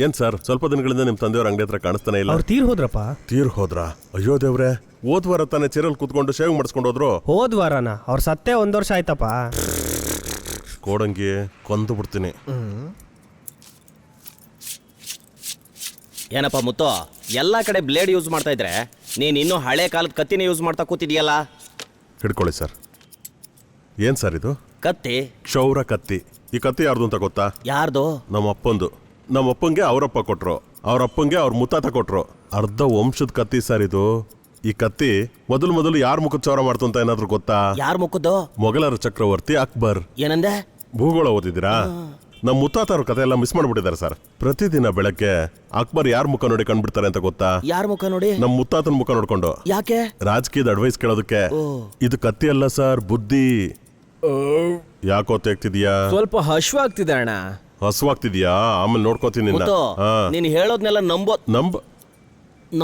ಏನ್ ಸರ್, ಸ್ವಲ್ಪ ದಿನಗಳಿಂದ ನಿಮ್ ತಂದೆಯವ್ರ ಅಂಗಡಿ ಹತ್ರ ಕಾಣಿಸ್ತಾನೆ ಇಲ್ಲ. ಅವ್ರು ತೀರ್ ಹೋದ್ರಪ್ಪ. ತೀರ್ ಹೋದ್ರ? ಅಯ್ಯೋ ದೇವ್ರೆ, ಹೋದ್ವಾರ ತಾನೆ ಚೇರಲ್ಲಿ ಕೂತ್ಕೊಂಡು ಶೇವಿಂಗ್ ಮಾಡಿಸ್ಕೊಂಡು ಹೋದ್ರು. ಹೋದ್ವಾರನ? ಅವ್ರ ಸತ್ತೇ 1 ವರ್ಷ ಆಯ್ತಪ್ಪ. ಕೋಡಂಗಿ ಕೊಂದು ಬಿಡ್ತೀನಿ. ಏನಪ್ಪ ಮುತ್ತು, ಎಲ್ಲಾ ಕಡೆ ಬ್ಲೇಡ್ ಯೂಸ್ ಮಾಡ್ತಾ ಇದ್ರೆ ನೀನ್ ಇನ್ನೂ ಹಳೆ ಕಾಲದ ಕತ್ತಿನ ಯೂಸ್ ಮಾಡ್ತಾ ಕೂತಿದ್ಯಲ್ಲ. ಹಿಡ್ಕೊಳ್ಳಿ ಸರ್. ಏನ್ ಸರ್ ಇದು? ಕತ್ತಿ. ಕ್ಷೌರ ಕತ್ತಿ. ಈ ಕತ್ತಿ ಯಾರ್ದು ಅಂತ ಗೊತ್ತಾ? ಯಾರ್ದು? ನಮ್ಮ ಅಪ್ಪಂದು. ನಮ್ಮ ಅಪ್ಪಂಗೆ ಅವರಪ್ಪ ಕೊಟ್ರು, ಅವ್ರ ಅಪ್ಪಂಗೆ ಅವ್ರ ಮುತ್ತಾತ ಕೊಟ್ರು. ಅರ್ಧ ವಂಶದ ಕತ್ತಿ ಸರ್ ಇದು. ಈ ಕತ್ತಿ ಮೊದಲು ಯಾರ ಮುಖದ ಕ್ಷೌರ ಮಾಡ್ತು ಅಂತ ಏನಾದ್ರು ಗೊತ್ತಾ? ಯಾರ ಮುಖದ್ದು? ಮೊಘಲರ ಚಕ್ರವರ್ತಿ ಅಕ್ಬರ್. ಏನಂದೆ? ಭೂಗೋಳ ಓದಿದ್ದೀರಾ? ನಮ್ಮ ಮುತ್ತಾತ ಅವ್ರ ಕತೆ ಎಲ್ಲ ಮಿಸ್ ಮಾಡ್ಬಿಟ್ಟಿದ್ದಾರೆ ಸರ್. ಪ್ರತಿದಿನ ಬೆಳಗ್ಗೆ ಅಕ್ಬರ್ ಯಾರ ಮುಖ ನೋಡಿ ಕಂಡ್ಬಿಡ್ತಾರೆ ಅಂತ ಗೊತ್ತಾ? ಯಾರ ಮುಖ ನೋಡಿ? ನಮ್ಮ ಮುತ್ತಾತನ ಮುಖ ನೋಡ್ಕೊಂಡು. ಯಾಕೆ? ರಾಜಕೀಯದ ಅಡ್ವೈಸ್ ಕೇಳೋದಕ್ಕೆ. ಇದು ಕತ್ತಿ ಅಲ್ಲ ಸರ್, ಬುದ್ಧಿ. ಯಾಕೋ ತೆಗ್ತಿದ್ಯಾ? ಸ್ವಲ್ಪ ಹಶ್ವಾಗ್ತಿದೆ ಅಣ್ಣ. ಹಸುವಾಗ್ತಿದ್ಯಾ? ಆಮೇಲೆ ನೋಡ್ಕೋತೀನಿ. ನೀನ್ ಹೇಳೋದ್ನೆಲ್ಲ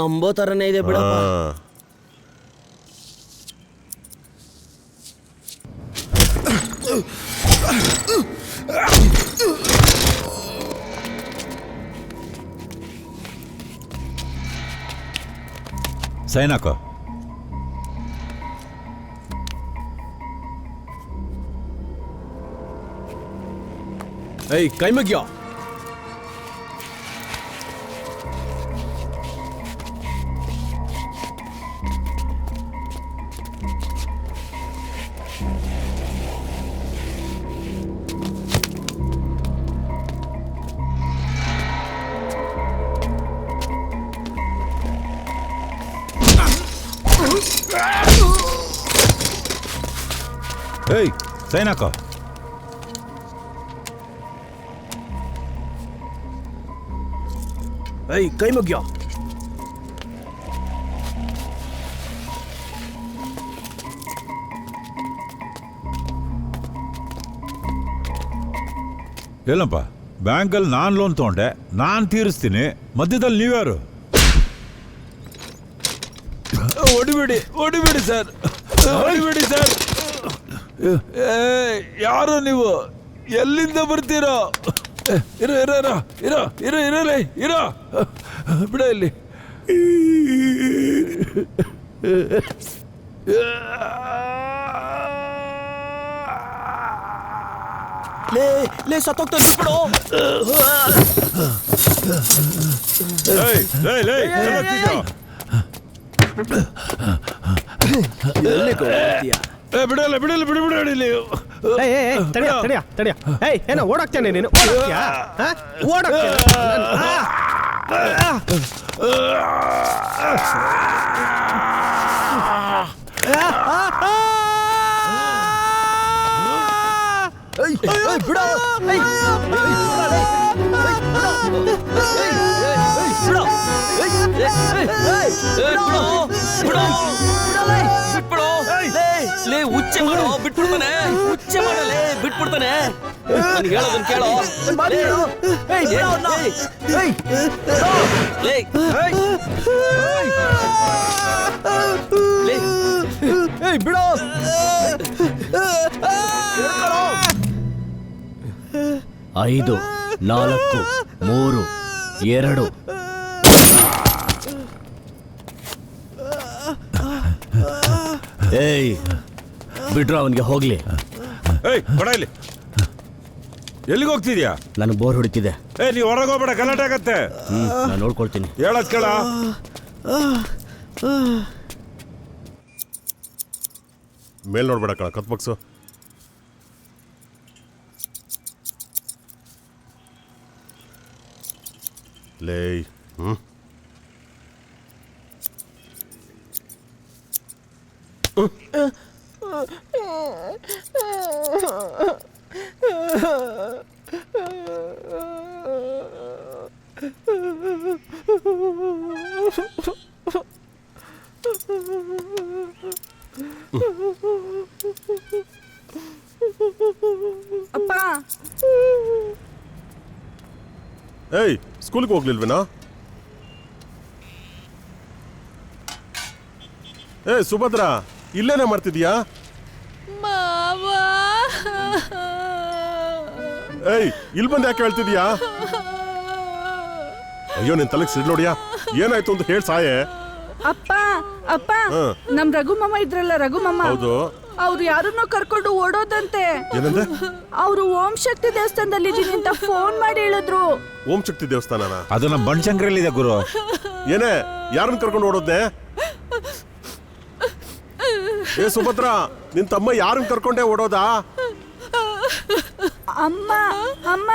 ನಂಬೋ ತರನೇ ಇದೆ ಬಿಡಪ್ಪ. ಸೈನಾಕ ಏಯ್, ಕೈ ಮುಗ್ಯೋ. ಏಯ್ ಸೈನಾಕ, ಏಯ್, ಕೈ ಮುಗ್ಯೋ. ಎಲ್ಲಪ್ಪ, ಬ್ಯಾಂಕಲ್ಲಿ ನಾನು ಲೋನ್ ತೊಗೊಂಡೆ, ನಾನು ತೀರಿಸ್ತೀನಿ, ಮಧ್ಯದಲ್ಲಿ ನೀವ್ಯಾರು? ಹೊಡಿಬೇಡಿ ಸರ್, ಹೊಡಿಬೇಡಿ ಸರ್. ಯಾರು ನೀವು? ಎಲ್ಲಿಂದ ಬರ್ತೀರೋ? ಇರೋ ಬಿಡ ಇಲ್ಲಿ. ಲೇ ಸತ್ತೋಗ್ತಾನೆ ಬಿಟ್ಬಿಡು. ಬಿಡಲಿ. ತಡಿಯ. ಏನೋ ಓಡಾಕ್ತೇನೆ ನೀನು? ಹುಚ್ಚೆ ಮಾಡೋ, ಬಿಟ್ಬಿಡ್ತಾನೆ. ಹುಚ್ಚೆ ಮಾಡಲೇ, ಬಿಟ್ಬಿಡ್ತಾನೆ. ನನ್ಗೆ ಹೇಳೋದನ್ನ ಕೇಳೋ. ಬಿಡೋ. 5 4 3 2. ಏಯ್, ಬಿಡ್ರ ಅವನಿಗೆ ಹೋಗ್ಲಿ. ಇಲ್ಲಿ ಎಲ್ಲಿಗೆ ಹೋಗ್ತಿದ್ಯಾ? ನನಗೆ ಬೋರ್ ಹೊಡಿತಿದೆ. ನೀವು ಹೊರಗೆ ಹೋಗ್ಬೇಡ, ಗಲಾಟೆ ಆಗತ್ತೆ. ನಾನು ನೋಡ್ಕೊಳ್ತೀನಿ. ಹೇಳೋದ್ ಕೇಳ. ಮೇಲ್ ನೋಡ್ಬೇಡ ಕಣ, ಕತ್ ಬಗ್ಸು. ಲೇಯ್. ಅಪ್ಪ, ಏಯ್, ಸ್ಕೂಲ್ಗೆ ಹೋಗ್ಲಿಲ್ವೇನಾ? ಸುಭದ್ರಾ, ಇಲ್ಲೇನೇ ಮಾಡ್ತಿದ್ಯಾ? ಏಯ್, ಇಲ್ಲಿ ಬಂದು ಯಾಕೆ ಹೇಳ್ತಿದ್ಯಾ? ಅಯ್ಯೋ ನಿನ್ ತಲೆಗೆ ಸಿಡ್ ನೋಡಿಯಾ ಏನಾಯ್ತು ಅಂತ ಹೇಳಿ ಸಾಯೇ. ಅಪ್ಪ ಅಪ್ಪ ನಮ್ ರಘುಮಾಮ ಇದ್ರಲ್ಲ ರಘುಮಾಮ ಹೌದು. ಅವ್ರು ಯಾರನ್ನೋ ಕರ್ಕೊಂಡು ಓಡೋದಂತೆ. ಏನಂದ್ರೆ ಅವ್ರು ಓಂ ಶಕ್ತಿ ದೇವಸ್ಥಾನದಲ್ಲಿ ಇದೀನಿ ಅಂತ ಫೋನ್ ಮಾಡಿ ಹೇಳಿದ್ರು. ಓಂ ಶಕ್ತಿ ದೇವಸ್ಥಾನನ? ಅದು ನಮ್ಮ ಬನಶಂಕರಿಯಲ್ಲಿದೆ ಗುರು. ಏನೇ ಯಾರನ್ನ ಕರ್ಕೊಂಡು ಓಡೋದ್ನೆ? ಏ ಸುಭದ್ರ, ನಿನ್ ತಮ್ಮ ಯಾರನ್ನ ಕರ್ಕೊಂಡೇ ಓಡೋದಾ? ಅಮ್ಮ ಅಮ್ಮ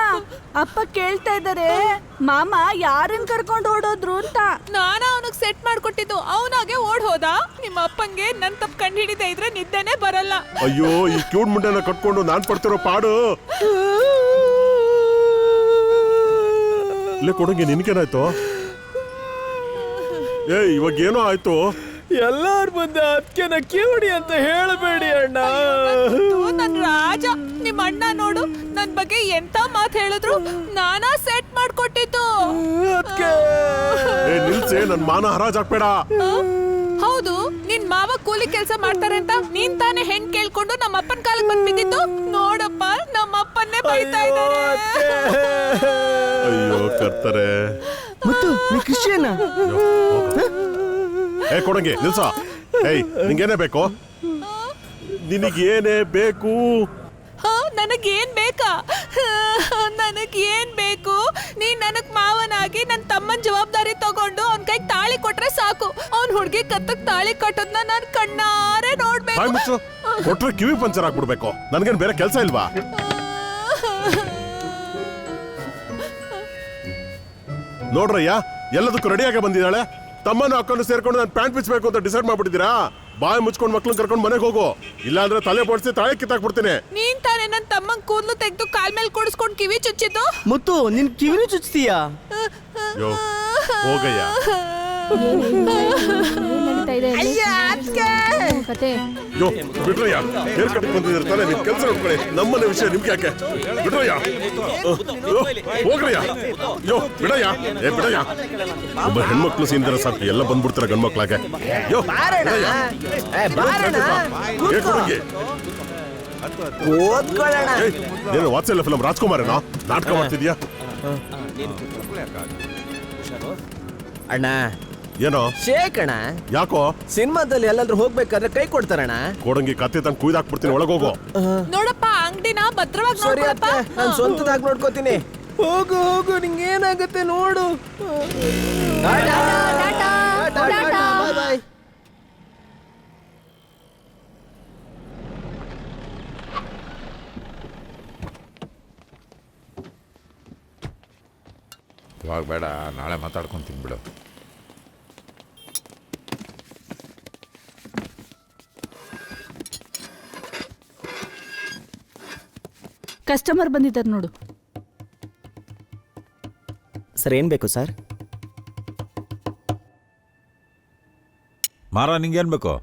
ಅಪ್ಪ ಕೇಳ್ತಾ ಇದಾರೆ ಮಾಮ ಯಾರನ್ನ ಕರ್ಕೊಂಡು ಓಡೋದ್ರು ಅಂತ. ನಾನ ಅವನಿಗೆ ಸೆಟ್ ಮಾಡ್ಕೊಟ್ಟಿದ್ದು, ಅವನಾಗೆ ಓಡ್ ಹೋದ. ನಿಮ್ಮ ಅಪ್ಪಂಗೆ ನನ್ ತಪ್ಪು ಕಂಡು ಹಿಡಿದೇ ಇದ್ರೆ ನಿದ್ದೆನೆ ಬರಲ್ಲ. ಅಯ್ಯೋ ಈ ಕ್ಯೂಟ್ ಮುಂಡೆನ ಕಟ್ಕೊಂಡು ನಾನ್ ಪಡ್ತಿರೋ ಪಾಡು. ಇಲ್ಲೇ ಕೊಡಂಗೆ ನಿನ್ಗೇನಾಯ್ತು? ಏ ಇವಾಗ ಏನೋ ಆಯ್ತು. ಎಲ್ಲಾರ ಮುಂದೆ ಅದಕ್ಕೆ ನಾ ಕಿವಿಡಿ ಅಂತ ಹೇಳಬೇಡಿ ಅಣ್ಣ. ನನ್ ರಾಜ, ನಿಮ್ಮ ಅಣ್ಣ ನೋಡು ನನ್ ಬಗ್ಗೆ ಎಂತ ಮಾತು ಹೇಳಿದ್ರು. ನಾನಾ ಸೆಟ್ ಮಾಡ್ಕೊಟ್ಟಿದ್ದು. ಏ ನಿಲ್ಸೆ, ನನ್ ಮಾನ ಹರಾಜ್ ಹಾಕ್ಬೇಡ. ಹೌದು, ನಿನ್ ಮಾವ ಕೂಲಿ ಕೆಲಸ ಮಾಡ್ತಾರೆ ಅಂತ ನೀನ್ ತಾನೇ ಹೆಣ್ ಕೇಳ್ಕೊಂಡು ನಮ್ಮ ಅಪ್ಪನ ಕಾಲಕ್ಕೆ ಬಂದ್ ಬಿದ್ದಿತ್ತು. ನೋಡಪ್ಪ, ನಮ್ಮ ಅಪ್ಪನ್ನೇ ಬೈತಾ ಇದ್ದಾರೆ. ಅಯ್ಯೋ ಕರ್ತಾರೆ. ಮುತ್ತು ನೀ ಕ್ರಿಶ್ಚಿಯನ್? ಏ ಕೊಡಂಗೆ ನಿಲ್ಸ. ಏಯ್ ನಿಂಗೇನೇ ಬೇಕು? ನಿನಗೇನೇ ಬೇಕು? ನನಗೇನ್ ಬೇಕಾ? ನನಗೇನ್ ಬೇಕು? ನೀನ್ ನನಗ್ ಮಾವನಾಗಿ ನನ್ ತಮ್ಮನ್ ಜವಾಬ್ದಾರಿ ತಗೊಂಡು ಅವ್ನ್ ಕೈಗೆ ತಾಳಿ ಕೊಟ್ರೆ ಸಾಕು. ಅವ್ನ್ ಹುಡ್ಗಿ ಕತ್ತಕ್ ತಾಳಿ ಕಟ್ಟೋದ್ನ ನಾನ್ ಕಣ್ಣಾರೆ ನೋಡ್ಬೇಕು. ಬಾಯ್ ಮುಚ್ಚು. ಕೊಟ್ರೆ ಕಿವಿ ಪಂಚರ್ ಆಗ್ಬಿಡ್ಬೇಕು. ನನ್ಗೇನ್ ಬೇರೆ ಕೆಲಸ ಇಲ್ವಾ? ನೋಡ್ರಯ್ಯ, ಎಲ್ಲದಕ್ಕೂ ರೆಡಿಯಾಗಿ ಬಂದಿದ್ದಾಳೆ. ತಮ್ಮನ ಅಕ್ಕನ್ನು ಸೇರ್ಕೊಂಡು ನಾನು ಪ್ಯಾಂಟ್ ಬಿಚ್ಚಬೇಕು ಅಂತ ಡಿಸೈಡ್ ಮಾಡ್ಬಿಟ್ಟಿದ್ದೀರಾ? ಬಾಯ್ ಮುಚ್ಕೊಂಡು ಮಕ್ಳನ್ನ ಕರ್ಕೊಂಡು ಮನೆಗೆ ಹೋಗು, ಇಲ್ಲಾಂದ್ರೆ ತಲೆ ಬಡಿಸಿ ತಾಳೆ ಕಿತ್ತಾಕ್ಬಿಡ್ತೀನಿ. ನೀನ್ ತಾನೇ ನನ್ ತಮ್ಮನ್ ಕೂದ್ಲು ತೆಗ್ದು ಕಾಲ್ ಮೇಲೆ ಕೂಡಿಸ್ಕೊಂಡ್ ಕಿವಿ ಚುಚ್ಚಿದ್ದು. ಮುತ್ತು ನಿನ್ ಕಿವಿನೂ ಚುಚ್ತೀಯಾ? ಯೋ ಹೋಗಯ್ಯ. ಯೋ ಬಿಡ್ರಯ್ಯ, ಹೇರ್ ಕಟ್ಟಿಗೆ ಬಂದಿರ್ತಾನೆ. ನಿಮ್ ಕೆಲಸ ನೋಡ್ಕೊಳ್ಳಿ, ನಮ್ಮನೆ ವಿಷಯ ನಿಮ್ಗೆ ಯಾಕೆ? ಬಿಡ್ರಯ್ಯ, ಹೋಗ್ರಯ್ಯ. ಯೋ ಬಿಡಯ್ಯ, ಏ ಬಿಡಯ್ಯ. ಒಬ್ಬ ಹೆಣ್ಮಕ್ಳು ಸೀನಿದ್ರೆ ಸಾಕು, ಎಲ್ಲ ಬಂದ್ಬಿಡ್ತಾರೆ ಗಂಡ್ಮಕ್ಳಾಗೆ. ಯೋ ನೀನು ವಾತ್ಸಲ್ಯ ಫಿಲಂ ರಾಜ್ಕುಮಾರನ ನಾಟಕ ಮಾಡ್ತಿದ್ಯಾ? ಅಣ್ಣ ಏನೋ ಶೇಕ್ ಅಣ್ಣ. ಯಾಕೋ? ಸಿನಿಮಾದಲ್ಲಿ ಎಲ್ಲಾದ್ರೂ ಹೋಗ್ಬೇಕಾದ್ರೆ ಕೈ ಕೊಡ್ತಾರಣ್ಣ. ಕೋಡಂಗಿ ಕತ್ತೆ ತಂಗ್ ಕುಯ್ದಾಕ್ಬಿಡ್ತೀನಿ, ಒಳಗೋಗೋ. ನೋಡಪ್ಪ, ಅಂಗಡಿನ ಭದ್ರವಾಗಿ ಸರಿ ನೋಡ್ಕೊಳಪ್ಪ. ಅತ್ತೆ, ನಾನು ಸ್ವಂತದಾಗಿ ನೋಡ್ಕೋತೀನಿ. ಹೋಗು ಹೋಗು, ನಿಂಗೆ ಏನಾಗುತ್ತೆ ನೋಡು. ಬಾಯ್ ಬಾಯ್. ಇವಾಗ ಬೇಡ, ನಾಳೆ ಮಾತಾಡ್ಕೊಂತೀನಿ ಬಿಡು. ಕಸ್ಟಮರ್ ಬಂದಿದ್ದಾರೆ ನೋಡು. ಸರ್ ಏನ್ ಬೇಕು ಸರ್? ಮಾರ ನಿಂಗೇನು ಬೇಕು?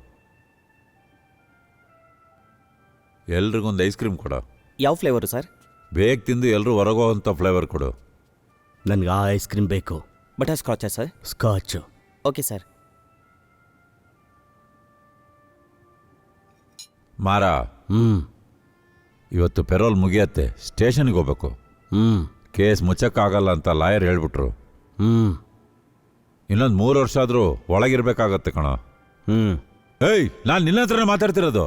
ಎಲ್ರಿಗೊಂದು ಐಸ್ ಕ್ರೀಮ್ ಕೊಡು. ಯಾವ ಫ್ಲೇವರು ಸರ್? ಬೇಗ ತಿಂದು ಎಲ್ಲರೂ ಹೊರಗೋವಂಥ ಫ್ಲೇವರ್ ಕೊಡು. ನನ್ಗೆ ಆ ಐಸ್ ಕ್ರೀಮ್ ಬೇಕು. ಬಟರ್ ಸ್ಕಾಚಾ ಸರ್? ಸ್ಕಾಚ್. Okay sir. ಮಾರ, ಇವತ್ತು ಪೆರೋಲ್ ಮುಗಿಯತ್ತೆ, ಸ್ಟೇಷನ್ಗೆ ಹೋಗ್ಬೇಕು. ಕೇಸ್ ಮುಚ್ಚಕ್ಕಾಗಲ್ಲ ಅಂತ ಲಾಯರ್ ಹೇಳ್ಬಿಟ್ರು. ಇನ್ನೊಂದು 3 ವರ್ಷ ಆದರೂ ಒಳಗಿರ್ಬೇಕಾಗತ್ತೆ ಕಣ. ಏಯ್, ನಾನು ನಿನ್ನ ಹತ್ರನೇ ಮಾತಾಡ್ತಿರೋದು.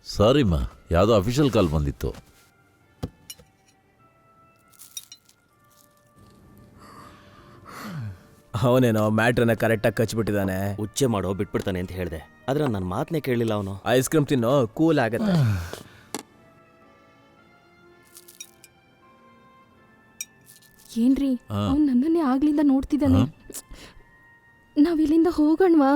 ಸಾರಿಮ್ಮ, ಯಾವುದೋ ಅಫಿಷಿಯಲ್ ಕಾಲ್ ಬಂದಿತ್ತು. ಅವನೇನೋ ಮ್ಯಾಟ್ರನ್ನ ಕರೆಕ್ಟಾಗಿ ಕಚ್ಬಿಟ್ಟಿದ್ದಾನೆ. ಉಚ್ಚೆ ಮಾಡೋ ಬಿಟ್ಬಿಡ್ತಾನೆ ಅಂತ ಹೇಳಿದೆ, ಆದ್ರೆ ನನ್ನ ಮಾತನ್ನೇ ಕೇಳಲಿಲ್ಲ ಅವನು. ಐಸ್ ಕ್ರೀಮ್ ತಿನ್ನೋ, ಕೂಲ್ ಆಗತ್ತೆ. ಏನ್ರಿ, ಅವ್ನು ನನ್ನನ್ನೇ ಆಗ್ಲಿಂದ ನೋಡ್ತಿದ್ದಾನೆ. ನಾವಿಲ್ಲಿಂದ ಹೋಗೋಣವಾ?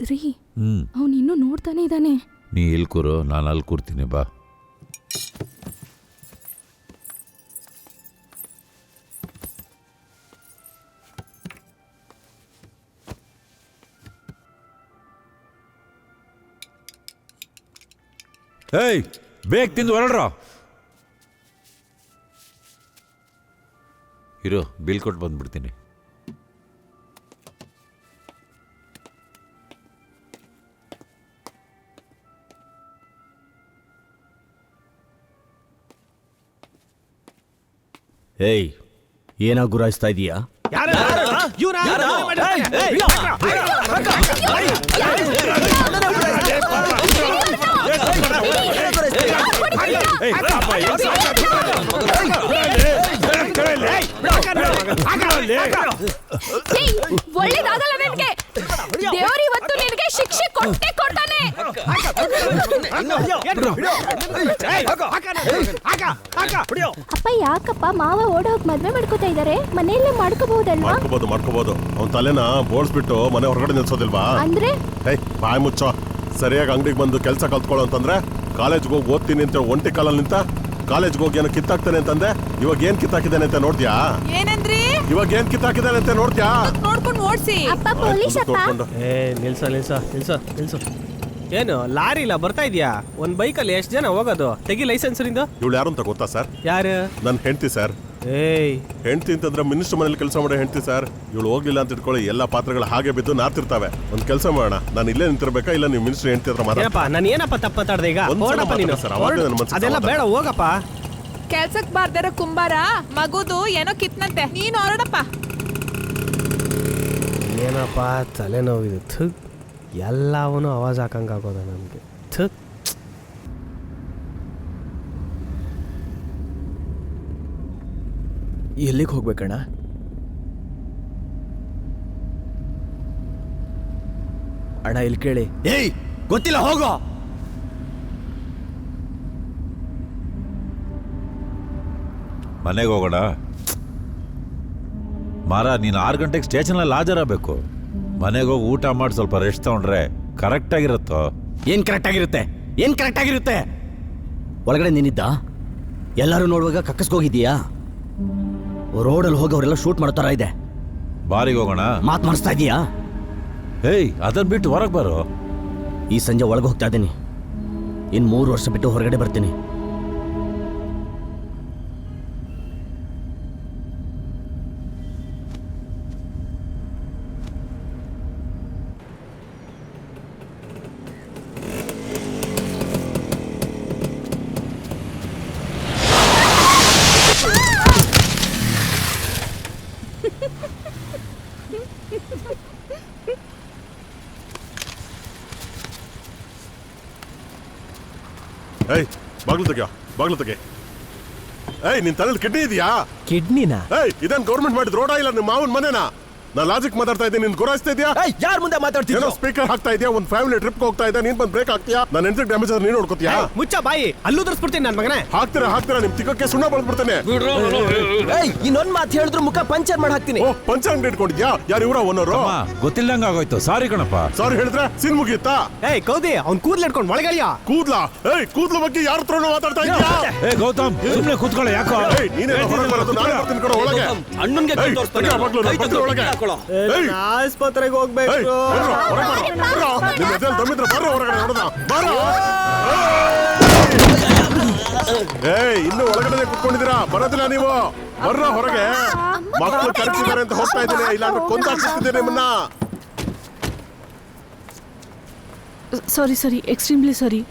ರೀ, ಅವನು ಇನ್ನೂ ನೋಡ್ತಾನೆ ಇದ್ದಾನೆ. ನೀ ಇಲ್ಲಿ ಕೂರು, ನಾನು ಅಲ್ಲಿ ಕೂರ್ತೀನಿ, ಬಾ. ಏಯ್ ಬೇಗ ತಿಂದು ಹೊರಡ್ರ. ಇರು, ಬಿಲ್ ಕೊಟ್ಟು ಬಂದ್ಬಿಡ್ತೀನಿ. ಏಯ್ ಏನೋ ಗುರಾಯಿಸ್ತಾ ಇದೀಯಾ? ಒಳ್ಳೇದಾಗಲ್ಲ ನಿನ್ಗೆ. ದೇವ್ರು ಇವತ್ತು ನಿನಗೆ ಶಿಕ್ಷೆ ಕೊಟ್ಟೆ ಕೊಡ್ತಾನೆ. ಅಪ್ಪ ಯಾಕಪ್ಪ ಮಾವ ಓಡೋಗ್ ಮದ್ವೆ ಮಾಡ್ಕೋತಾ ಇದಾರೆ? ಮನೆಯಲ್ಲೇ ಮಾಡ್ಕೋಬಹುದಲ್ವಾ? ಮಾಡ್ಕೋಬಹುದು. ಅವ್ನ್ ತಲೆನ ಬೋಳ್ಸ್ಬಿಟ್ಟು ಮನೆ ಹೊರಗಡೆ ನಿಲ್ಸೋದಿಲ್ವಾ? ಅಂದ್ರೆ ಬಾಯ್ ಮುಚ್ಚೋ. ಸರಿಯಾಗಿ ಅಂಗಡಿಗೆ ಬಂದು ಕೆಲಸ ಕಲ್ತ್ಕೊಳ್ಳೋ ಅಂತಂದ್ರೆ ಕಾಲೇಜ್ಗೆ ಹೋಗಿ ಓದ್ತೀನಿ ಅಂತ ಒಂಟಿ ಕಾಲಲ್ಲಿ ನಿಂತ ಕಾಲೇಜ್ಗೆ ಹೋಗಿ ಏನೋ ಕಿತ್ತಾಕ್ತಾನೆ ಅಂತಂದೆ. ಇವಾಗ ಏನ್ ಕಿತ್ತಾಕಿದ್ದಾನೆ ಅಂತ ನೋಡ್ತೀಯಾ? ಏನಂದ್ರಿ? ಇವಾಗ ಏನ್ ಕಿತ್ತಾಕಿದ್ದಾನೆ ಅಂತ ನೋಡ್ತೀಯಾ? ನೋಡ್ಕೊಂಡು ಓಡ್ಸಿ. ಅಪ್ಪ ಪೊಲೀಸ್ ಅಪ್ಪ. ನಿಲ್ಸು. ಏನು ಲಾರಿ ಇಲ್ಲ ಬರ್ತಾ ಇದೆಯಾ? ಒಂದ್ ಬೈಕಲ್ಲಿ ಎಷ್ಟು ಜನ ಹೋಗೋದು? ತೆಗಿ ಲೈಸೆನ್ಸ್ ನಿಂದು. ಇವಳು ಯಾರು ಅಂತ ಗೊತ್ತಾ ಸರ್? ಯಾರು? ನನ್ನ ಹೆಂಡತಿ ಸರ್. ಏಯ್ ಹೆಂಡತಿ ಅಂತಂದ್ರೆ ಮಿನಿಸ್ಟರ್ ಮನೇಲಿ ಕೆಲಸ ಮಾಡೋ ಹೆಂಡತಿ ಸರ್. ಇವಳು ಹೋಗ್ಲಿಲ್ಲ ಅಂತ ಇಟ್ಕೊಳ್ಳಿ, ಎಲ್ಲ ಪಾತ್ರಗಳು ಹಾಗೆ ಬಿದ್ದು ನಾರ್ತಿರ್ತಾವೆ. ಒಂದ್ ಕೆಲಸ ಮಾಡೋಣ, ನಾನು ಇಲ್ಲೇ ನಿಂತಿರ್ಬೇಕಾ ಇಲ್ಲ ನೀವು ಮಿನಿಸ್ಟರ್ ಹೆಂಡತಿ ಹತ್ರ ಮಾತಾಡ? ಏನಪ್ಪ ನಾನು ಏನಪ್ಪ ತಪ್ಪ ಮಾತಾಡ್ದೆ ಈಗ? ಒಂದ್ಸಲ ಹೊರಡಪ್ಪ ನೀನು. ಮಾತಾಡಿ ಸರ್, ಅವಾಗ್ಲೇ ನನ್ನ ಮನ್ಸಿಗೆ ಅದೆಲ್ಲ ಸಮಾಧಾನ. ಬೇಡ, ಹೋಗಪ್ಪ. ಕೆಲ್ಸಕ್ ಬಾರ್ದಾರ ಕುಂಬಾರ ಮಗುದು ಏನೋ ಕಿತ್ನಂತೆ. ನೀನ್ ಹೊರಡಪ್ಪ. ಏನಪ್ಪ ತಲೆನೋವಿದು. ಥುಕ್, ಎಲ್ಲವನ್ನೂ ಆವಾಜ್ ಹಾಕಂಗಾಗೋದ ನಮಗೆ. ಥುಕ್. ಎಲ್ಲಿಗೆ ಹೋಗ್ಬೇಕಣ್ಣ? ಅಣ್ಣ ಇಲ್ಲಿ ಕೇಳಿ. ಏಯ್ ಗೊತ್ತಿಲ್ಲ, ಹೋಗೋ. ಮನೆಗೆ ಹೋಗೋಣ. ಮಾರ, ನೀನು 6 ಗಂಟೆಗೆ ಸ್ಟೇಷನಲ್ಲಿ ಹಾಜರಾಗಬೇಕು. ಮನೆಗೆ ಹೋಗಿ ಊಟ ಮಾಡಿ ಸ್ವಲ್ಪ ರೆಸ್ಟ್ ತಗೊಂಡ್ರೆ ಕರೆಕ್ಟ್ ಆಗಿರುತ್ತೋ? ಏನ್ ಕರೆಕ್ಟ್ ಆಗಿರುತ್ತೆ? ಒಳಗಡೆ ನಿನ್ನಿದ್ದ ಎಲ್ಲರೂ ನೋಡುವಾಗ ಕಕ್ಕಸ್ಗೋಗಿದ್ದೀಯಾ? ರೋಡಲ್ಲಿ ಹೋಗೋರೆಲ್ಲ ಶೂಟ್ ಮಾಡೋ ಥರ ಇದೆ. ಬಾರಿಗೆ ಹೋಗೋಣ. ಮಾತು ಮಾಡಿಸ್ತಾ ಇದೀಯಾ? ಏಯ್ ಅದನ್ನ ಬಿಟ್ಟು ಹೊರಗೆ ಬರೋ. ಈ ಸಂಜೆ ಒಳಗೆ ಹೋಗ್ತಾ ಇದ್ದೀನಿ. ಇನ್ನು 3 ವರ್ಷ ಬಿಟ್ಟು ಹೊರಗಡೆ ಬರ್ತೀನಿ. ಏಯ್ ಬಾಗ್ಲು ತೆಗೆ. ಏಯ್ ನಿನ್ ತಲೆಯಲ್ಲಿ ಕಿಡ್ನಿ ಇದೆಯಾ? ಕಿಡ್ನಿನ? ಏಯ್ ಇದೇನ್ ಗೌರ್ಮೆಂಟ್ ಮಾಡಿದ್ ರೋಡ ಇಲ್ಲ ನಿಮ್ಮ ಮಾವನ್ ಮನೆನಾ? ನಾ ಲಾಜಿಕ್ ಮಾತಾಡ್ತಾ ಇದ್ದೀನಿ, ನೀನ್ ಗುರಾಯಿಸ್ತಾ ಇದೆಯಾ? ಯಾರ ಮುಂದೆ ಮಾತಾಡ್ತೀರೋ? ಸ್ಪೀಕರ್ ಹಾಕ್ತಾ ಇದೆಯಾ? ಒಂದು ಫ್ಯಾಮಿಲಿ ಟ್ರಿಪ್ ಹೋಗ್ತಾ ಇದೆ, ನೀನ್ ಬಂದ್ ಬ್ರೇಕ್ ಹಾಕ್ತೀಯಾ? ನನ್ನ ಹೆಂಡತಿ ಡ್ಯಾಮೇಜ್ ಆದ್ರೆ ನೀನ್ ನೋಡ್ಕೋತೀಯಾ? ಮುಚ್ಚ ಬಾಯಿ, ಅಲ್ಲೂ ತರಿಸ್ಬಿಡ್ತೀನಿ ನನ್ನ ಮಗನೇ. ಹಾಕ್ತೀರಾ ನಿಮ್ ತಿಕ್ಕಕ್ಕೆ ಸುಣ್ಣ ಬಳದ್ಬಿಡ್ತೇನೆ. ಇನ್ನೊಂದ್ ಮಾತು ಹೇಳಿದ್ರು ಮುಖ ಪಂಚರ್ ಮಾಡಿ ಹಾಕ್ತೀನಿ. ಓ ಪಂಚರ್ ಅಂಗಡಿ ಇಟ್ಕೊಂಡಿದ್ಯಾ? ಯಾರು ಇವರ ಓನರು? ಗೊತ್ತಿಲ್ಲಂಗ ಆಗೋಯ್ತು, ಸಾರಿ ಕಣಪ್ಪ. ಸಾರಿ ಹೇಳಿದ್ರೆ ಸಿನ್ ಮುಗಿಯುತ್ತಾ? ಏಯ್ ಕೌದಿ, ಅವ್ನ್ ಕೂದ್ಲು ಇಟ್ಕೊಂಡು ಒಳಗಳಿಯ. ಕೂದ್ಲಾ? ಏಯ್ ಕೂದ್ಲ ಬಗ್ಗೆ ಯಾರ ಹತ್ರನೂ ಮಾತಾಡ್ತಾ ಇದೀಯಾ? ಏ ಗೌತಮ್, ಸುಮ್ಮನೆ ಕೂತ್ಕೊಳ್ಳೋ. ಯಾಕೋ? ಏಯ್ ನೀನೇ ಹೊರಗೆ ಬರೋದು, ನಾನೇ ಬರ್ತೀನಿ ಕಣೋ ಒಳಗೆ. ಅಣ್ಣನ್ಗೆ ಕೈ ಏಯ್, ತೋರಿಸ್ತಾನೆ. ತೆಗಿ ಆ ಮಗ್ಳು, ನಾನು ಬರ್ತೀನಿ ಒಳಗೆ. ಏಯ್, ಆಸ್ಪತ್ರೆಗೆ ಹೋಗ್ಬೇಕು. ಏಯ್, ಬರ್ರೋ, ನಿಮ್ ಎದೆಲ್ ದಮ್ಮಿದ್ರೆ ಬರ್ರೋ ಹೊರಗಡೆ ನೋಡೋಣ. ಬಾರೋ. ಏಯ್ ಇನ್ನು ಒಳಗಡೆ ಕುತ್ಕೊಂಡಿದ್ದೀರಾ? ಬರೋದಿಲ್ಲ ನೀವು? ಬರ್ರೋ ಹೊರಗೆ. ಮಕ್ಕಳು ಕರೆಸಿದ್ದಾರೆ ಅಂತ ಹೋಗ್ತಾ ಇದ್ದೀನಿ, ಇಲ್ಲಾಂದ್ರೆ ಕೊಂದಾಕ್ತಿದ್ದೀನಿ ನಿಮ್ಮನ್ನ. ಸಾರಿ ಎಕ್ಸ್ಟ್ರೀಮ್ಲಿ ಸಾರಿ.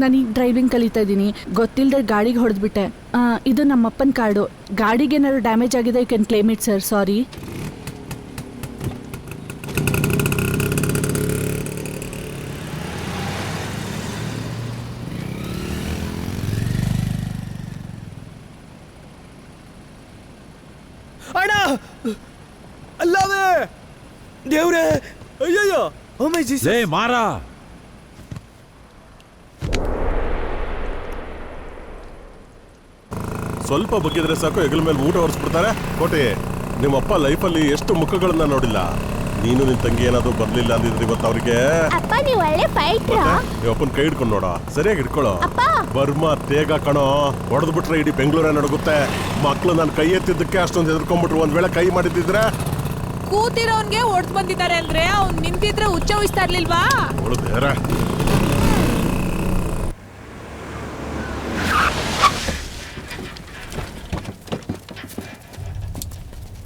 ನಾನೀಗ ಡ್ರೈವಿಂಗ್ ಕಲಿತಾ ಇದ್ದೀನಿ, ಗೊತ್ತಿಲ್ಲದೆ ಗಾಡಿಗೆ ಹೊಡೆದ್ಬಿಟ್ಟೆ. ಇದು ನಮ್ಮಪ್ಪನ ಕಾರ್ಡು. ಗಾಡಿಗೆ ಏನಾದ್ರು ಡ್ಯಾಮೇಜ್ ಆಗಿದೆ, you can claim it sir. Sorry. ಅಣ್ಣ, ಅಲ್ಲವೇ ದೇವ್ರೆ, ಅಯ್ಯಯ್ಯೋ. ಲೇ ಮಾರ, ಸ್ವಲ್ಪ ಬಗ್ಗಿದ್ರೆ ಸಾಕು ಹೆಗಲ ಮೇಲೆ ಊಟ ಹೊರಿಸ್ಬಿಡ್ತಾರೆ. ಕೋಟೆ, ನಿಮ್ಮಪ್ಪ ಲೈಫಲ್ಲಿ ಎಷ್ಟು ಮುಖಗಳನ್ನ ನೋಡಿಲ್ಲ. ನೀನು ನಿನ್ ತಂಗಿ ಏನಾದ್ರು ಬರ್ಲಿಲ್ಲ ಅಂದಿದ್ರೆ ಇವತ್ತು ಅವ್ರಿಗೆ. ಅಪ್ಪ ನೀವು ಒಳ್ಳೆ ಫೈಟ್ರಾ? ಅಪ್ಪನ ಕೈ ಹಿಡ್ಕೊಂಡು ನೋಡ, ಸರಿಯಾಗಿ ಹಿಡ್ಕೊಳ್ಳೋ. ಬರ್ಮಾ ತೇಗ ಕಣೋ, ಹೊಡೆದು ಬಿಟ್ರೆ ಇಡೀ ಬೆಂಗಳೂರೇ ನಡುಗುತ್ತೆ. ಮಕ್ಳು ನಾನು ಕೈ ಎತ್ತಿದ್ದಕ್ಕೆ ಅಷ್ಟೊಂದು ಹೆದರ್ಕೊಂಡ್ಬಿಟ್ರು. ಒಂದ್ ವೇಳೆ ಕೈ ಮಾಡಿದ್ರೆ ಕೂತಿರೋನ್ಗೆ ಹೊಡ್ದು ಬಂದಿದ್ದಾರೆ ಅಂದ್ರೆ ಅವ್ನ್ ನಿಂತಿದ್ರೆ ಹುಚ್ಚ ವಹಿಸ್ತಾ ಇರ್ಲಿಲ್ವಾ?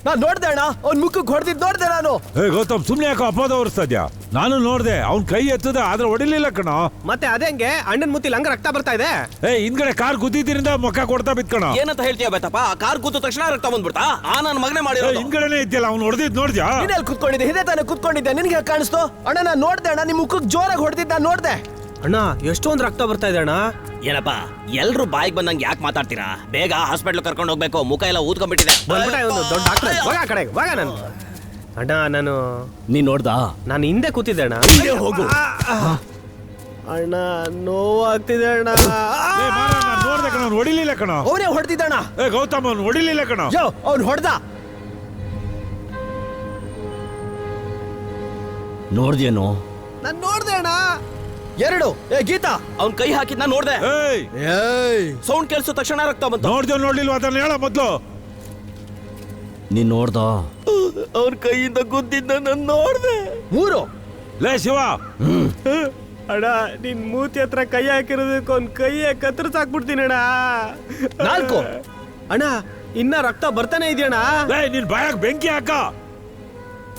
ನಾನ್ ನೋಡ್ದೆ ಅಣ್ಣ, ಅವ್ನ್ ಮುಖಕ್ಕೆ ಹೊಡೆದಿದ್ ನೋಡ್ದೆ ನಾನು. ಏ ಗೌತಮ್, ಸುಮ್ನೆ ಯಾಕೋ ಅಪವಾದ ಹೊರಿಸ್ತಾ ಇದ್ಯಾ? ನಾನು ನೋಡ್ದೆ, ಅವ್ನ್ ಕೈ ಎತ್ತದ ಆದ್ರೆ ಹೊಡಿಲಿಲ್ಲ ಕಣ. ಮತ್ತೆ ಅದೇಂಗೆ ಅಣ್ಣನ್ ಮುತ್ತಿಲ್ ಹಂಗ ರಕ್ತ ಬರ್ತಾ ಇದೆ. ಏ ಹಿಂದ್ಗಡೆ ಕಾರ್ ಗುದ್ದಿದ್ರಿಂದ ಮುಖ ಕೊಡ್ತಾ ಬಿತ್ಕಣ. ಏನಂತ ಹೇಳ್ತೀಯ ಬೇತಪ್ಪ? ಕಾರ್ ಕೂತ ತಕ್ಷಣ ರಕ್ತ ಬಂದ್ಬಿಡ್ತಾ? ನನ್ನ ಮಗನೇ ಮಾಡಿರೋ. ಹಿಂದ್ಗಡೆನೆ ಇದ್ಯಲ್ಲ, ಅವ್ನು ಹೊಡೆದಿದ್ ನೋಡ್ದ್ಯಾ? ನೀನಲ್ಲಿ ಕುತ್ಕೊಂಡಿದ್ದೆ, ಹಿದೇ ತಾನೇ ಕುತ್ಕೊಂಡಿದ್ದೆ, ನಿನ್ಗೆ ಕಾಣಿಸ್ತು? ಅಣ್ಣ ನಾನ್ ನೋಡ್ದೆ ಅಣ್ಣ, ನಿಮ್ ಮುಖಕ್ಕೆ ಜೋರಾಗಿ ಹೊಡೆದಿದ್ದ ನಾನ್ ನೋಡ್ದೆ. ಅಣ್ಣ ಎಷ್ಟೊಂದು ರಕ್ತ ಬರ್ತಾ ಇದೆ ಅಣ್ಣ. ಏನಪ್ಪ ಎಲ್ರು ಬಾಯಿಗೆ ಬಂದಂಗೆ ಯಾಕೆ ಮಾತಾಡ್ತೀರಾ? ಬೇಗ ಹಾಸ್ಪಿಟ್ಲ್ ಕರ್ಕೊಂಡು ಹೋಗ್ಬೇಕು, ಮುಖ ಎಲ್ಲ ಊದ್ಕೊಂಡ್ಬಿಟ್ಟಿದೆ. ಒಂದು ದೊಡ್ಡ ಡಾಕ್ಟರ್ ಹೋಗ ಕಡೆ ಹೋಗ. ನಾನು ಅಣ್ಣ ನೀನ್ ನೋಡ್ದಾ? ನಾನು ಹಿಂದೆ ಕೂತಿದ್ದೆ ಅಣ್ಣ. ಹೋಗು. ಅಣ್ಣ ನೋವಾಗ್ತಿದೆ ಅಣ್ಣ. ನೋಡ್ದೆ ಕಣ, ಹೊಡಿಲಿಲ್ಲ ಕಣ. ಅವನೇ ಹೊಡೆದಿದ್ದಣ್ಣ. ಏ ಗೌತಮ್, ಅವ್ನು ಹೊಡಿಲಿಲ್ಲ ಕಣ. ಅವ್ನು ಹೊಡೆದ. ನೋಡ್ದೇನು? ನಾನು ನೋಡ್ದೆ ಅಣ್ಣ. ಎರಡು. ಗೀತಾ ಅವ್ನ್ ಕೈ ಹಾಕಿದ್ ನಾನು ನೋಡ್ದೆ. ಸೌಂಡ್ ಕೇಳಿಸೋ ತಕ್ಷಣ ರಕ್ತ ಬಂತು. ನೋಡ್ದೆ ನೋಡ್ಲಿಲ್ವ ಅದನ್ನ ಹೇಳ ಮೊದ್ಲು. ನೀನ್ ನೋಡ್ದ? ಅವ್ರ ಕೈಯಿಂದ ಗುದ್ದಿದ್ದ ನಾನು ನೋಡ್ದೆ. ಮೂರು. ಲೇ ಶಿವ, ಅಣ್ಣ ನಿನ್ ಮೂತಿ ಹತ್ರ ಕೈ ಹಾಕಿರೋದಕ್ಕೆ ಅವ್ನ್ ಕೈ ಕತ್ತರಿಸಾಕ್ಬಿಡ್ತೀನಿ ಅಣ್ಣ. ನಾಲ್ಕು. ಅಣ್ಣ ಇನ್ನ ರಕ್ತ ಬರ್ತಾನೆ ಇದೆಯಣ್ಣ. ಲೇ ನಿನ್ ಬಾಯಾಗ ಬೆಂಕಿ ಹಾಕ.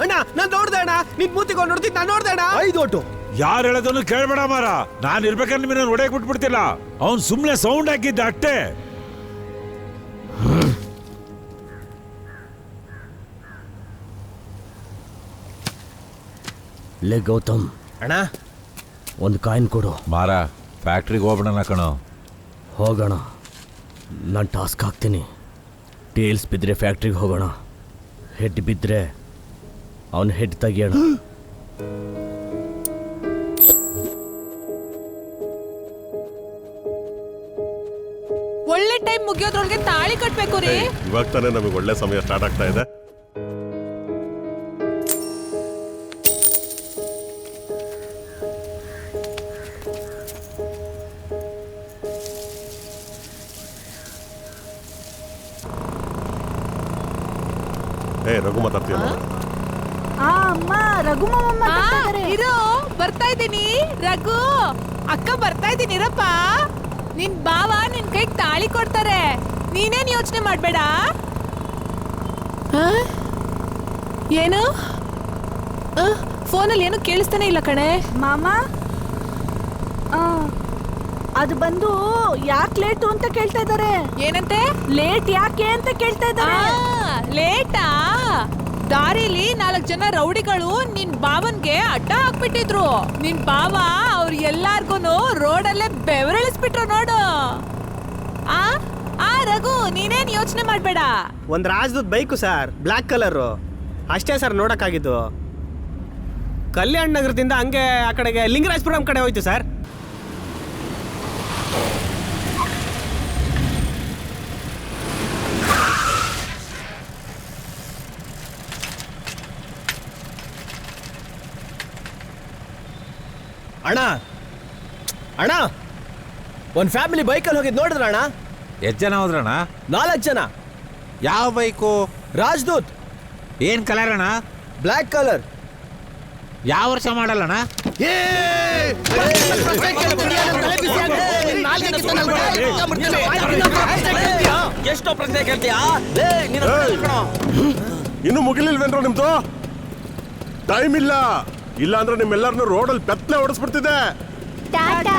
ಅಣ್ಣ ನಾನ್ ನೋಡ್ದೆ ಅಣ್ಣ, ನಿನ್ ಮೂತಿಗೆ ನೋಡ್ತೀನಿ, ನಾನ್ ನೋಡ್ದೆ ಅಣ್ಣ. 5 ಒಟ್ಟು. ಯಾರು ಹೇಳೋದನ್ನು ಕೇಳ್ಬೇಡ ಮಾರ. ನಾನ್ ಇರ್ಬೇಕಂದ್ರೆ ನಿನ್ನ ಹೊಡೆಯಕ್ ಬಿಟ್ಬಿಡ್ತಿಲ್ಲ. ಅವ್ನ್ ಸುಮ್ನೆ ಸೌಂಡ್ ಹಾಕಿದ್ದ ಅಷ್ಟೇ. ಲೇ ಗೌತಮ್, ಅಣ್ಣ ಒಂದು ಕಾಯಿನ್ ಕೊಡು. ಮಾರ, ಫ್ಯಾಕ್ಟ್ರಿಗೆ ಹೋಗ್ಬಿಡೋಣ ಕಣೋ. ಹೋಗೋಣ, ನಾನು ಟಾಸ್ಕ್ ಹಾಕ್ತೀನಿ. ಟೇಲ್ಸ್ ಬಿದ್ದರೆ ಫ್ಯಾಕ್ಟ್ರಿಗೆ ಹೋಗೋಣ, ಹೆಡ್ ಬಿದ್ದರೆ ಅವನ ಹೆಡ್ ತೆಗಿಯೋಣ. ಒಳ್ಳೆ ಟೈಮ್ ಮುಗಿಯೋದ್ರೊಳಗೆ ತಾಳಿ ಕಟ್ಬೇಕು ರೀ. ಇವಾಗ ತಾನೇ ನಮಗೆ ಒಳ್ಳೆ ಸಮಯ ಸ್ಟಾರ್ಟ್ ಆಗ್ತಾ ಇದೆ. ರಘು ಮಾತಾಡ್ತೀಯ? ಅಮ್ಮ ರಘು ಮಾಮ ಇರೋ ಬರ್ತಾ ಇದ್ದೀನಿ. ರಘು ಅಕ್ಕ ಬರ್ತಾ ಇದ್ದೀನಿ ಇರಪ್ಪ. ನಿನ್ ಬಾವ ನಿನ್ ಕೈಗೆ ತಾಳಿ ಕೊಡ್ತಾರೆ, ನೀನೇನ್ ಯೋಚನೆ ಮಾಡ್ಬೇಡ. ಏನು ಫೋನಲ್ಲಿ ಏನು ಕೇಳಿಸ್ತಾನೆ ಇಲ್ಲ ಕಣೆ. ಮಾಮ ಅದು ಬಂದು ಯಾಕೆ ಲೇಟು ಅಂತ ಕೇಳ್ತಾ ಇದ್ದಾರೆ. ಏನಂತೆ? ಲೇಟ್ ಯಾಕೆ ಅಂತ ಕೇಳ್ತಾ ಇದ್ದಾರೆ. ಲೇಟಾ? ದಾರಿಲಿ 4 ಜನ ರೌಡಿಗಳು ನಿನ್ ಬಾವನ್ಗೆ ಅಡ್ಡ ಹಾಕ್ಬಿಟ್ಟಿದ್ರು. ನಿನ್ ಬಾವ ಅವ್ರ ಎಲ್ಲಾರ್ಗೂನು ರೋಡಲ್ಲೇ ಬೆವರಳಿಸ್ಬಿಟ್ರು ನೋಡು. ಆ ರಘು ನೀನೇನ್ ಯೋಚನೆ ಮಾಡ್ಬೇಡ. ಒಂದ್ Rajdoot bike sir, black colour ಅಷ್ಟೇ ಸರ್ ನೋಡಕ್ಕಾಗಿದ್ದು. ಕಲ್ಯಾಣ ನಗರದಿಂದ ಹಂಗೆ ಆ ಕಡೆಗೆ ಲಿಂಗರಾಜಪುರಂ ಕಡೆ ಹೋಯ್ತು ಸರ್. ಅಣ್ಣ ಅಣ್ಣ ಒಂದ್ ಫ್ಯಾಮಿಲಿ ಬೈಕಲ್ಲಿ ಹೋಗಿದ್ ನೋಡಿದ್ರ ಅಣ್ಣ? ಎಷ್ಟು ಜನ ಹೋದ್ರಣ್ಣ? 4 ಜನ. ಯಾವ ಬೈಕು? ರಾಜದೂತ್. ಏನ್ ಕಲರ್ ಅಣ್ಣ? Black colour. ಯಾವ ವರ್ಷ ಮಾಡಲ್ಲಣ್ಣ? ಎಷ್ಟೋ ಪ್ರಶ್ನೆ ಕೇಳ್ತೀಯಾ? ಇನ್ನು ಮುಗಿಲಿಲ್ವೇನ್ರೋ ನಿಮ್ದು? ಟೈಮ್ ಇಲ್ಲ, ಇಲ್ಲ ಅಂದ್ರೆ ನಿಮ್ಮೆಲ್ಲರನ್ನು ರೋಡಲ್ಲಿ ಪೆತ್ತಲೆ ಓಡಿಸ್ಬಿಡ್ತಿದ್ದೆ. ಟಾಟಾ.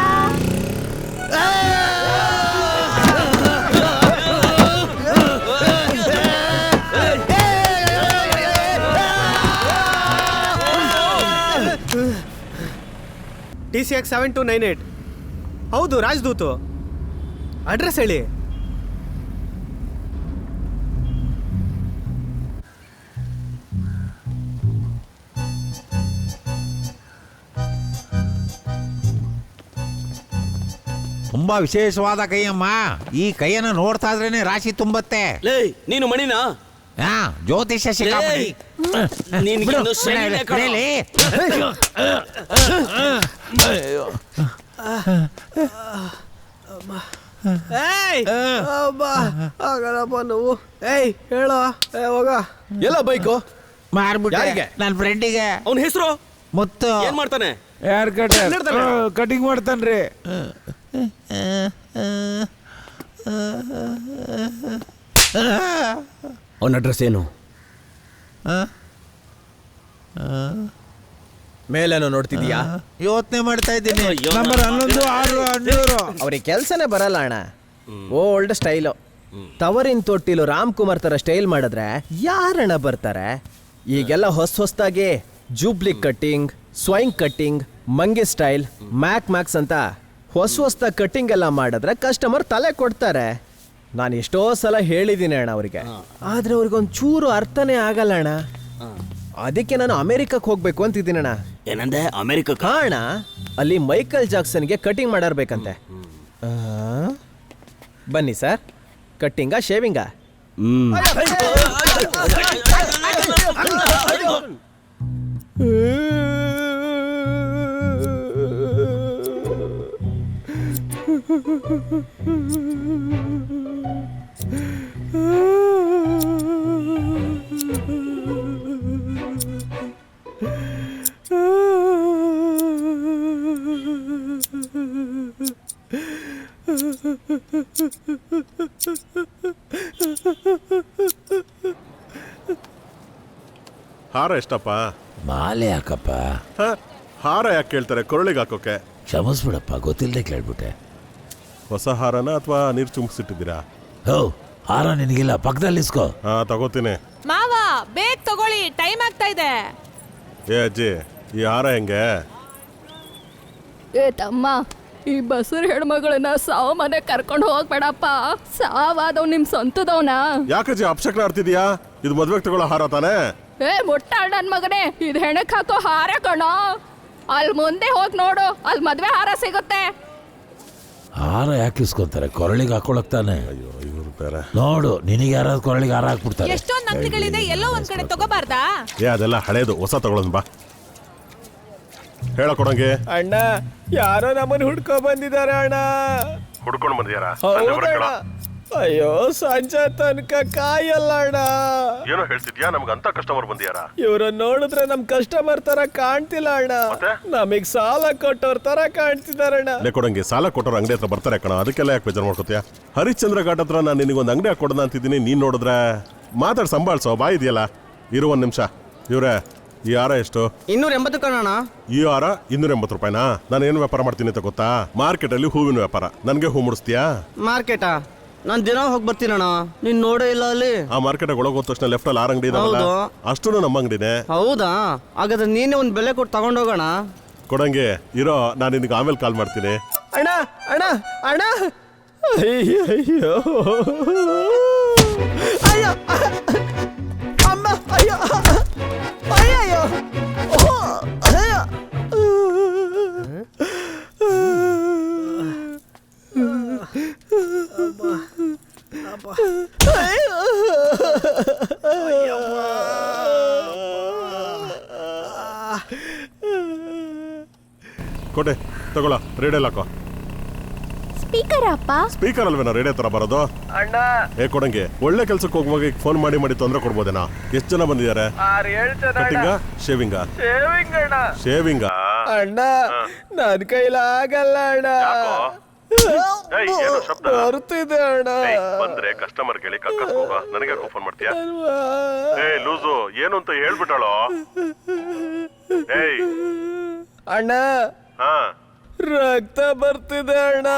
TCX 7298. ಹೌದು ರಾಜದೂತು. ಅಡ್ರೆಸ್ ಹೇಳಿ. ತುಂಬಾ ವಿಶೇಷವಾದ ಕೈಯಮ್ಮ. ಈ ಕೈಯನ್ನ ನೋಡ್ತಾ ಇದ್ರೇನೆ ರಾಶಿ ತುಂಬತ್ತೆ. ಲೇ ನೀನು ಮಣಿನಾ? ಜ್ಯೋತಿಷ್ಯ ಶಿಖಾಮಣಿ. ನಿನ್ಗಿನ್ನು ಶನಿನೇ ಕಣೋ. ಹೇಳೋ ಹೋಗ. ಎಲ್ಲ ಬೈಕು ಮಾರ್ಬಿಟ್ಟೆ ನನ್ನ ಫ್ರೆಂಡಿಗೆ. ಅವನ ಹೆಸರು ಮುತ್ತು. ಏನ್ ಮಾಡ್ತಾನೆ? ಹೇರ್ ಕಟಿಂಗ್ ಮಾಡ್ತಾನ್ರಿ. ಅವನ ಅಡ್ರೆಸ್ ಏನು? ಮೇಲೇನೋ ನೋಡ್ತಿದ್ಯಾ? ಯೋಚನೆ ಮಾಡ್ತಾ ಇದ್ದೀನಿ. ನಂಬರ್ 11 6 12. ಅವ್ರಿಗೆ ಕೆಲ್ಸನೇ ಬರಲ್ಲ ಅಣ್ಣ. Old style. ತವರಿನ ತೊಟ್ಟಿಲು ರಾಮ್ ಕುಮಾರ್ ತರ ಸ್ಟೈಲ್ ಮಾಡಿದ್ರೆ ಯಾರಣ್ಣ ಬರ್ತಾರೆ? ಈಗೆಲ್ಲ ಹೊಸದಾಗಿ ಜೂಬ್ಲಿ ಕಟ್ಟಿಂಗ್, ಸ್ವೈಂಗ್ ಕಟ್ಟಿಂಗ್, ಮಂಗಿ ಸ್ಟೈಲ್, ಮ್ಯಾಕ್ಸ್ ಅಂತ ಹೊಸದಾಗಿ ಕಟ್ಟಿಂಗ್ ಎಲ್ಲ ಮಾಡಿದ್ರೆ ಕಸ್ಟಮರ್ ತಲೆ ಕೊಡ್ತಾರೆ. ನಾನು ಎಷ್ಟೋ ಸಲ ಹೇಳಿದ್ದೀನಿ ಅಣ್ಣ ಅವರಿಗೆ, ಆದ್ರೆ ಅವ್ರಿಗೊಂದು ಚೂರು ಅರ್ಥನೇ ಆಗಲ್ಲ ಅಣ್ಣ. ಅದಕ್ಕೆ ನಾನು ಅಮೆರಿಕಕ್ಕೆ ಹೋಗ್ಬೇಕು ಅಂತಿದ್ದೀನಿ ಅಣ್ಣ. ಏನಂದೆ? ಅಮೆರಿಕಕ್ಕ? ಅಣ್ಣ, ಅಲ್ಲಿ ಮೈಕಲ್ ಜಾಕ್ಸನ್ಗೆ ಕಟಿಂಗ್ ಮಾಡಾರ್ಬೇಕಂತೆ. ಬನ್ನಿ ಸರ್, ಕಟ್ಟಿಂಗಾ ಶೇವಿಂಗಾ? ಹಾರ ಎಷ್ಟಪ್ಪ? ಮಾಲೆ ಯಾಕಪ್ಪ? ಹ? ಹಾರ ಯಾಕೆ ಕೇಳ್ತಾರೆ? ಕೊರಳಿಗೆ ಹಾಕೋಕೆ. ಕ್ಷಮಿಸ್ಬಿಡಪ್ಪ, ಗೊತ್ತಿಲ್ಲದೆ ಕೇಳ್ಬಿಟ್ಟೆ. ಹೊಸ ಹಾರನ ಅಥವಾ ನೀರು ಚುಮ್ಸಿಟ್ಟಿದ್ದೀರಾ? ಹೋ, ಹಾರ ನಿನಗಿಲ್ಲ, ಪಕ್ಕದಲ್ಲಿ ಇಸ್ಕೋ. ಹಾ, ತಗೋತೀನಿ. ಮಾವ ಬೇಗ ತಗೊಳ್ಳಿ, ಟೈಮ್ ಆಗ್ತಾ ಇದೆ. ಏ ಅಜ್ಜಿ, ಈ ಹಾರ ಹೆಂಗೆ? ಏ ತಮ್ಮ, ಈ ಬಸರ್ ಹೆಣ್ಮಗಳನ್ನ ಸಾವು ಮನೆ ಕರ್ಕೊಂಡು ಹೋಗ್ಬೇಡಪ್ಪ. ಸಾವಾದವ್ ನಿಮ್ ಸ್ವಂತದವನ. ಯಾಕಜ್ಜಿ ಅಪ್ಶಕ್ನ ಆಡ್ತಿದ್ಯಾ? ಇದು ಮದ್ವೆಗೆ ತಗೊಳ್ಳೋ ಹಾರ ತಾನೇ? ಏ ಮುಟ್ಟಾಳ್ ನನ್ ಮಗನೇ, ಇದು ಹೆಣಕ್ ಹಾಕೋ ಹಾರ ಕಣೋ. ಅಲ್ಲಿ ಮುಂದೆ ಹೋಗಿ ನೋಡು, ಅಲ್ಲಿ ಮದ್ವೆ ಹಾರ ಸಿಗುತ್ತೆ. ಹಾರ ಯಾಕೆ ಇಸ್ಕೊಂತಾರೆ? ಕೊರಳಿಗೆ ಹಾಕೊಳಕ್ ತಾನೆ. ಅಯ್ಯೋ, ಇವ್ರು ಬೇರೆ. ನೋಡು, ನಿನಗೆ ಯಾರಾದ್ರು ಕೊರಳಿಗೆ ಹಾರ ಹಾಕ್ಬಿಡ್ತಾರೆ. ಎಷ್ಟೊಂದ್ ಅಂಗಡಿಗಳಿದೆ, ಎಲ್ಲೋ ಒಂದ್ ಕಡೆ ತಗೋಬಾರ್ದಾ? ಏ ಅದೆಲ್ಲ ಹಳೇದು, ಹೊಸ ತಗೊಳ್ಳೋದು ಬಾ. ಹೇಳ ಕೊಡಂಗೆ. ಅಣ್ಣ, ಯಾರೋ ನಮ್ಮನ್ನ ಹುಡ್ಕೊ ಬಂದಿದ್ದಾರೆ ಅಣ್ಣ. ಹುಡ್ಕೊಂಡು ಬಂದಿಯಾರ? ಹೌದಣ್ಣ. ಅಯ್ಯೋ, ಸಂಜೆ ತನಕ ಕಾಯಲ್ಲ ಅಣ್ಣ. ಏನೋ ಹೇಳ್ತಿದ್ಯಾ? ನಮ್ಗೆ ಅಂತ ಕಸ್ಟಮರ್ ಬಂದಿಯಾರ? ಇವ್ರ ನೋಡಿದ್ರೆ ನಮ್ ಕಸ್ಟಮರ್ ತರ ಕಾಣ್ತಿಲ್ಲ ಅಣ್ಣ. ನಮಗ್ ಸಾಲ ಕೊಟ್ಟವ್ರ ತರ ಕಾಣ್ತಿದಾರಣ್ಣ. ಲೇ ಕೊಡಂಗೆ, ಸಾಲ ಕೊಟ್ಟವ್ರ ಅಂಗಡಿ ಹತ್ರ ಬರ್ತಾರೆ ಕಣ, ಅದಕ್ಕೆಲ್ಲ ಯಾಕೆ ಬೇಜಾರು ಮಾಡ್ಕೋತೀಯ? ಹರಿಶ್ಚಂದ್ರ ಘಾಟ್ ಹತ್ರ ನಾನು ನಿನಗೊಂದು ಅಂಗಡಿ ಹಾಕೊಡೋಣ ಅಂತಿದ್ದೀನಿ. ನೀನ್ ನೋಡಿದ್ರೆ ಮಾತಾಡ್ ಸಂಭಾಳ್ಸೋ, ಬಾ ಇದೆಯಲ್ಲ. ಇರು ಒಂದ್ ನಿಮಿಷ. ಇವ್ರೆ, ಈ ಹಾರ ಎಷ್ಟು? 280 ಕಣಣ್ಣ. ಈ ಹಾರ 280 ರೂಪಾಯಿನಾ? ನಾನು ಏನು ವ್ಯಾಪಾರ ಮಾಡ್ತೀನಿ ಅಂತ ಗೊತ್ತಾ? ಮಾರ್ಕೆಟ್ ಅಲ್ಲಿ ಹೂವಿನ ವ್ಯಾಪಾರ. ನನ್ಗೆ ಹೂ ಮುಡಿಸ್ತೀಯಾ? ಮಾರ್ಕೆಟಾ? ನಾನು ದಿನ ಹೋಗಿ ಬರ್ತೀನಣ್ಣ, ನೀನ್ ನೋಡೇ ಇಲ್ಲ ಅಲ್ಲಿ. ಆ ಮಾರ್ಕೆಟ್ ಒಳಗೆ ಹೋದ ತಕ್ಷಣ ಲೆಫ್ಟ್ ಅಲ್ಲಿ 6 ಅಂಗಡಿ ಇದಾವಲ್ಲ, ಅಷ್ಟು ನಮ್ಮ ಅಂಗಡಿನೇ. ಹೌದಾ? ಹಾಗಾದ್ರೆ ನೀನೇ ಒಂದು ಬೆಲೆ ಕೊಟ್ಟು ತಗೊಂಡೋಗೋಣ. ಕೊಡಂಗೆ ಇರೋ, ನಾನು ನಿನಗೆ ಆಮೇಲೆ ಕಾಲ್ ಮಾಡ್ತೀನಿ. ಅಣ್ಣ ಅಣ್ಣ ಅಣ್ಣ, ಅಯ್ಯೋ ಅಯ್ಯೋ ಅಯ್ಯೋ ಅಮ್ಮ, ಅಯ್ಯೋ ಅಯ್ಯೋ ಅಯ್ಯೋ. ಕೊಟ್ಟೆ ತಗೊಳ, ರೇಡಿಯಲ್ ಹಾಕೋ. ಸ್ಪೀಕರ್ ಅಪ್ಪ? ಸ್ಪೀಕರ್ ಅಲ್ವೇನೋ ರೇಡಿಯೋ ತರ ಬರೋದು? ಅಣ್ಣ, ಏ ಕೊಡಂಗೆ, ಒಳ್ಳೆ ಕೆಲ್ಸಕ್ಕೆ ಹೋಗುವಾಗ ಫೋನ್ ಮಾಡಿ ತೊಂದರೆ ಕೊಡ್ಬೋದೇನಾ? ಎಷ್ಟು ಜನ ಬಂದಿದ್ದಾರೆ? 6-7 ಜನ. Cutting shaving? ಶೇವಿಂಗ್ ಅಣ್ಣ. ಶೇವಿಂಗ ಅಣ್ಣ, ನನ್ ಕೈಲಾಗಲ್ಲ ಅಣ್ಣ. ಬರ್ತಿದೆ ಅಣ್ಣ. ಬಂದ್ರೆ ಕಸ್ಟಮರ್ ಕೇಳಿ ಕಕ್ಕಸ್ಕೋಗ, ನನಗೆ ಫೋನ್ ಮಾಡ್ತೀಯಾ? ಏ ಲೂಸು, ಏನು ಅಂತ ಹೇಳ್ಬಿಟ್ಟಾಳೋ. ಏಯ್ ಅಣ್ಣ, ರಕ್ತ ಬರ್ತಿದೆ ಅಣ್ಣ.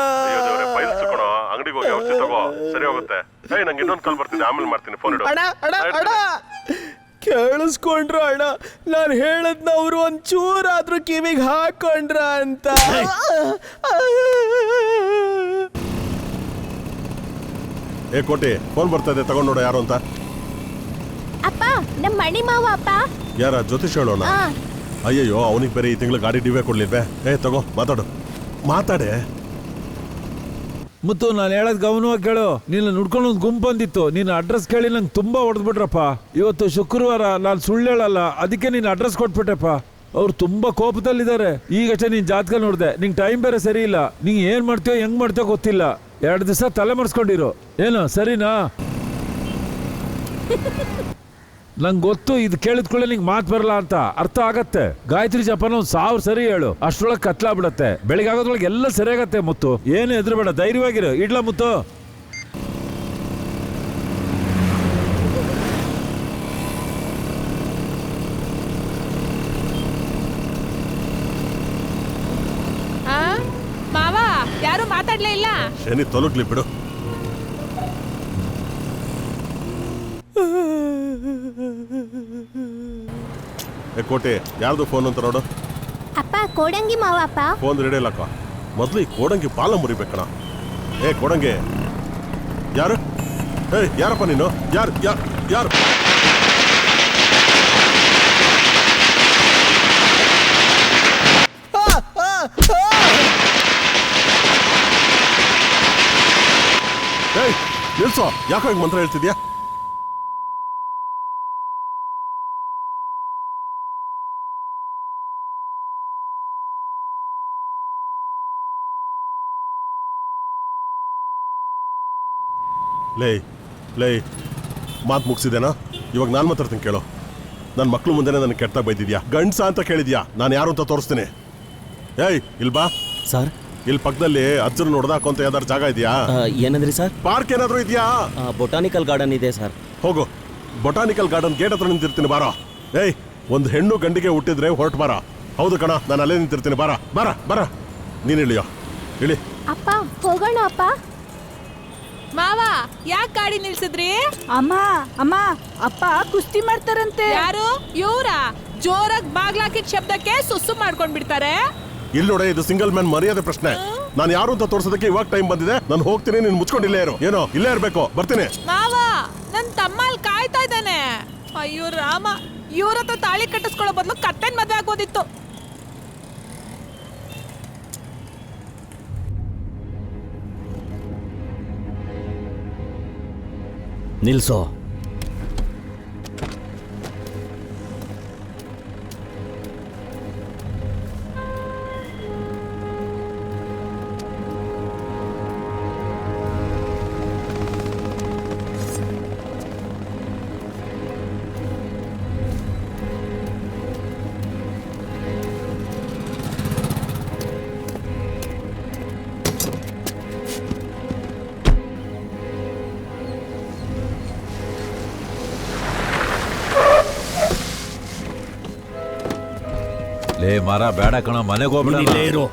ಅಂಗಡಿಗೆ ಹೋಗಿ ಔಷಧಿ ತಗೋ, ಸರಿ ಹೋಗುತ್ತೆ. ಏಯ್, ನಂಗೆ ಇನ್ನೊಂದು ಕಾಲ್ ಬರ್ತಿದೆ, ಆಮೇಲೆ ಮಾಡ್ತೀನಿ. ಫೋನ್ ಇಡು. ಅಣ್ಣ ಅಣ್ಣ ಅಣ್ಣ, ಕೇಳಿಸ್ಕೊಂಡ್ರು ಅಣ್ಣ? ನಾನು ಹೇಳದ್ನ ಅವ್ರು ಒಂಚೂರಾದ್ರೂ ಕಿವಿಗೆ ಹಾಕೊಂಡ್ರ ಅಂತ. ಏ ಕೋಟಿ, ಫೋನ್ ಬರ್ತಾ ಇದೆ, ತಗೊಂಡ್ ನೋಡು ಯಾರು ಅಂತ. ಅಪ್ಪ, ನಮ್ಮ ಮಣಿ ಮಾವ ಅಪ್ಪ. ಯಾರ? ಜ್ಯೋತಿಷ್ ಹೇಳೋಣ? ಅಯ್ಯಯ್ಯೋ, ಅವನಿಗೆ ಬೇರೆ ಈ ತಿಂಗಳು ಗಾಡಿ ಡಿವೇ ಕೊಡ್ಲಿಲ್ವೇ? ಏ ತಗೋ, ಮಾತಾಡೆ. ಮುತ್ತು, ನಾನು ಹೇಳೋದು ಗಮನವಾಗಿ ಕೇಳು. ನೀನು ನುಡ್ಕೊಂಡು ಒಂದು ಗುಂಪು ಬಂದಿತ್ತು, ನೀನು ಅಡ್ರೆಸ್ ಕೇಳಿ ನಂಗೆ ತುಂಬಾ ಹೊಡೆದ್ಬಿಟ್ರಪ್ಪ. ಇವತ್ತು ಶುಕ್ರವಾರ, ನಾನು ಸುಳ್ಳು ಹೇಳಲ್ಲ, ಅದಕ್ಕೆ ನೀನು ಅಡ್ರೆಸ್ ಕೊಟ್ಬಿಟ್ಟೆಪ್ಪ. ಅವ್ರು ತುಂಬಾ ಕೋಪದಲ್ಲಿದ್ದಾರೆ. ಈಗಷ್ಟೇ ನೀನ್ ಜಾತಕ ನೋಡಿದೆ, ನಿಂಗೆ ಟೈಮ್ ಬೇರೆ ಸರಿ ಇಲ್ಲ. ನೀನ್ ಏನ್ ಮಾಡ್ತೀಯೋ ಹೆಂಗ್ ಮಾಡ್ತೀಯೋ ಗೊತ್ತಿಲ್ಲ. 2 ದಿವಸ ತಲೆ ಮರ್ಸ್ಕೊಂಡಿರು. ಏನು ಸರಿನಾ? ನಂಗೆ ಗೊತ್ತು, ಇದು ಕೇಳಿದ ಕೂಡಲೇ ನಿಂಗೆ ಮಾತು ಬರಲ್ಲ ಅಂತ ಅರ್ಥ ಆಗತ್ತೆ. ಗಾಯತ್ರಿ ಜಪನ 1000 ಸರಿ ಹೇಳು, ಅಷ್ಟರೊಳಗೆ ಕತ್ಲಾಗ್ಬಿಡತ್ತೆ. ಬೆಳಿಗ್ಗೆ ಆಗೋದ್ರೊಳಗೆ ಎಲ್ಲ ಸರಿಯಾಗತ್ತೆ. ಮುತ್ತು, ಏನು ಹೆದರ್ಬೇಡ, ಧೈರ್ಯವಾಗಿರು. ಇಡ್ಲಾ ಮುತ್ತು? ಮಾತಾಡ್ಲೇ ಇಲ್ಲ. ಶನಿ ತೊಲಗ್ಲಿ ಬಿಡು. ಕೋಟೆ ಯಾರ್ದು ಫೋನ್ ಅಂತ ನೋಡು. ಅಪ್ಪ ಕೋಡಂಗಿ ಮಾವ ಅಪ್ಪ. ಫೋನ್ ರೆಡಿ ಇಲ್ಲಕ್ಕ. ಮೊದ್ಲು ಈ ಕೋಡಂಗಿ ಪಾಲ ಮುರಿಬೇಕಣ. ಕೋಡಂಗಿ ಯಾರು? ಯಾರಪ್ಪ ನೀನು? ಯಾರು ಯಾರು? ನಿಲ್ಸೋ, ಯಾಕೋ ಈಗ ಮಂತ್ರ ಹೇಳ್ತಿದ್ಯಾ? ಲೇ ಮಾತು ಮುಗಿಸಿದೇನಾ? ಇವಾಗ ನಾನು ಮಾತಾಡ್ತೀನಿ ಕೇಳೋ. ನನ್ನ ಮಕ್ಳು ಮುಂದೆನೇ ನನಗೆ ಕೆಟ್ಟ ಬೈದಿದ್ಯಾ, ಗಂಡ್ಸ ಅಂತ ಕೇಳಿದ್ಯಾ? ನಾನು ಯಾರು ಅಂತ ತೋರಿಸ್ತೀನಿ. ಇಲ್ಲಿ ಬಾ ಸರ್. ಇಲ್ಲಿ ಪಕ್ಕದಲ್ಲಿ ಅಜ್ಜರು ನೋಡ್ದಾಕೋ ಅಂತ ಯಾವ್ದಾರು ಜಾಗ ಇದೆಯಾ? ಏನಂದ್ರಿ ಸರ್? ಪಾರ್ಕ್ ಏನಾದ್ರು ಇದೆಯಾ? ಬೊಟಾನಿಕಲ್ ಗಾರ್ಡನ್ ಇದೆ ಸರ್. ಹೋಗು, ಬೊಟಾನಿಕಲ್ ಗಾರ್ಡನ್ ಗೇಟ್ ಹತ್ರ ನಿಂತಿರ್ತೀನಿ, ಬಾರ. ಒಂದು ಹೆಣ್ಣು ಗಂಡಿಗೆ ಹುಟ್ಟಿದ್ರೆ ಹೊರಟು ಬಾರ. ಹೌದು ಕಣ, ನಾನು ಅಲ್ಲೇ ನಿಂತಿರ್ತೀನಿ, ಬಾರ ಬಾರ ಬಾರ. ನೀನು ಇಳಿಯೋ, ಇಳಿ. ಅಪ್ಪ ಹೋಗೋಣ ಅಪ್ಪ. ಮಾವ ಯಾಕೆ ಗಾಡಿ ನಿಲ್ಸಿದ್ರಿ? ಅಮ್ಮ ಅಮ್ಮ, ಅಪ್ಪ ಕುಸ್ತಿ ಮಾಡ್ತಾರಂತೆ. ಯಾರು? ಇವ್ರ ಜೋರಾಗಿ ಬಾಗ್ಲಾಕಿದ ಶಬ್ದಕ್ಕೆ ಸುಸ್ಸು ಮಾಡ್ಕೊಂಡ್ ಬಿಡ್ತಾರೆ. ಇಲ್ಲಿ ನೋಡ, ಇದು ಸಿಂಗಲ್ ಮ್ಯಾನ್ ಮರ್ಯಾದೆ ಪ್ರಶ್ನೆ. ನಾನು ಯಾರು ಅಂತ ತೋರ್ಸೋದಕ್ಕೆ ಇವಾಗ ಟೈಮ್ ಬಂದಿದೆ. ನಾನು ಹೋಗ್ತೀನಿ, ನೀನು ಮುಚ್ಕೊಂಡಿಲ್ಲೇ ಇರು. ಏನೋ ಇಲ್ಲೇ ಇರ್ಬೇಕು, ಬರ್ತೀನಿ. ಮಾವ, ನನ್ ತಮ್ಮ ಅಲ್ಲಿ ಕಾಯ್ತಾ ಇದ್ದಾನೆ. ಅಯ್ಯೋ ರಾಮ, ಇವ್ರ ಹತ್ರ ತಾಳಿ ಕಟ್ಟಿಸ್ಕೊಳ್ಳೋ ಬದಲು ಕತ್ತೆನ್ ಮದ್ವೆ ಆಗೋದಿತ್ತು. ನಿಲ್ಸೋ. ಲೇ ಮರ ಬೇಡ ಕಣ, ಮನೆಗೆ ಹೋಗ್ಬಿಡ. ಇರು.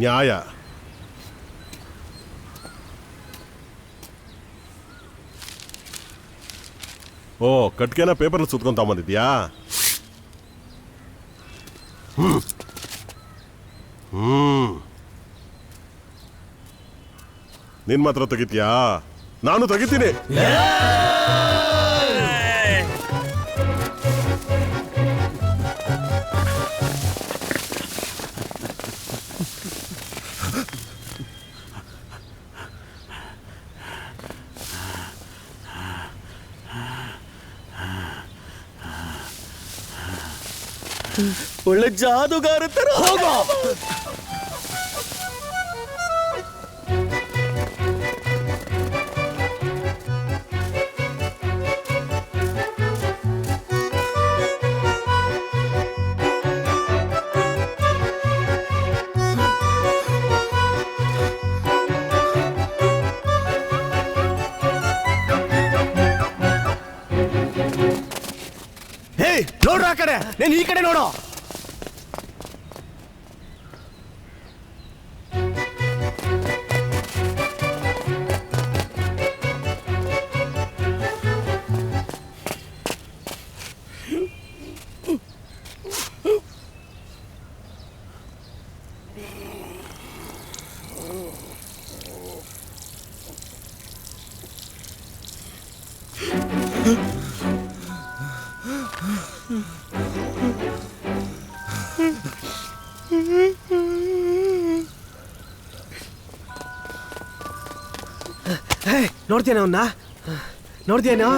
ನ್ಯಾಯ. ಕಟ್ಕೆನ ಪೇಪರ್ ಸುತ್ಕೊಂತ ಬಂದಿದ್ಯಾ? ನಿನ್ ಮಾತ್ರ ತೆಗಿತೀಯಾ? ನಾನು ತೆಗಿತೀನಿ. ಒಳ್ಳೆ ಜಾದುಗಾರ ತರ. ಹೋಗೋ. ನೋಡ್ರ ಆ ಕಡೆ, ನೀನ್ ಈ ಕಡೆ ನೋಡೋ. ನೋಡ್ತೇನೆ ಅವನ್ನ, ನೋಡ್ತೇನೋ.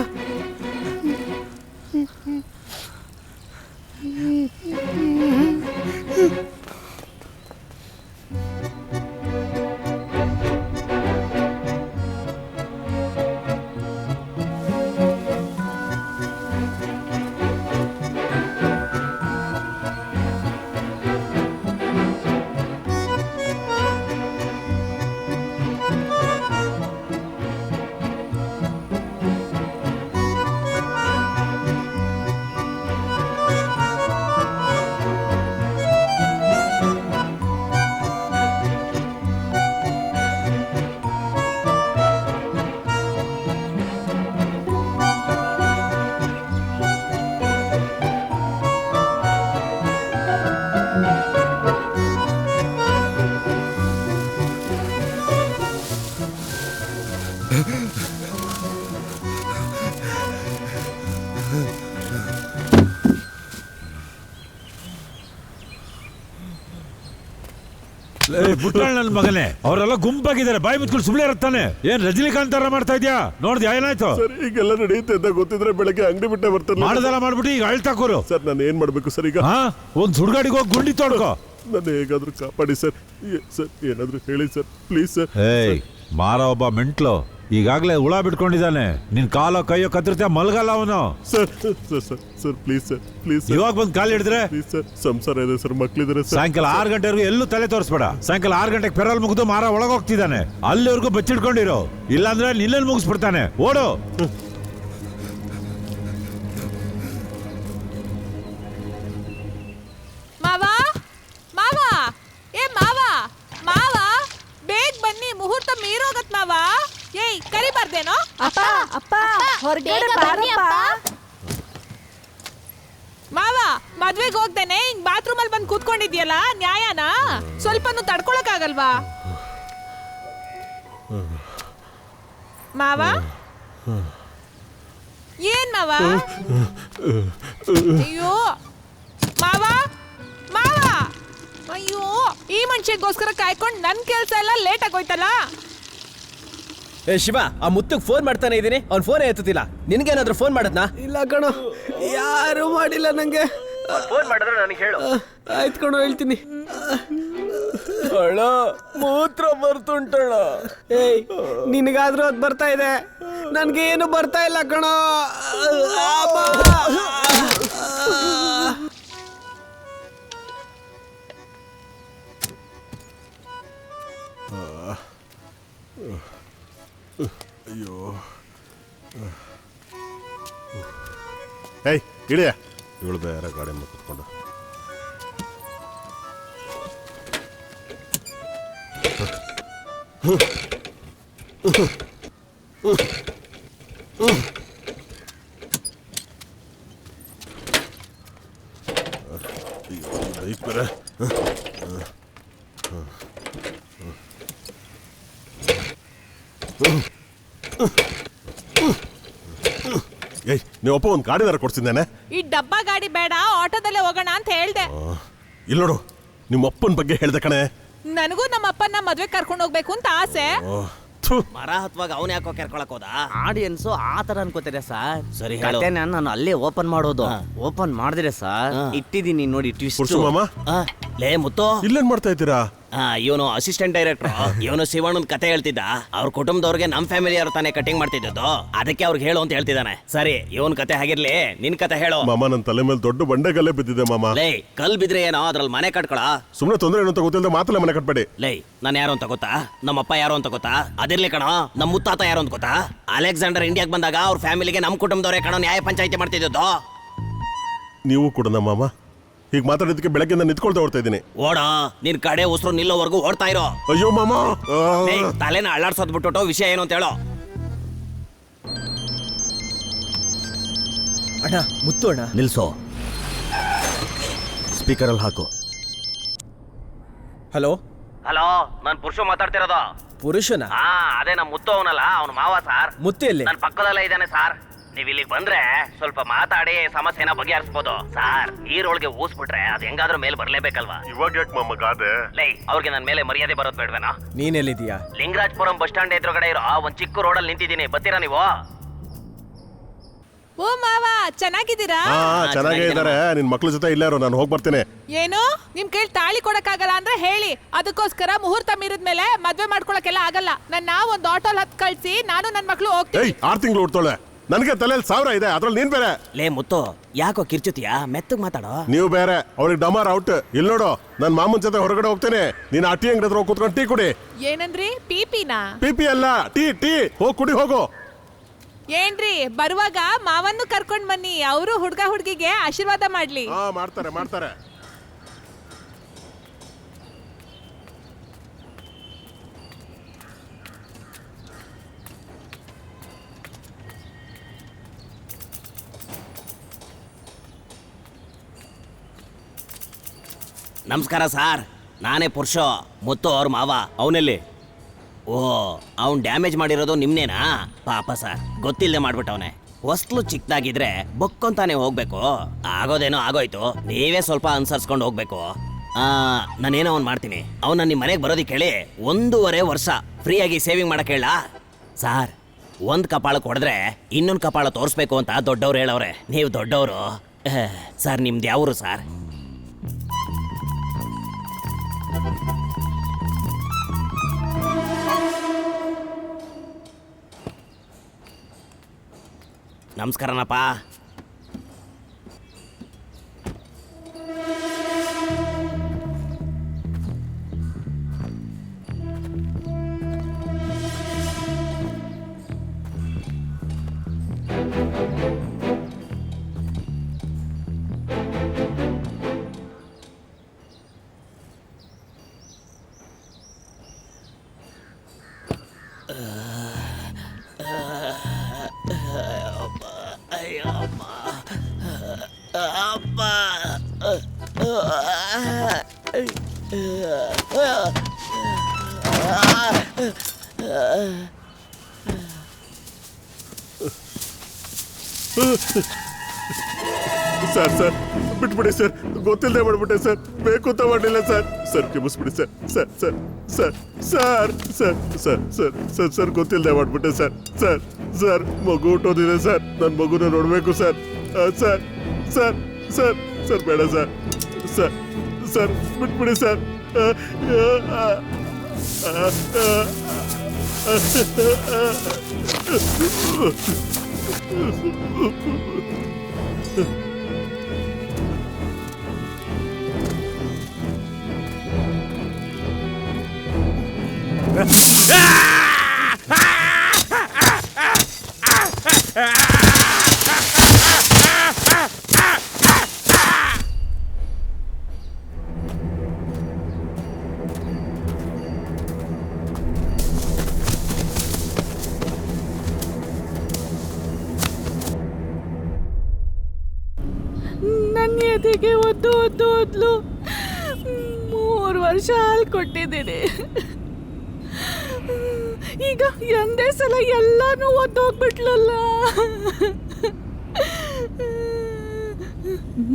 ಬಿಟ್ಟಾಳ ನನ್ ಮಗನೇ, ಅವರೆಲ್ಲ ಗುಂಪಾಗಿದ್ದಾರೆ, ಬಾಯಿ ಮುಚ್ಕೊಂಡು ಸುಮ್ಮನೆ ಇರ್ತಾನೆ. ಏನ್ ರಜನಿಕಾಂತ್ ತರ ಮಾಡ್ತಾ ಇದ್ಯಾ? ನೋಡ್ದ್ಯಾ ಏನಾಯ್ತು? ಸರ್ ಈಗೆಲ್ಲ ನಡೆಯುತ್ತೆ ಅಂತ ಗೊತ್ತಿದ್ರೆ ಬೆಳಗ್ಗೆ ಅಂಗಡಿ ಬಿಟ್ಟೆ ಬರ್ತಾರೆ. ಮಾಡದೆಲ್ಲ ಮಾಡ್ಬಿಟ್ಟು ಈಗ ಅಳ್ತಾ ಕೂರು. ಸರ್ ನಾನು ಏನ್ ಮಾಡ್ಬೇಕು ಸರ್ ಈಗ? ಒಂದ್ ಸುಡ್ಗಾಡಿಗೆ ಹೋಗಿ ಗುಂಡಿ ತೋಡ್ಕೋ. ನನ್ನ ಹೇಗಾದ್ರೂ ಕಾಪಾಡಿ ಸರ್. ಸರ್ ಏನಾದ್ರೂ ಹೇಳಿ ಸರ್, ಪ್ಲೀಸ್ ಸರ್. ಏಯ್ ಮಾರ ಒಬ್ಬ ಮೆಂಟ್ಲು ಈಗಾಗ್ಲೇ ಹುಳ ಬಿಟ್ಕೊಂಡಿದ್ದಾನೆ. ನಿನ್ ಕಾಲೋ ಕೈಯೋ ಕತ್ತಿರ್ತೀಯ, ಮಲ್ಗಲ್ಲ ಅವನು. Sir sir sir sir please sir, please ಇವಾಗ ಬಂದು ಕಾಲು ಹಿಡಿದ್ರೆ ಪ್ಲೀಸ್ ಸರ್. ಸಂಸಾರ ಇದೆ ಸರ್, ಮಕ್ಳಿದ್ದಾರೆ ಸರ್. ಸಾಯಂಕಾಲ 6 ಗಂಟೆವರೆಗೂ ಎಲ್ಲೂ ತಲೆ ತೋರಿಸ್ಬೇಡ. ಸಾಯಂಕಾಲ 6 ಗಂಟೆಗೆ ಪೆರಲ್ ಮುಗಿದು ಮಾರ ಒಳಗೋಗ್ತಿದ್ದಾನೆ. ಅಲ್ಲಿವರೆಗೂ ಬಚ್ಚಿಡ್ಕೊಂಡಿರೋ, ಇಲ್ಲಾಂದ್ರೆ ನಿಲ್ಲಲ್ಲಿ ಮುಗಿಸ್ಬಿಡ್ತಾನೆ. ಓಡು. ಮಾವ ಮಾವ ಏ ಮಾವ ಮಾವ ಬೇಗ ಬನ್ನಿ, ಮುಹೂರ್ತ ಮೀರೋಗತ್ ಮಾವ. ಏಯ್ ಕರಿಬಾರ್ದೇನೋ? ಅಪ್ಪ ಅಪ್ಪ ಹೊರಗಡೆ ಬೇಗ ಬನ್ನಿ ಬಾರಪ್ಪ. ಅಪ್ಪ. ಮಾವ ಮದ್ವೆಗೆ ಹೋಗ್ದೇನೆ ಹಿಂಗ್ ಬಾತ್ರೂಮ್ ಅಲ್ಲಿ ಬಂದು ಕೂತ್ಕೊಂಡಿದ್ಯಲ್ಲ, ನ್ಯಾಯನಾ? ಸ್ವಲ್ಪನೂ ತಡ್ಕೊಳಕ್ ಆಗಲ್ವಾ ಮಾವ? ಏನ್ ಮಾವ? ಅಯ್ಯೋ ಮಾವ ಮಾವ, ಅಯ್ಯೋ ಈ ಮನುಷ್ಯಗೋಸ್ಕರ ಕಾಯ್ಕೊಂಡು ನನ್ ಕೆಲ್ಸ ಎಲ್ಲ ಲೇಟ್ ಆಗೋಯ್ತಲ್ಲ. ಏ ಶಿವ, ಆ ಮುತ್ತಗ್ ಫೋನ್ ಮಾಡ್ತಾನೆ ಇದೀನಿ, ಅವ್ನ್ ಫೋನ್ ಎತ್ತುತ್ತಿಲ್ಲ. ನಿನ್ಗೇನಾದ್ರೂ ಫೋನ್ ಮಾಡದ್ನಾ? ಇಲ್ಲ ಕಣೋ, ಯಾರು ಮಾಡಿಲ್ಲ ನಂಗೆ. ಫೋನ್ ಮಾಡಿದ್ರೆ ನನಗೆ ಹೇಳು. ಆಯ್ತು ಕಣೋ, ಹೇಳ್ತೀನಿ. ಅಳ ಮೂತ್ರ ಬರ್ತುಂಟಳ. ಏಯ್ ನಿನಗಾದ್ರೂ ಅದ್ ಬರ್ತಾ ಇದೆ, ನನ್ಗೆ ಏನು ಬರ್ತಾ ಇಲ್ಲ ಕಣೋ. ಅಯ್ಯೋ ಏಯ್ ಇಳಿಯ, ಇವಳು ಬೇರೆ ಗಾಡಿ ಮೇಲೆ ಕುತ್ಕೊಂಡು. ಬೈಕ್ ಬೇರೆ. ಏಯ್ ನೀವಪ್ಪ ಒಂದು ಗಾಡಿನಾರ ಕೊಡ್ಸಿದ್ದಾನೆ. ಈ ಡಬ್ಬಾ ಗಾಡಿ ಬೇಡ, ಆಟೋದಲ್ಲೇ ಹೋಗೋಣ ಅಂತ ಹೇಳ್ದೆ. ಇಲ್ಲ ನೋಡು, ನಿಮ್ಮ ಅಪ್ಪನ ಬಗ್ಗೆ ಹೇಳ್ದೆ ಕಣೆ. ನನಗೂ ನಮ್ಮ ಅಪ್ಪನ ಮದ್ವೆ ಕರ್ಕೊಂಡು ಹೋಗ್ಬೇಕು ಅಂತ ಆಸೆ. ಮರ ಹತ್ತುವಾಗ ಅವನ್ ಯಾಕೋ ಕೆರ್ಕೊಳಕ್ ಹೋದ? ಆಡಿಯನ್ಸ್ ಆ ತರ ಅನ್ಕೋತಾರೆ ಸರ್. ಸರಿ ಕಥೆನ ನಾನು ಅಲ್ಲೇ ಓಪನ್ ಮಾಡೋದು. ಓಪನ್ ಮಾಡಿದ್ರೆ ಸರ್ ಇಟ್ಟಿದ್ದೀನಿ ನೋಡಿ ಟ್ವಿಸ್ಟ್. ಪುರುಷು ಮಾಮ ಲೇ ಮುತ್ತು, ಇಲ್ಲೇನ್ ಮಾಡ್ತಾ ಇದ್ದೀರಾ? ಇವನು ಅಸಿಸ್ಟೆಂಟ್ ಡೈರೆಕ್ಟರ್. ಇವನು ಶಿವಣ್ಣನ್ ಕತೆ ಹೇಳ್ತಿದ್ದ. ಅವ್ರ ಕುಟುಂಬದವ್ರಿಗೆ ನಮ್ ಫ್ಯಾಮಿಲಿ ಅವ್ರ ತಾನೇ ಕಟಿಂಗ್ ಮಾಡ್ತಿದ್ದದ್ದು, ಅದಕ್ಕೆ ಅವ್ರಿಗೆ ಹೇಳು ಅಂತ ಹೇಳ್ತಿದ್ದಾನೆ. ಸರಿ, ಇವನ್ ಕತೆ ಆಗಿರ್ಲಿ, ನಿನ್ ಕತೆ ಹೇಳು. ಮಾಮ ನನ್ನ ತಲೆ ಮೇಲೆ ದೊಡ್ಡ ಬಂಡೆಗಲ್ಲೇ ಬಿದ್ದಿದೆ ಮಾಮ. ಲೇ ಕಲ್ ಬಿದ್ರೆ ಏನೋ ಅದ್ರಲ್ಲಿ ಮನೆ ಕಟ್ಕೊಳ. ಸುಮ್ನೆ ತೊಂದ್ರೆ ಏನು ಅಂತ ಗೊತ್ತಿಲ್ಲದೆ ಮಾತಲ್ಲ ಮನೆ ಕಟ್ಬೇಡಿ. ಲೇ ನಾನು ಯಾರು ಅಂತ ಗೊತ್ತಾ? ನಮ್ಮಪ್ಪ ಯಾರು ಅಂತ ಗೊತ್ತಾ? ಅದಿರ್ಲಿ ಕಣೋ, ನಮ್ಮ ಮುತ್ತಾತ ಯಾರು ಅಂತ ಗೊತ್ತಾ? ಅಲೆಕ್ಸಾಂಡರ್ ಇಂಡಿಯಾಗ್ ಬಂದಾಗ ಅವ್ರ ಫ್ಯಾಮಿಲಿಗೆ ನಮ್ ಕುಟುಂಬದವರೇ ಕಣೋ ನ್ಯಾಯ ಪಂಚಾಯಿತಿ ಮಾಡ್ತಿದ್ದದ್ದು. ನೀವು ಕೂಡ ನಮ್ಮ ಮಾಮ ಹೀಗೆ ಮಾತಾಡೋದಕ್ಕೆ ಬೆಳಗ್ಗೆಯಿಂದ ನಿಂತ್ಕೊಳ್ತಾ ಓಡ್ತಾ ಇದ್ದೀನಿ. ಓಡ, ನಿನ್ ಕಡೆ ಉಸಿರು ನಿಲ್ಲೋವರೆಗೂ ಓಡ್ತಾ ಇರೋ. ಅಯ್ಯೋ ಮಾಮ, ತಲೆನ ಅಳ್ಳಾಡ್ಸೋದ್ ಬಿಟ್ಟು ವಿಷಯ ಏನು ಅಂತ ಹೇಳೋ. ಅಣ್ಣ ಮುತ್ತು ಅಣ್ಣ. ನಿಲ್ಸೋ, ಸ್ಪೀಕರ್ ಅಲ್ಲಿ ಹಾಕು. ಹಲೋ ಹಲೋ, ನಾನ್ ಪುರುಷ ಮಾತಾಡ್ತಿರೋದು. ಪುರುಷನ? ಅದೇ ನಮ್ ಮುತ್ತು ಅವನಲ್ಲ, ಅವ್ನ ಮಾವ ಸಾರ್. ಮುತ್ತು ಎಲ್ಲಿ? ನನ್ ಪಕ್ಕದಲ್ಲೇ ಇದ್ದಾನೆ ಸಾರ್. ನೀವ್ ಇಲ್ಲಿಗೆ ಬಂದ್ರೆ ಸ್ವಲ್ಪ ಮಾತಾಡಿ ಸಮಸ್ಯೆನ ಬಗೆಹರಿಸಬಹುದು ಸಾರ್. ನೀರೊಳಗೆ ಊಸ್ಬಿಟ್ರೆ ಅದ್ ಹೆಂಗಾದ್ರೂ ಮೇಲೆ ಬರ್ಲೇಬೇಕಲ್ವಾ? ಇವಾಗ ಯಾಕೆ ಮಾಮ ಗಾದೆ? ಲೈ, ಅವ್ರಿಗೆ ನನ್ ಮೇಲೆ ಮರ್ಯಾದೆ ಬರೋದ್ ಬೇಡ್ವೇನಾ? ನೀನೆಲ್ಲಿದೀಯಾ? ಲಿಂಗರಾಜಪುರಂ ಬಸ್ ಸ್ಟಾಂಡ್ ಎದುರುಗಡೆ ಇರೋ ಒಂದ್ ಚಿಕ್ಕ ರೋಡಲ್ಲಿ ನಿಂತಿದ್ದೀನಿ, ಬರ್ತೀರಾ ನೀವು? ಓ ಮಾವ, ಚೆನ್ನಾಗಿದ್ದೀರಾ? ಹಾ ಚೆನ್ನಾಗೇ ಇದ್ದಾರೆ. ನಿನ್ ಮಕ್ಳ ಜೊತೆ ಇಲ್ಲಾರು, ನಾನು ಹೋಗಿ ಬರ್ತೇನೆ. ಏನು ನಿಮ್ ಕೈಲಿ ತಾಳಿ ಕೊಡಕ್ಕಾಗಲ್ಲ ಅಂದ್ರೆ ಹೇಳಿ, ಅದಕ್ಕೋಸ್ಕರ ಮುಹೂರ್ತ ಮೀರಿದ್ಮೇಲೆ ಮದ್ವೆ ಮಾಡ್ಕೊಳಕ್ಕೆಲ್ಲ ಆಗಲ್ಲ. ನನ್ನ ಒಂದ್ ಆಟೋಲ್ ಹತ್ ಕಳ್ಸಿ ನಾನು ನನ್ ಮಕ್ಳು ಹೋಗ್ತೀವಿ. ಏಯ್ 6 ತಿಂಗಳು ಉಡ್ತಾಳೆ, ನನಗೆ ತಲೆಯಲ್ಲಿ 1000 ಇದೆ, ಅದ್ರಲ್ಲಿ ನೀನ್ ಬೇರೆ. ಲೇ ಮುತ್ತು, ಯಾಕೋ ಕಿರ್ಚುತ್ತೀಯಾ? ಮೆತ್ತಗ್ ಮಾತಾಡೋ. ನೀವು ಬೇರೆ, ಅವ್ರಿಗೆ ಡಮಾರ್ ಔಟ್. ಇಲ್ಲಿ ನೋಡು, ನನ್ ಮಾಮನ್ ಜೊತೆ ಹೊರಗಡೆ ಹೋಗ್ತೇನೆ, ನೀನ್ ಆ ಟೀ ಅಂಗಡಿ ಹತ್ರ ಹೋಗಿ ಕೂತ್ಕೊಂಡು ಟೀ ಕುಡಿ. ಏನಂದ್ರಿ? ಪಿಪಿನಾ? ಪಿಪಿ ಅಲ್ಲ, ಟೀ ಟೀ. ಹೋಗಿ ಕುಡಿ ಹೋಗು. ಏನ್ರಿ, ಬರುವಾಗ ಮಾವನ್ನು ಕರ್ಕೊಂಡ್ ಬನ್ನಿ, ಅವರು ಹುಡ್ಗ ಹುಡ್ಗಿಗೆ ಆಶೀರ್ವಾದ ಮಾಡ್ಲಿ. ಹಾ ಮಾಡ್ತಾರೆ ಮಾಡ್ತಾರೆ. ನಮಸ್ಕಾರ ಸಾರ್, ನಾನೇ ಪುರುಷ, ಮುತ್ತು ಅವ್ರ ಮಾವ. ಅವನಲ್ಲಿ ಓ, ಅವ್ನ್ ಡ್ಯಾಮೇಜ್ ಮಾಡಿರೋದು ನಿಮ್ನೇನಾ? ಪಾಪ ಸರ್, ಗೊತ್ತಿಲ್ಲದೆ ಮಾಡ್ಬಿಟ್ಟವನೆ. ಹೊಸ್ಲು ಚಿಕ್ಕದಾಗಿದ್ರೆ ಬೊಕ್ಕೊಂತಾನೆ ಹೋಗ್ಬೇಕು. ಆಗೋದೇನೋ ಆಗೋಯ್ತು, ನೀವೇ ಸ್ವಲ್ಪ ಅನುಸರಿಸ್ಕೊಂಡು ಹೋಗ್ಬೇಕು. ನಾನೇನೋ ಅವ್ನು ಮಾಡ್ತೀನಿ. ಅವನ್ನ ನಿಮ್ಮ ಮನೆಗೆ ಬರೋದಕ್ಕೆ ಹೇಳಿ 1.5 ವರ್ಷ ಫ್ರೀಯಾಗಿ ಸೇವಿಂಗ್ ಮಾಡಕ್ಕೆ ಹೇಳ. ಸಾರ್, ಒಂದು ಕಪಾಳಕ್ಕೆ ಹೊಡೆದ್ರೆ ಇನ್ನೊಂದು ಕಪಾಳ ತೋರಿಸ್ಬೇಕು ಅಂತ ದೊಡ್ಡವ್ರು ಹೇಳವ್ರೆ. ನೀವು ದೊಡ್ಡವರು. ಸರ್, ನಿಮ್ದು ಯಾವರು ಸರ್? ನಮಸ್ಕಾರನಪ್ಪ. ಸರ್ ಬಿಟ್ಬಿಡಿ ಸರ್, ಗೊತ್ತಿಲ್ಲದೆ ಮಾಡ್ಬಿಟ್ಟೆ ಸರ್, ಬೇಕು ಅಂತ ಮಾಡಲಿಲ್ಲ ಸರ್. ಸರ್ ಕ್ಷಮಿಸ್ಬಿಡಿ sir. Sir sir sir sir sir sir sir sir sir ಗೊತ್ತಿಲ್ಲದೆ ಮಾಡ್ಬಿಟ್ಟೆ ಸರ್. ಸರ್ ಸರ್ ಮಗು ಹುಟ್ಟೋದಿದೆ ಸರ್, ನನ್ನ ಮಗುನ ನೋಡಬೇಕು sir. Sir sir sir sir ಬೇಡ ಸರ್. ಸರ್ ಸರ್ ಬಿಟ್ಬಿಡಿ ಸರ್. ನನ್ನ ಎದೆಗೆ ಒದ್ದು 3 ವರ್ಷ ಹಾಲು ಕೊಟ್ಟಿದ್ದೀನಿ. ಈಗ ಒಂದೇ ಸಲ ಎಲ್ಲಾನು ಒದ್ದೋಗ್ಬಿಟ್ಲಲ್ಲ.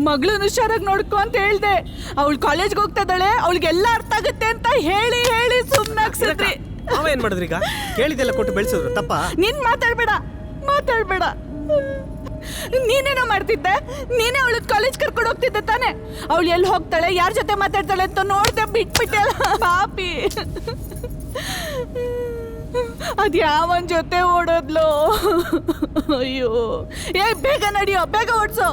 ಮಗಳನ್ನ ಹುಷಾರಾಗಿ ನೋಡ್ಕೊ ಅಂತ ಹೇಳ್ದೆ. ಅವಳು ಕಾಲೇಜ್ಗೆ ಹೋಗ್ತಾ ಇದ್ದಾಳೆ, ಅವಳಿಗೆಲ್ಲ ಅರ್ಥ ಆಗುತ್ತೆ ಅಂತ ಹೇಳಿ ಹೇಳಿ ಸುಮ್ಮನಾಗ್ಸಿದ್ರಿ. ಅವ ಏನ್ ಮಾಡಿದ್ರಿ? ಈಗ ಕೇಳಿದೆಲ್ಲ ಕೊಟ್ಟು ಬೆಳೆಸಿದ್ರು ತಪ್ಪ. ನೀನ್ ಮಾತಾಡ್ಬೇಡ. ನೀನೇನೋ ಮಾಡ್ತಿದ್ದೆ. ನೀನೇ ಅವಳು ಕಾಲೇಜ್ ಕರ್ಕೊಂಡು ಹೋಗ್ತಿದ್ದೆ ತಾನೆ. ಅವಳು ಎಲ್ಲಿ ಹೋಗ್ತಾಳೆ, ಯಾರ ಜೊತೆ ಮಾತಾಡ್ತಾಳೆ ಅಂತ ನೋಡ್ದೆ ಬಿಟ್ಬಿಟ್ಟೆ ಪಾಪಿ. ಅದ್ಯಾವನ್ ಜೊತೆ ಓಡೋದ್ಲು. ಅಯ್ಯೋ, ಬೇಗ ನಡಿಯೋ, ಬೇಗ ಓಡ್ಸೋ.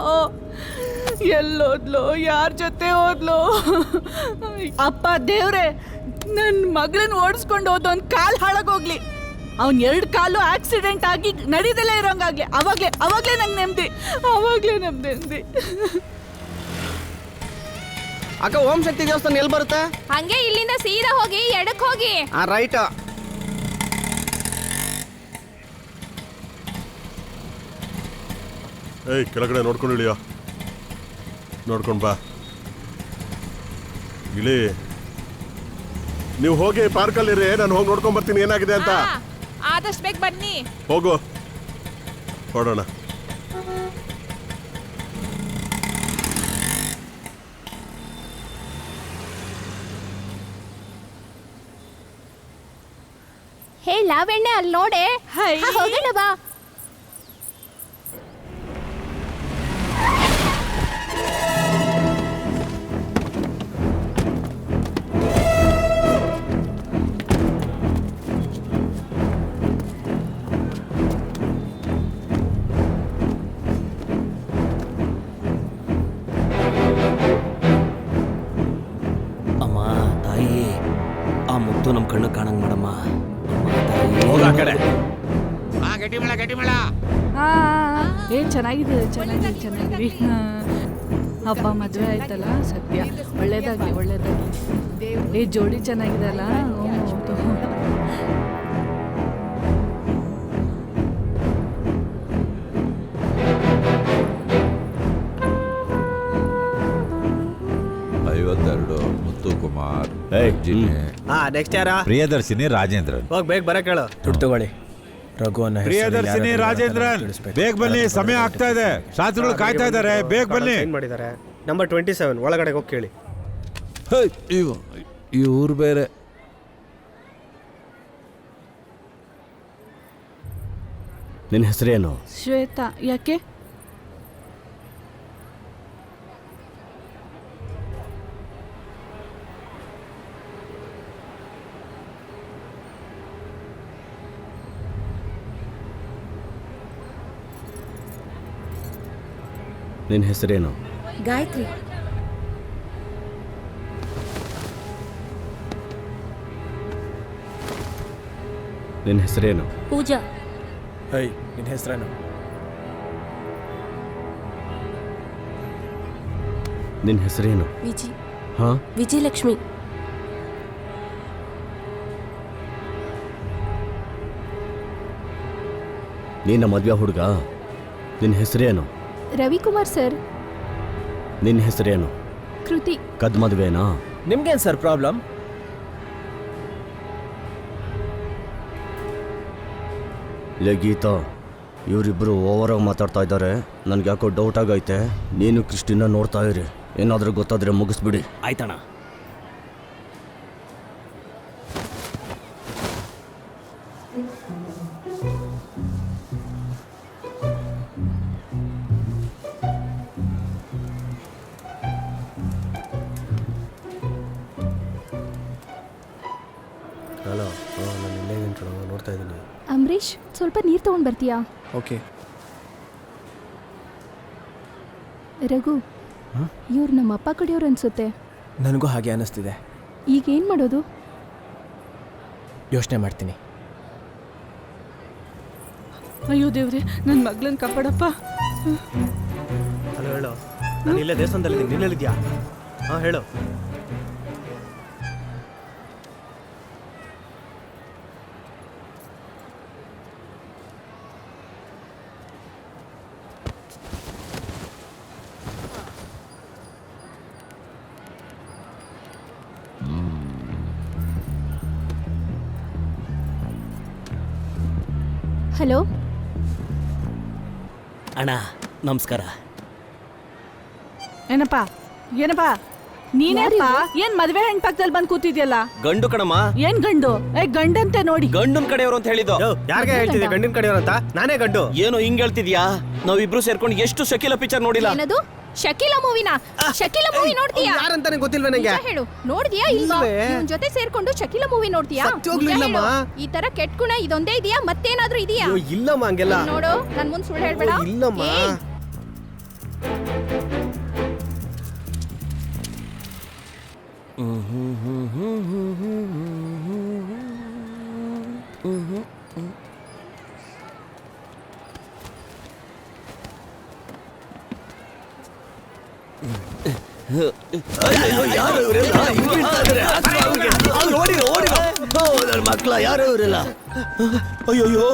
ಎಲ್ಲೋದ್ಲು, ಯಾರ ಜೊತೆ ಹೋದ್ಲು? ಅಪ್ಪ ದೇವ್ರೆ, ನನ್ನ ಮಗಳನ್ನ ಓಡಿಸ್ಕೊಂಡು ಹೋದ ಒಂದು ಕಾಲು ಹಾಳಾಗೋಗ್ಲಿ. ಅವ್ನ್ 2 ಕಾಲು ಆಕ್ಸಿಡೆಂಟ್ ಆಗಿ ನಡೀದಲ್ಲೇ ಇರೋಂಗಾಗ್ಲಿ. ಅವಾಗ್ಲೇ ನಂಗೆ ನೆಮ್ಮದಿ. ಅಕ್ಕ, ಓಂ ಶಕ್ತಿ ದೇವಸ್ಥಾನ ಎಲ್ಲಿ ಬರುತ್ತೆ? ಹಂಗೆ ಇಲ್ಲಿಂದ ಸೀದಾ ಹೋಗಿ ಎಡಕ್ ಹೋಗಿ. ರೈಟ್. ಏಯ್, ಕೆಳಗಡೆ ನೋಡ್ಕೊಂಡು ಇಳಿಯೋ. ನೋಡ್ಕೊಂಡು ಬಾ. ಇಳಿ. ನೀವು ಹೋಗಿ ಪಾರ್ಕಲ್ಲಿರಿ, ನಾನು ಹೋಗಿ ನೋಡ್ಕೊಂಡ್ ಬರ್ತೀನಿ ಏನಾಗಿದೆ ಅಂತ. ಆದಷ್ಟು ಬೇಗ ಬನ್ನಿ. ಹೋಗು, ಹೊಡೋಣ. ಹೇ ಲಾವಣ್ಯ, ಅಲ್ಲಿ ನೋಡೆ. ಹೋಗೋಣ ಬಾ. ನಮ್ಮ ಕಣ್ಣು ಕಾಣಂಗ್ ಮಾಡಮ್ಮ. ಹೋಗ ಆ ಕಡೆ. ಚೆನ್ನಾಗಿದ್ದೀರಿ. ಹಬ್ಬ ಮದುವೆ ಆಯ್ತಲ್ಲ, ಸದ್ಯ ಒಳ್ಳೇದಾಗ್ಲಿ. ಜೋಡಿ ಚೆನ್ನಾಗಿದೆ ಅಲ್ಲ. ಮುತ್ತುಕುಮಾರ್, ನೆಕ್ಸ್ಟ್ ಯಾರ? ಪ್ರಿಯದರ್ಶಿನಿ ರಾಜೇಂದ್ರನ್. ಹೋಗಿ ಬೇಗ ಬರಕ್ ಹೇಳು. ದುಡ್ಡು ತಗೊಳ್ಳಿ. ರಘುವನ್ನ ಪ್ರಿಯದರ್ಶಿನಿ ರಾಜೇಂದ್ರನ್, ಬೇಗ ಬನ್ನಿ, ಸಮಯ ಆಗ್ತಾ ಇದೆ. ಶಾಸ್ತ್ರಿಗಳು ಕಾಯ್ತಾ ಇದ್ದಾರೆ, ಬೇಗ ಬನ್ನಿ. ಮಾಡಿದ್ದಾರೆ. ನಂಬರ್ 27 ಒಳಗಡೆ ಹೋಗಿ ಕೇಳಿ. ಇವ್ರು ಬೇರೆ. ನಿನ್ನ ಹೆಸರೇನು? ಶ್ವೇತಾ. ಯಾಕೆ? ನಿನ್ನ ಹೆಸರೇನು? ಗಾಯತ್ರಿ. ನಿನ್ನ ಹೆಸರೇನು? ಪೂಜಾ. ಹೈ, ನಿನ್ನ ಹೆಸರೇನು? ನಿನ್ನ ಹೆಸರೇನು? ವಿಜಿ. ಹಾ, ವಿಜಯಲಕ್ಷ್ಮಿ. ನೀನ ಮದ್ವೆ ಹುಡುಗ. ನಿನ್ನ ಹೆಸರೇನು? ರವಿಕುಮಾರ್ ಸರ್. ನಿನ್ನ ಹೆಸರೇನು? ಕೃತಿ. ಕದ್ ಮದ್ವೆನಾ? ನಿಮ್ಗೇನು ಸರ್ ಪ್ರಾಬ್ಲಮ್? ಲೇ ಗೀತಾ, ಇವರಿಬ್ಬರು ಓವರಾಗಿ ಮಾತಾಡ್ತಾ ಇದ್ದಾರೆ. ನನ್ಗೆ ಯಾಕೋ ಡೌಟ್ ಆಗೈತೆ. ನೀನು ಕ್ರಿಸ್ಟಿನ ನೋಡ್ತಾ ಇರಿ, ಏನಾದರೂ ಗೊತ್ತಾದರೆ ಮುಗಿಸ್ಬಿಡಿ. ಆಯ್ತಣ್ಣ. ಹಲೋ, ನಾನು ಇಲ್ಲೇ ನೋಡ್ತಾ ಇದ್ದೀನಿ. ಅಂಬರೀಷ್, ಸ್ವಲ್ಪ ನೀರು ತಗೊಂಡು ಬರ್ತೀಯಾ? ಓಕೆ. ರಘು, ಇವ್ರು ನಮ್ಮ ಅಪ್ಪ ಕಡೆಯವ್ರು ಅನ್ಸುತ್ತೆ. ನನಗೂ ಹಾಗೆ ಅನ್ನಿಸ್ತಿದೆ. ಈಗ ಏನು ಮಾಡೋದು? ಯೋಚನೆ ಮಾಡ್ತೀನಿ. ಅಯ್ಯೋ ದೇವ್ರೆ, ನನ್ನ ಮಗಳನ್ನ ಕಾಪಾಡಪ್ಪ. ಹಲೋ, ಹೇಳು. ನಾನು ಇಲ್ಲೇ ದೇವಸ್ಥಾನದಲ್ಲಿದ್ದೀನಿ. ನೀನು ಹೇಳಿದ್ಯಾ? ಹಾಂ, ಹೇಳು. ಹಲೋ ಅಣ್ಣ, ನಮಸ್ಕಾರ. ಏನಪ್ಪ ಏನಪ್ಪ ನೀನೇಪ್ಪ? ಏನ್ ಮದ್ವೆ ಹೆಣ್ ಪಕ್ಕದಲ್ಲಿ ಬಂದ್ ಕೂತಿದ್ಯಲ್ಲ? ಗಂಡು ಕಣಮ್ಮ. ಏನ್ ಗಂಡು? ಗಂಡಂತೆ ನೋಡಿ. ಗಂಡನ್ ಕಡೆಯವರು ಅಂತ ಹೇಳಿದ್ದು. ಯಾರಿಗೆ ಹೇಳ್ತಿದ್ದೆ ಗಂಡಿನ ಕಡೆಯವ್ರು ಅಂತ? ನಾನೇ ಗಂಡು. ಏನೋ ಹಿಂಗ್ ಹೇಳ್ತಿದ್ಯಾ? ನಾವಿಬ್ರು ಸೇರ್ಕೊಂಡು ಎಷ್ಟು ಶಕೀಲ ಪಿಕ್ಚರ್ ನೋಡಿಲ್ಲ. ಏನದು? ಶಕೀಲ ಮೂವಿನ? ಶಕೀಲ ಮೂವಿ ನೋಡ್ತೀಯಾ? ಯಾರಂತಾನೆ ಗೊತ್ತಿಲ್ವೇ ನಂಗೆ? ನಿಜ ಹೇಳು, ನೋಡ್ತೀಯಾ ಇಲ್ವಾ? ಇವನ್ ಜೊತೆ ಸೇರ್ಕೊಂಡು ಶಕೀಲ ಮೂವಿ ನೋಡ್ತೀಯಾ? ಸತ್ಯೋಗ್ಲೂ ನಿಜ ಇಲ್ಲಮ್ಮ. ಹೇಳು. ಈ ತರ ಕೆಟ್ಟ ಗುಣ ಇದೊಂದೇ ಇದೆಯಾ? ಮತ್ತೇನಾದ್ರೂ ಇದೆಯಾ? ಅಯ್ಯೋ, ಇಲ್ಲಮ್ಮ ಹಂಗೆಲ್ಲ. ನೋಡು, ನನ್ ಮುಂದ್ ಸುಳ್ಳು ಹೇಳ್ಬೇಡ. ಇಲ್ಲಮ್ಮ. ಏಯ್, ಮಕ್ಕಳ ಯಾರು ಇವರೆಲ್ಲ? ಅಯ್ಯೋಯ್ಯೋ,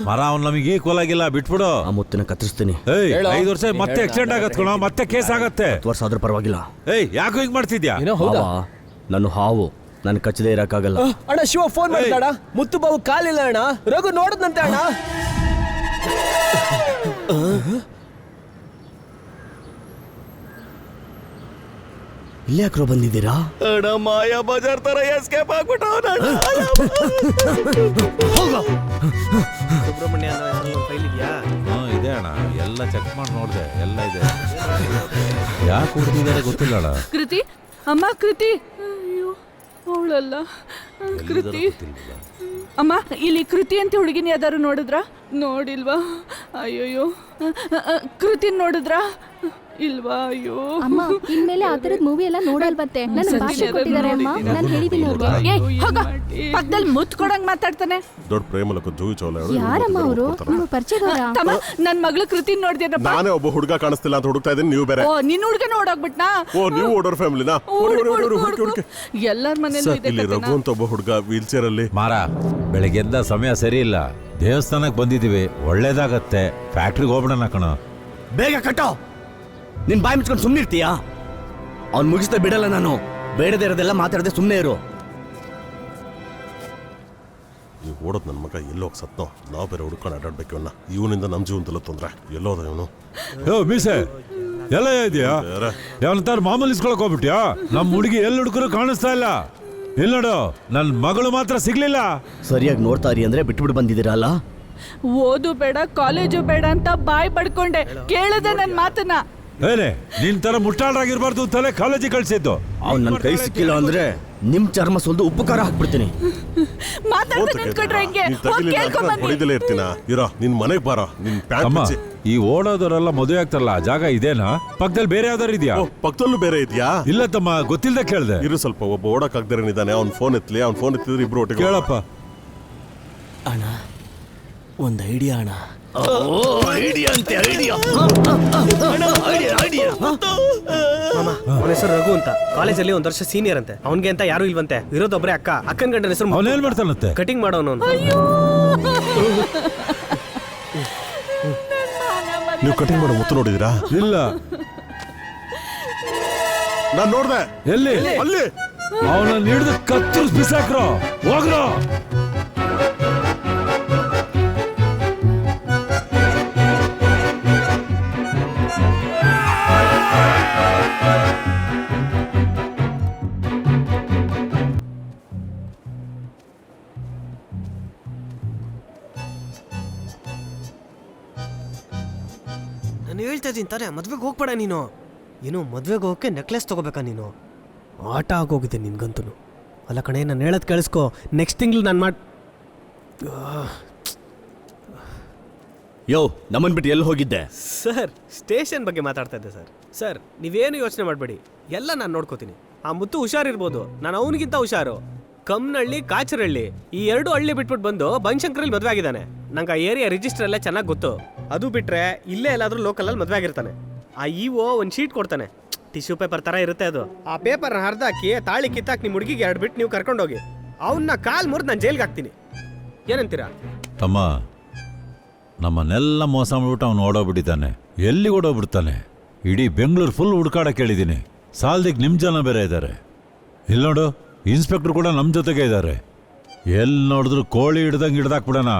ಮರ ಅವ್ನು ನಮಗೆ ಈಕ್ವಲ್ ಆಗಿಲ್ಲ, ಬಿಟ್ಬಿಡು. ಆ ಮುತ್ತಿನ ಕತ್ತರಿಸ್ತೀನಿ. 5 ವರ್ಷ ಮತ್ತೆ ಎಕ್ಸ್ಟೆಂಡ್ ಆಗತ್ ಕಣ, ಮತ್ತೆ ಕೇಸ್ ಆಗತ್ತೆ. 10 ವರ್ಷ ಆದ್ರೂ ಪರವಾಗಿಲ್ಲ. ಯಾಕೋ ಹಿಂಗ್ ಮಾಡ್ತಿದ್ಯಾ? ಹೌದಾ? ನನ್ನ ಹಾವು ನನ್ ಕಚ್ಚದೆ ಇರಕ್ಕಾಗಲ್ಲ. ಅಣ್ಣ, ಶಿವ ಫೋನ್ ಮಾಡಿದಾಡ. ಮುತ್ತು ಬಾವು ಕಾಲಿಲ್ಲ ಅಣ್ಣ. ರಘು ನೋಡದ್ನಂತೆ ಅಣ್ಣ. ಇಲ್ಲಿ ಯಾಕ್ರೋ ಬಂದಿದ್ದೀರಾ? ಮಾಯಾ ಬಜಾರ್ ತರ ಎಸ್ಕೇಪ್ ಆಗ್ಬಿಟ್ಟು ಸುಬ್ರಹ್ಮಣ್ಯ ಫೈಲ್ ಇದೆಯಾ? ಇದೆ ಅಣ್ಣ, ಎಲ್ಲ ಚೆಕ್ ಮಾಡಿ ನೋಡ್ದೆ, ಎಲ್ಲ ಇದೆ. ಯಾಕೆ ಹುಡುಗಿದ್ದಾರೆ ಗೊತ್ತಿಲ್ಲ ಅಣ್ಣ. ಕೃತಿ, ಅಮ್ಮ ಕೃತಿ. ಅಯ್ಯೋ, ಅವಳಲ್ಲ ಕೃತಿ. ಅಮ್ಮ, ಇಲ್ಲಿ ಕೃತಿ ಅಂತ ಹುಡುಗಿನ ಯಾವ್ದಾರು ನೋಡಿದ್ರ? ನೋಡಿಲ್ವಾ? ಅಯ್ಯೋಯ್ಯೋ, ಕೃತಿನ್ ನೋಡಿದ್ರ? ಇಲ್ವಾ? ಅಯ್ಯೋ ಅಮ್ಮ, ಇನ್ಮೇಲೆ ಆ ತರದ ಮೂವಿ ಎಲ್ಲ ನೋಡಲ್ವಂತೆ. ನನ್ನ ಭಾಷೆ ಕೊಟ್ಟಿದ್ದಾರೆ ಅಮ್ಮ, ನಾನು ಹೇಳಿದ್ದೀನಿ ಅವ್ರಿಗೆ. ಪಕ್ಕದಲ್ಲಿ ಮುತ್ ಕೊಡಂಗ್ ಮಾತಾಡ್ತಾನೆ. ದೊಡ್ಡ ಪ್ರೇಮಲಕ ಜೂಯಿ ಚೌಲ. ಯಾರಮ್ಮ ಅವರು? ನಿಮ್ಮ ಪರಿಚಯದವರ? ತಮ್ಮ, ನನ್ ಮಗಳು ಕೃತಿ ನೋಡ್ದೇನಪ್ಪ? ನಾನೇ ಒಬ್ಬ ಹುಡುಗ ಕಾಣಿಸ್ತಿಲ್ಲ ಅಂತ ಹುಡುಕ್ತಾ ಇದ್ದೀನಿ, ನೀವು ಬೇರೆ. ಓ, ನಿನ್ ಹುಡುಗ ನೋಡೋಗ್ಬಿಟ್ನಾ? ಓ, ನೀವು ಓಡೋರ್ ಫ್ಯಾಮಿಲಿನಾ? ಎಲ್ಲರ ಮನೇಲೂ ಇದೆ. ಇಲ್ಲಿ ರಘು ಅಂತ ಒಬ್ಬ ಹುಡುಗ ವೀಲ್ ಚೇರ್ ಅಲ್ಲಿ. ಮಾರ, ಬೆಳಗ್ಗೆದ್ದ ಸಮಯ ಸರಿ ಇಲ್ಲ, ದೇವಸ್ಥಾನಕ್ಕೆ ಬಂದಿದೀವಿ, ಒಳ್ಳೇದಾಗತ್ತೆ. ಫ್ಯಾಕ್ಟ್ರಿಗೆ ಹೋಗ್ಬಿಡೋಣ ಕಣ. ಬೇಗ ಕಟ್ಟೋ. ನಿನ್ ಬಾಯಿ ಮುಚ್ಕೊಂಡು ಸುಮ್ಮನೆ ಇರ್ತೀಯಾ? ಅವ್ನು ಮುಗಿಸ್ತಾ ಬಿಡಲ್ಲ ನಾನು. ಬೇಡದೇ ಇರೋದೆಲ್ಲ ಮಾತಾಡದೆ ಸುಮ್ಮನೆ ಇರು. ಈಗ ಓಡೋದು ನನ್ನ ಮಗ ಎಲ್ಲೋಗಿ ಸತ್ನೋ, ನಾವು ಬೇರೆ ಹುಡ್ಕೊಂಡು ಅಡ್ಡಾಡ್ಬೇಕು. ಇವನಿಂದ ನಮ್ಮ ಜೀವನದಲ್ಲ ತೊಂದರೆ. ಎಲ್ಲೋದ ಇವನು? ಮೀಸೆ, ಎಲ್ಲ ಇದೆಯಾ ಯಾವತ್ತಾರ ಮಾಮೂಲಿ ಇಸ್ಕೊಳಕ್ ಹೋಗ್ಬಿಟ್ಯಾ? ನಮ್ಮ ಹುಡುಗಿ ಎಲ್ಲಿ ಹುಡುಕರು ಕಾಣಿಸ್ತಾ ಇಲ್ಲ. ಇಲ್ಲಿ ನೋಡು, ನನ್ನ ಮಗಳು ಮಾತ್ರ ಸಿಗ್ಲಿಲ್ಲ. ಸರಿಯಾಗಿ ನೋಡ್ತಾ ಇರಿ ಅಂದ್ರೆ ಬಿಟ್ಬಿಟ್ಟು ಬಂದಿದ್ದೀರಲ್ಲ. ಓದು ಬೇಡ ಕಾಲೇಜು ಬೇಡ ಅಂತ ಬಾಯ್ ಪಡ್ಕೊಂಡೆ, ಕೇಳದೆ ನನ್ ಮಾತನ್ನ. ಏನೇ ನಿನ್ ತರ ಮುಟ್ಟಾಳರಾಗಿರ್ಬಾರ್ದು ತಲೆ ಕಾಲೇಜಿಗೆ ಕಳ್ಸಿದ್ದು. ಅವ್ನು ನನ್ನ ಕೈ ಸಿಕ್ಕಿಲ್ಲ ಅಂದ್ರೆ ನಿಮ್ ಚರ್ಮ ಸುಲ್ದು ಉಪ್ಪು ಖಾರ ಹಾಕ್ಬಿಡ್ತೀನಿ. ಮಾತಾಡ್ತಾ ನಿಂತ್ಕೊಂಡ್ರೆ ಹೆಂಗೆ? ಹೋಗ್ ಕೇಳ್ಕೊಂಡ್ ಬನ್ನಿ. ಹೊಡಿದಲೇ ಇರ್ತೀನ. ಇರೋ ನಿನ್ ಮನೆಗ್ ಬಾರೋ. ನಿನ್ ಅಮ್ಮ, ಪ್ಯಾಂಟ್ ಈ ಓಡೋದವರೆಲ್ಲ ಮದುವೆ ಆಗ್ತಾರಲ್ಲ, ಆ ಜಾಗ ಇದೇನಾ? ಪಕ್ಕದಲ್ಲಿ ಬೇರೆ ಯಾವ್ದಾರು ಇದೆಯಾ? ಪಕ್ಕದಲ್ಲೂ ಬೇರೆ ಇದೆಯಾ? ಇಲ್ಲ ತಮ್ಮ, ಗೊತ್ತಿಲ್ಲದೆ ಕೇಳ್ದೆ. ಇರು ಸ್ವಲ್ಪ, ಒಬ್ಬ ಓಡಕ್ ಆಗ್ದಾರೇನಿದ್ದಾನೆ, ಅವ್ನ್ ಫೋನ್ ಎತ್ತಲಿ. ಅವ್ನ್ ಫೋನ್ ಎತ್ತಿದ್ರೆ ಇಬ್ರು ಒಟ್ಟಿಗೆ ಕೇಳಪ್ಪ. ಅಣ್ಣ ಒಂದು ಐಡಿಯಾ ಅಣ್ಣ. ಅವನ ಹೆಸರು ರಘು ಅಂತ, ಕಾಲೇಜಲ್ಲಿ ಒಂದ್ ವರ್ಷ ಸೀನಿಯರ್ ಅಂತೆ. ಅವನ್ಗೆ ಅಂತ ಯಾರು ಇಲ್ವಂತೆ, ಇರೋದೊಬ್ರೆ ಅಕ್ಕ. ಅಕ್ಕನ ಗಂಡನ ಹೆಸರು ಅವನ್ ಏನ್ ಮಾಡ್ತಾನಂತೆ? ಕಟಿಂಗ್ ಮಾಡೋನು. ನೀವು ಕಟಿಂಗ್ ಮಾಡೋ ಮುತ್ತು ನೋಡಿದಿರಾ? ಇಲ್ಲ. ನಾನ್ ನೋಡ್ದೆ. ಎಲ್ಲಿ? ಅಲ್ಲಿ. ಅವನ ಹಿಡಿದು ಕತ್ತರಿಸಿ ಬಿಸಾಕ್ರೋ, ಹೋಗ್ರೋ. ನಾನು ಹೇಳ್ತಾ ಇದ್ದೀನಿ ತಾನೆ, ಮದ್ವೆಗೆ ಹೋಗ್ಬೇಡ ನೀನು. ಏನು ಮದ್ವೆಗೆ ಹೋಗಕ್ಕೆ ನೆಕ್ಲೆಸ್ ತಗೋಬೇಕಾ ನೀನು? ಆಟ ಆಗೋಗಿದೆ ನಿನ್ಗಂತೂ. ಅಲ್ಲ ಕಣೆ, ನಾನು ಹೇಳೋದು ಕೇಳಿಸ್ಕೊ. ನೆಕ್ಸ್ಟ್ ತಿಂಗಳು ನಾನು ಯೋ, ನಮ್ಮನ್ ಬಿಟ್ಟು ಎಲ್ಲಿ ಹೋಗಿದ್ದೆ? ಸರ್, ಸ್ಟೇಷನ್ ಬಗ್ಗೆ ಮಾತಾಡ್ತಾ ಇದ್ದೆ ಸರ್. ಸರ್, ನೀವೇನು ಯೋಚನೆ ಮಾಡಬೇಡಿ, ಎಲ್ಲ ನಾನು ನೋಡ್ಕೋತೀನಿ. ಆ ಮುತ್ತು ಹುಷಾರಿರ್ಬೋದು, ನಾನು ಅವನಿಗಿಂತ ಹುಷಾರು. ಕಮ್ಮನಹಳ್ಳಿ, ಕಾಚರಹಳ್ಳಿ, ಈ 2 ಹಳ್ಳಿ ಬಿಟ್ಬಿಟ್ಟು ಬಂದು ಬನಶಂಕರಲ್ಲಿ ಮದುವೆ ಆಗಿದ್ದಾನೆ. ನಂಗೆ ಆ ಏರಿಯಾ ರಿಜಿಸ್ಟರ್ ಎಲ್ಲ ಚೆನ್ನಾಗಿ ಗೊತ್ತು. ಅದು ಬಿಟ್ರೆ ಇಲ್ಲೇ ಎಲ್ಲಾದ್ರೂ ಲೋಕಲಲ್ಲಿ ಮದುವೆ ಆಗಿರ್ತಾನೆ. ಆ ಇಒ ಒಂದು ಶೀಟ್ ಕೊಡ್ತಾನೆ, ಟಿಶ್ಯೂ ಪೇಪರ್ ಥರ ಇರುತ್ತೆ ಅದು. ಆ ಪೇಪರ್ನ ಹರಿದಾಕಿ ತಾಳಿ ಕಿತ್ತಾಕಿ ನಿಮ್ಮ ಹುಡುಗಿಗೆ 2 ಬಿಟ್ಟು ನೀವು ಕರ್ಕೊಂಡೋಗಿ ಅವನ್ನ ಕಾಲ್ ಮುರಿದು ನಾನು ಜೈಲ್ಗೆ ಹಾಕ್ತೀನಿ. ಏನಂತೀರಾ? ತಮ್ಮ, ನಮ್ಮನ್ನೆಲ್ಲ ಮೋಸ ಮಾಡ್ಬಿಟ್ಟು ಅವ್ನು ಓಡೋಗ್ಬಿಟ್ಟಿದ್ದಾನೆ. ಎಲ್ಲಿ ಓಡೋಗ್ಬಿಡ್ತಾನೆ? ಇಡೀ ಬೆಂಗಳೂರು ಫುಲ್ ಹುಡ್ಕಾಡ ಕೇಳಿದ್ದೀನಿ. ಸಾಲದಿಗೆ ನಿಮ್ಮ ಜನ ಬೇರೆ ಇದ್ದಾರೆ. ಇಲ್ಲಿ ನೋಡು, ಇನ್ಸ್ಪೆಕ್ಟರ್ ಕೂಡ ನಮ್ಮ ಜೊತೆಗೆ ಇದ್ದಾರೆ. ಎಲ್ಲಿ ನೋಡಿದ್ರು ಕೋಳಿ ಹಿಡ್ದಂಗೆ ಹಿಡ್ದಾಕ್ಬಿಡೋಣ.